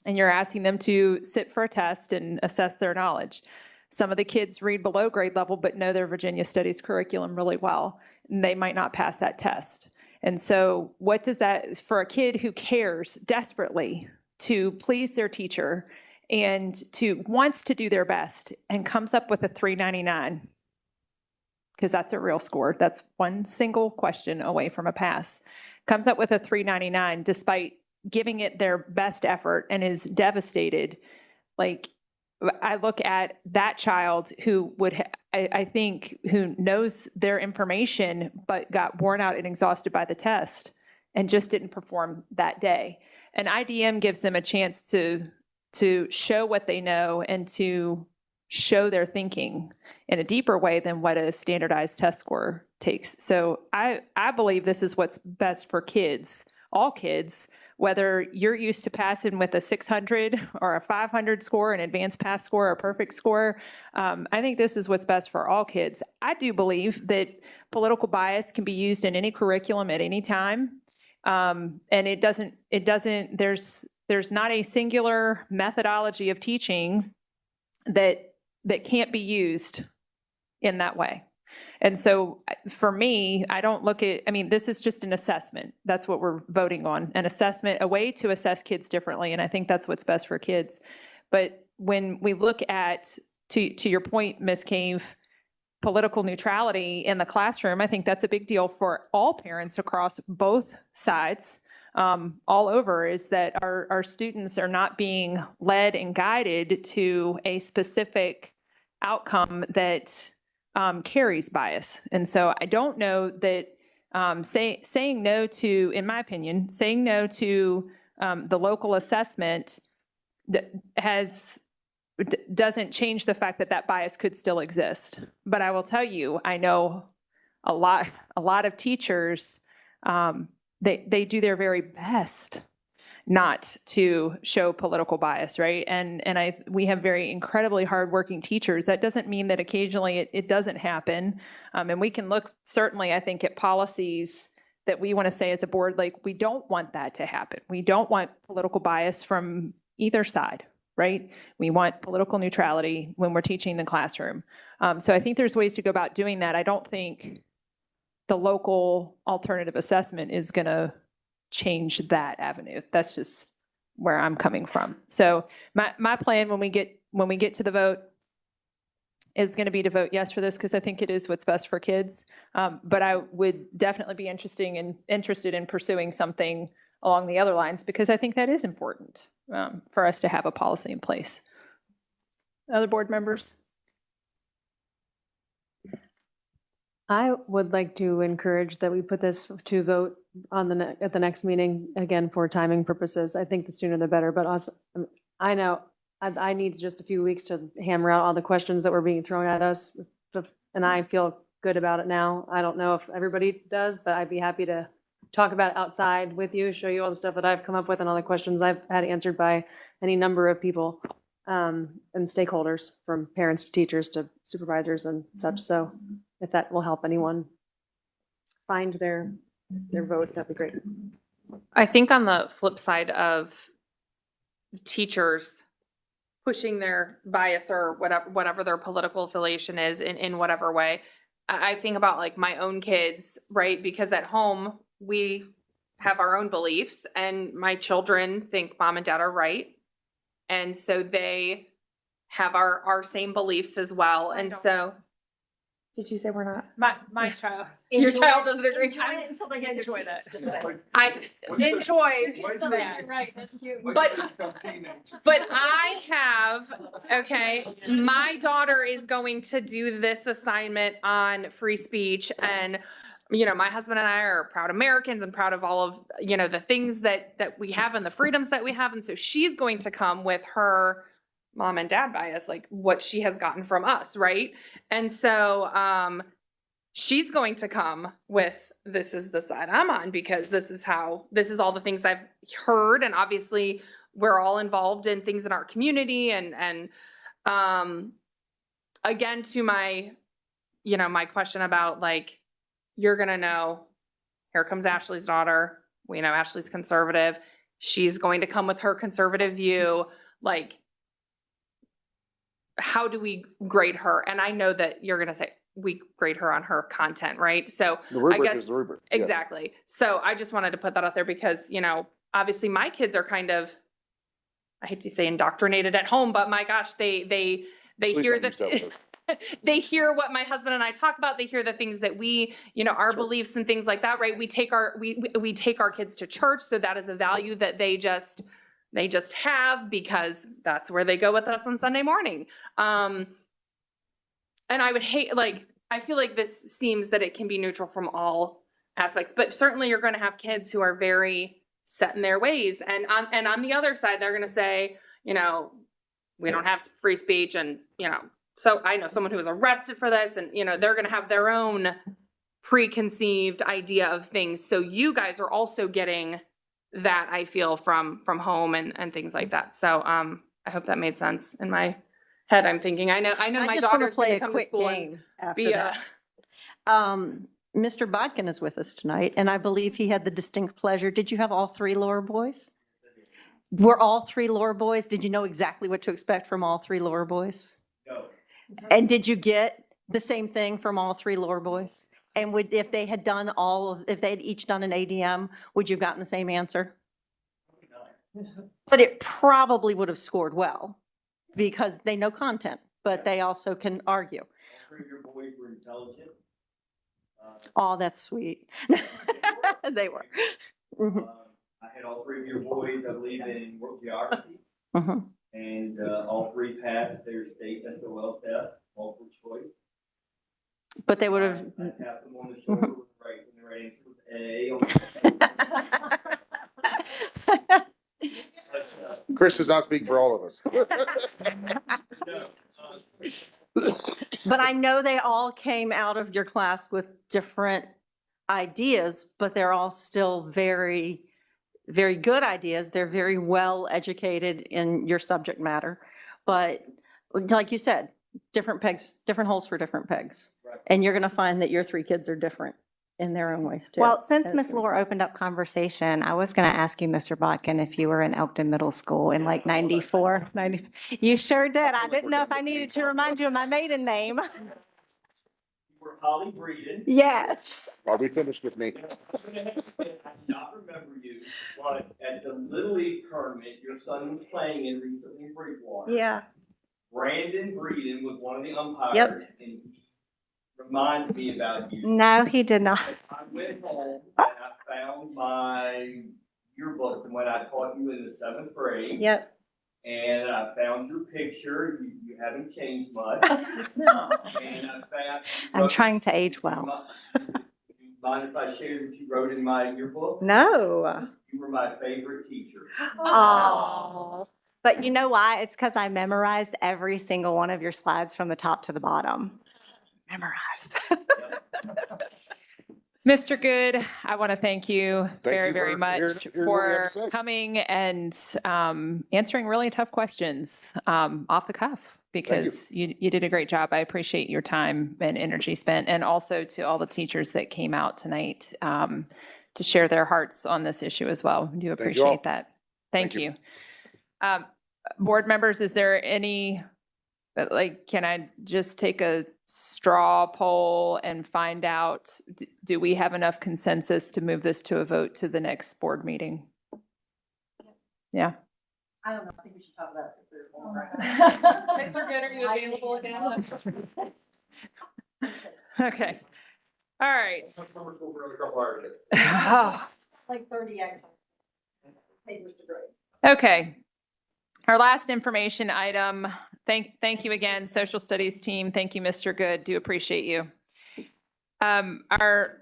and you're asking them to sit for a test and assess their knowledge. Some of the kids read below grade level, but know their Virginia Studies curriculum really well, and they might not pass that test. And so what does that, for a kid who cares desperately to please their teacher and wants to do their best and comes up with a 399, because that's a real score. That's one single question away from a pass. Comes up with a 399 despite giving it their best effort and is devastated. Like, I look at that child who I think, who knows their information, but got worn out and exhausted by the test and just didn't perform that day. An IDM gives them a chance to show what they know and to show their thinking in a deeper way than what a standardized test score takes. So I believe this is what's best for kids, all kids, whether you're used to passing with a 600 or a 500 score, an advanced pass score, or a perfect score. I think this is what's best for all kids. I do believe that political bias can be used in any curriculum at any time. And there's not a singular methodology of teaching that can't be used in that way. And so for me, I don't look at, I mean, this is just an assessment. That's what we're voting on, an assessment, a way to assess kids differently. And I think that's what's best for kids. But when we look at, to your point, Ms. Cave, political neutrality in the classroom, I think that's a big deal for all parents across both sides, all over, is that our students are not being led and guided to a specific outcome that carries bias. And so I don't know that saying no to, in my opinion, saying no to the local assessment doesn't change the fact that bias could still exist. But I will tell you, I know a lot of teachers, they do their very best not to show political bias, right? And we have very incredibly hardworking teachers. That doesn't mean that occasionally it doesn't happen. And we can look certainly, I think, at policies that we want to say as a board, like, we don't want that to happen. We don't want political bias from either side, right? We want political neutrality when we're teaching in the classroom. So I think there's ways to go about doing that. I don't think the local alternative assessment is going to change that avenue. That's just where I'm coming from. So my plan when we get to the vote is going to be to vote yes for this, because I think it is what's best for kids. But I would definitely be interested in pursuing something along the other lines, because I think that is important for us to have a policy in place. Other board members? I would like to encourage that we put this to vote on at the next meeting, again, for timing purposes. I think the sooner the better, but also, I know I need just a few weeks to hammer out all the questions that were being thrown at us, and I feel good about it now. I don't know if everybody does, but I'd be happy to talk about it outside with you, show you all the stuff that I've come up with and all the questions I've had answered by any number of people and stakeholders, from parents to teachers to supervisors and such. So if that will help anyone find their vote, that'd be great. I think on the flip side of teachers pushing their bias or whatever their political affiliation is in whatever way, I think about like my own kids, right? Because at home we have our own beliefs, and my children think mom and dad are right. And so they have our same beliefs as well. And so, did you say we're not? My child. Your child doesn't agree. Enjoy it until they Enjoy that. Just say. I enjoy You're right, that's cute. But I have, okay, my daughter is going to do this assignment on free speech, and you know, my husband and I are proud Americans and proud of all of, you know, the things that we have and the freedoms that we have. And so she's going to come with her mom and dad bias, like what she has gotten from us, right? And so she's going to come with, this is the side I'm on, because this is all the things I've heard. And obviously we're all involved in things in our community. And again, to my, you know, my question about like, you're going to know, here comes Ashley's daughter. We know Ashley's conservative. She's going to come with her conservative view. Like, how do we grade her? And I know that you're going to say we grade her on her content, right? So The rubric I guess is the rubric. Yeah. exactly. So I just wanted to put that out there because, you know, obviously my kids are kind of, I hate to say indoctrinated at home, but my gosh, they hear the they hear what my husband and I talk about. They hear the things that we, you know, our beliefs and things like that, right? We take our kids to church. So that is a value that they just have because that's where they go with us on Sunday morning. And I would hate, like, I feel like this seems that it can be neutral from all aspects, but certainly you're going to have kids who are very set in their ways. And on the other side, they're going to say, you know, we don't have free speech. And, you know, so I know someone who was arrested for this, and, you know, they're going to have their own preconceived idea of things. So you guys are also getting that I feel from home and things like that. So I hope that made sense in my head. I'm thinking, I know my just want to daughter's play going a to come to quick school and game after be that. Mr. Bodkin is with us tonight, and I believe he had the distinct pleasure. Did you have all three Laura boys? Were all three Laura boys? Did you know exactly what to expect from all three Laura boys? No. And did you get the same thing from all three Laura boys? And would, if they had done if they had each done an ADM, would you have gotten the same answer? But it probably would have scored well because they know content, but they also can argue. All three of your boys were intelligent. Oh, that's sweet. They were. Mhm. I had all three of your boys, I believe, in world geography. Mhm. And all three passed their state SOL test, multiple choice. But they would have. I tapped them on the shoulder with the right, and the right answer was A. Chris does not speak for all of us. But I know they all came out of your class with different ideas, but they're all still very, very good ideas. They're very well educated in your subject matter. But like you said, different pegs, different holes for different pegs. And you're going to find that your three kids are different in their own ways too. Well, since Miss Laura opened up conversation, I was going to ask you, Mr. Botkin, if you were in Elkton Middle School in like 94, 90. You sure did. I didn't know if I needed to remind you of my maiden name. You were Holly Breeden. Yes. Are we finished with me? I do not remember you, but at the Little League tournament, your son was playing in recently in Bridgewater. Yeah. Brandon Breeden was one of the umpires. Yep. And he reminded me about you. No, he did not. I went home and I found my yearbook from when I taught you in the 7th grade. Yep. And I found your picture. You haven't changed much. And I found. I'm trying to age well. Do you mind if I share what you wrote in my yearbook? No. You were my favorite teacher. Oh. But you know why? It's because I memorized every single one of your slides from the top to the bottom. Memorized. Mr. Good, I want to thank you very, you very for much hearing what we for have to say. coming and answering really tough questions off the cuff because you did a great job. I appreciate your time and energy spent, and also to all the teachers that came out tonight to share their hearts on this issue as well. We do you all. appreciate that. Thank Thank you. Board members, is there any, can I just take a straw poll and find out, do we have enough consensus to move this to a vote to the next board meeting? Yeah. I don't know. I think we should talk about it. Mr. Good, are you available again? Okay. All right. Like 30X. Papers to grade. Okay. Our last information item, thank you again, social studies team. Thank you, Mr. Good. Do appreciate you. Our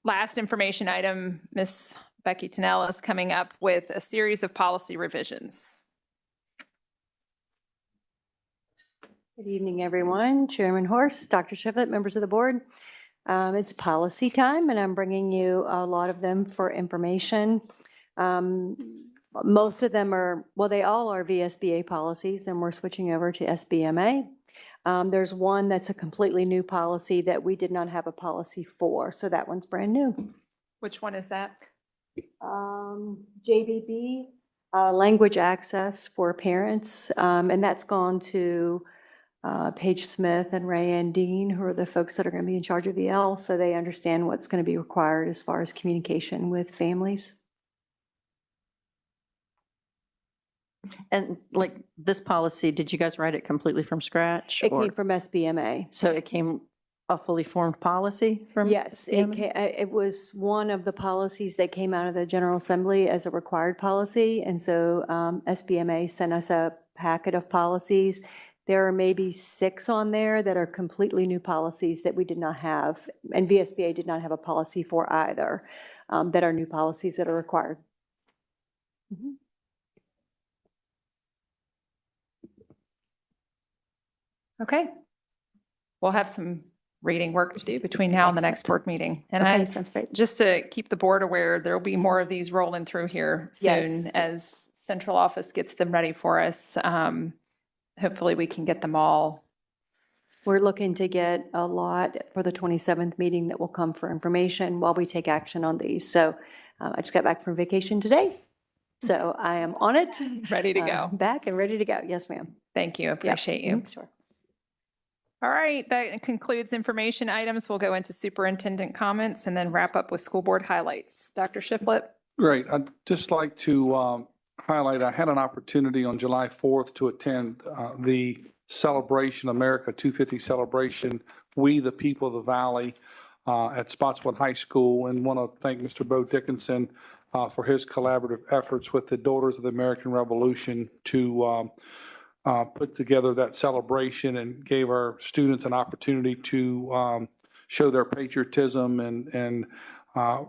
last information item, Ms. Becky Tennell is coming up with a series of policy revisions. Good evening, everyone. Chairman Horst, Dr. Shiflett, members of the board. It's policy time, and I'm bringing you a lot of them for information. Most of them are, well, they all are VSBA policies, then we're switching over to SBMA. There's one that's a completely new policy that we did not have a policy for, so that one's brand new. Which one is that? JBB, language access for parents, and that's gone to Paige Smith and Ray Ann Dean, who are the folks that are going to be in charge of EL, so they understand what's going to be required as far as communication with families. And like this policy, did you guys write it completely from scratch? It came from SBMA. So it came a fully formed policy from? Yes, it was one of the policies that came out of the General Assembly as a required policy. And so SBMA sent us a packet of policies. There are maybe 6 on there that are completely new policies that we did not have. And VSBA did not have a policy for either, that are new policies that are required. Mm-hmm. Okay. We'll have some reading work to do between now and the next board meeting. And Okay, I, sounds great. just to keep the board aware, there'll be more of these rolling through here soon Yes. as central office gets them ready for us. Hopefully we can get them all. We're looking to get a lot for the 27th meeting that will come for information while we take action on these. So I just got back from vacation today. So I am on it. Ready to go. Back and ready to go. Yes, ma'am. Thank you. Appreciate you. Sure. All right, that concludes information items. We'll go into superintendent comments and then wrap up with school board highlights. Dr. Shiflett? Great. I'd just like to highlight, I had an opportunity on July 4th to attend the celebration, America 250 celebration, We the People of the Valley at Spotswood High School, and want to thank Mr. Bo Dickinson for his collaborative efforts with the Daughters of the American Revolution to put together that celebration and gave our students an opportunity to show their patriotism and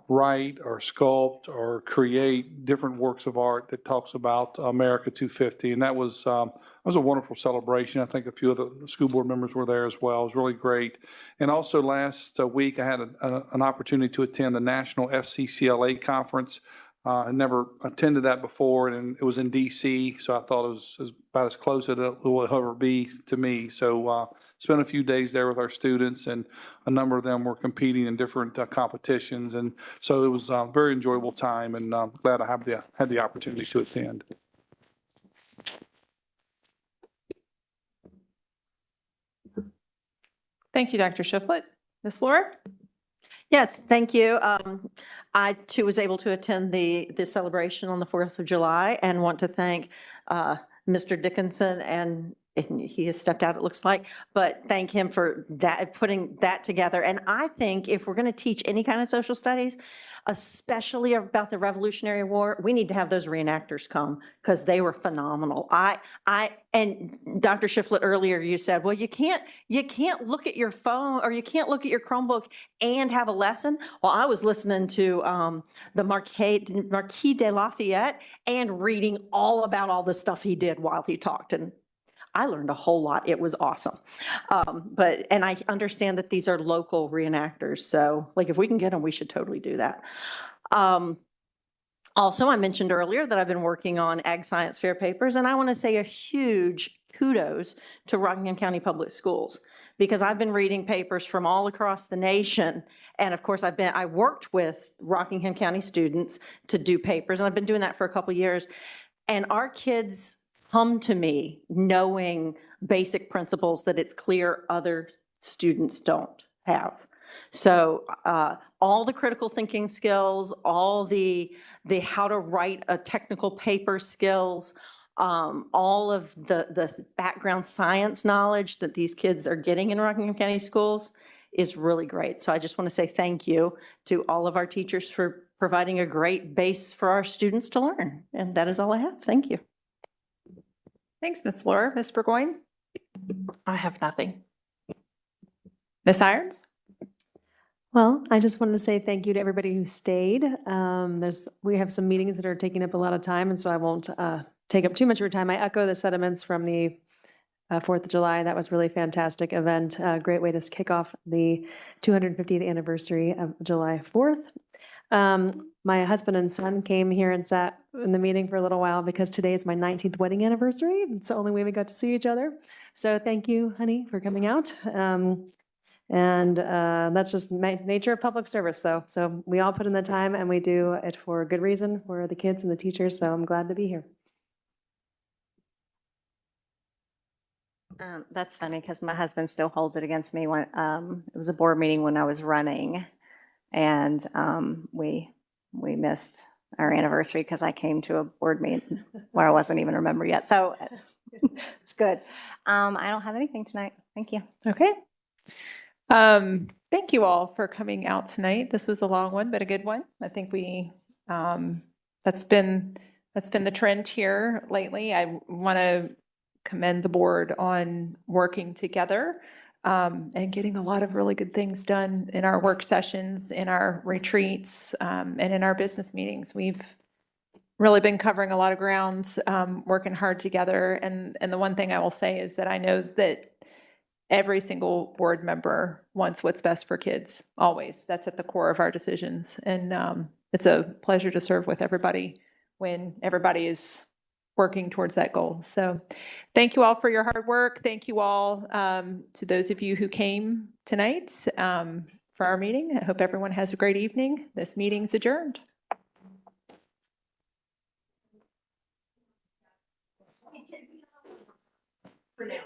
write or sculpt or create different works of art that talks about America 250. And that was a wonderful celebration. I think a few of the school board members were there as well. It was really great. And also last week, I had an opportunity to attend the National FCCLA Conference. I never attended that before, and it was in DC, so I thought it was about as close as it will ever be to me. So spent a few days there with our students, and a number of them were competing in different competitions, and so it was a very enjoyable time, and glad I had the opportunity to attend. Thank you, Dr. Shiflett. Ms. Laura? Yes, thank you. I too was able to attend the celebration on the 4th of July and want to thank Mr. Dickinson, and he has stepped out, it looks like, but thank him for that, putting that together. And I think if we're going to teach any kind of social studies, especially about the Revolutionary War, we need to have those reenactors come because they were phenomenal. And Dr. Shiflett, earlier you said, well, you can't look at your phone or you can't look at your Chromebook and have a lesson. Well, I was listening to the Marquis de Lafayette and reading all about all the stuff he did while he talked, and I learned a whole lot. It was awesome. And I understand that these are local reenactors. So like if we can get them, we should totally do that. Also, I mentioned earlier that I've been working on Ag Science Fair papers, and I want to say a huge kudos to Rockingham County Public Schools, because I've been reading papers from all across the nation. And of course, I worked with Rockingham County students to do papers, and I've been doing that for a couple of years. And our kids come to me knowing basic principles that it's clear other students don't have. So all the critical thinking skills, all the how to write a technical paper skills, all of the background science knowledge that these kids are getting in Rockingham County schools is really great. So I just want to say thank you to all of our teachers for providing a great base for our students to learn. And that is all I have. Thank you. Thanks, Ms. Laura. Ms. Burgoyne? I have nothing. Ms. Irons? Well, I just wanted to say thank you to everybody who stayed. We have some meetings that are taking up a lot of time, and so I won't take up too much of your time. I echo the sentiments from the 4th of July. That was really fantastic event. Great way to kick off the 250th anniversary of July 4th. My husband and son came here and sat in the meeting for a little while because today is my 19th wedding anniversary. It's the only way we got to see each other. So thank you, honey, for coming out. That's just nature of public service, though. So we all put in the time, and we do it for a good reason for the kids and the teachers. So I'm glad to be here. That's funny because my husband still holds it against me when it was a board meeting when I was running, and we missed our anniversary because I came to a board meeting where I wasn't even a member yet. So it's good. I don't have anything tonight. Thank you. Okay. Thank you all for coming out tonight. This was a long one, but a good one. I think that's been the trend here lately. I want to commend the board on working together and getting a lot of really good things done in our work sessions, in our retreats, and in our business meetings. We've really been covering a lot of ground, working hard together. And the one thing I will say is that I know that every single board member wants what's best for kids, always. That's at the core of our decisions. And it's a pleasure to serve with everybody when everybody is working towards that goal. So thank you all for your hard work. Thank you all to those of you who came tonight for our meeting. I hope everyone has a great evening. This meeting's adjourned. For now.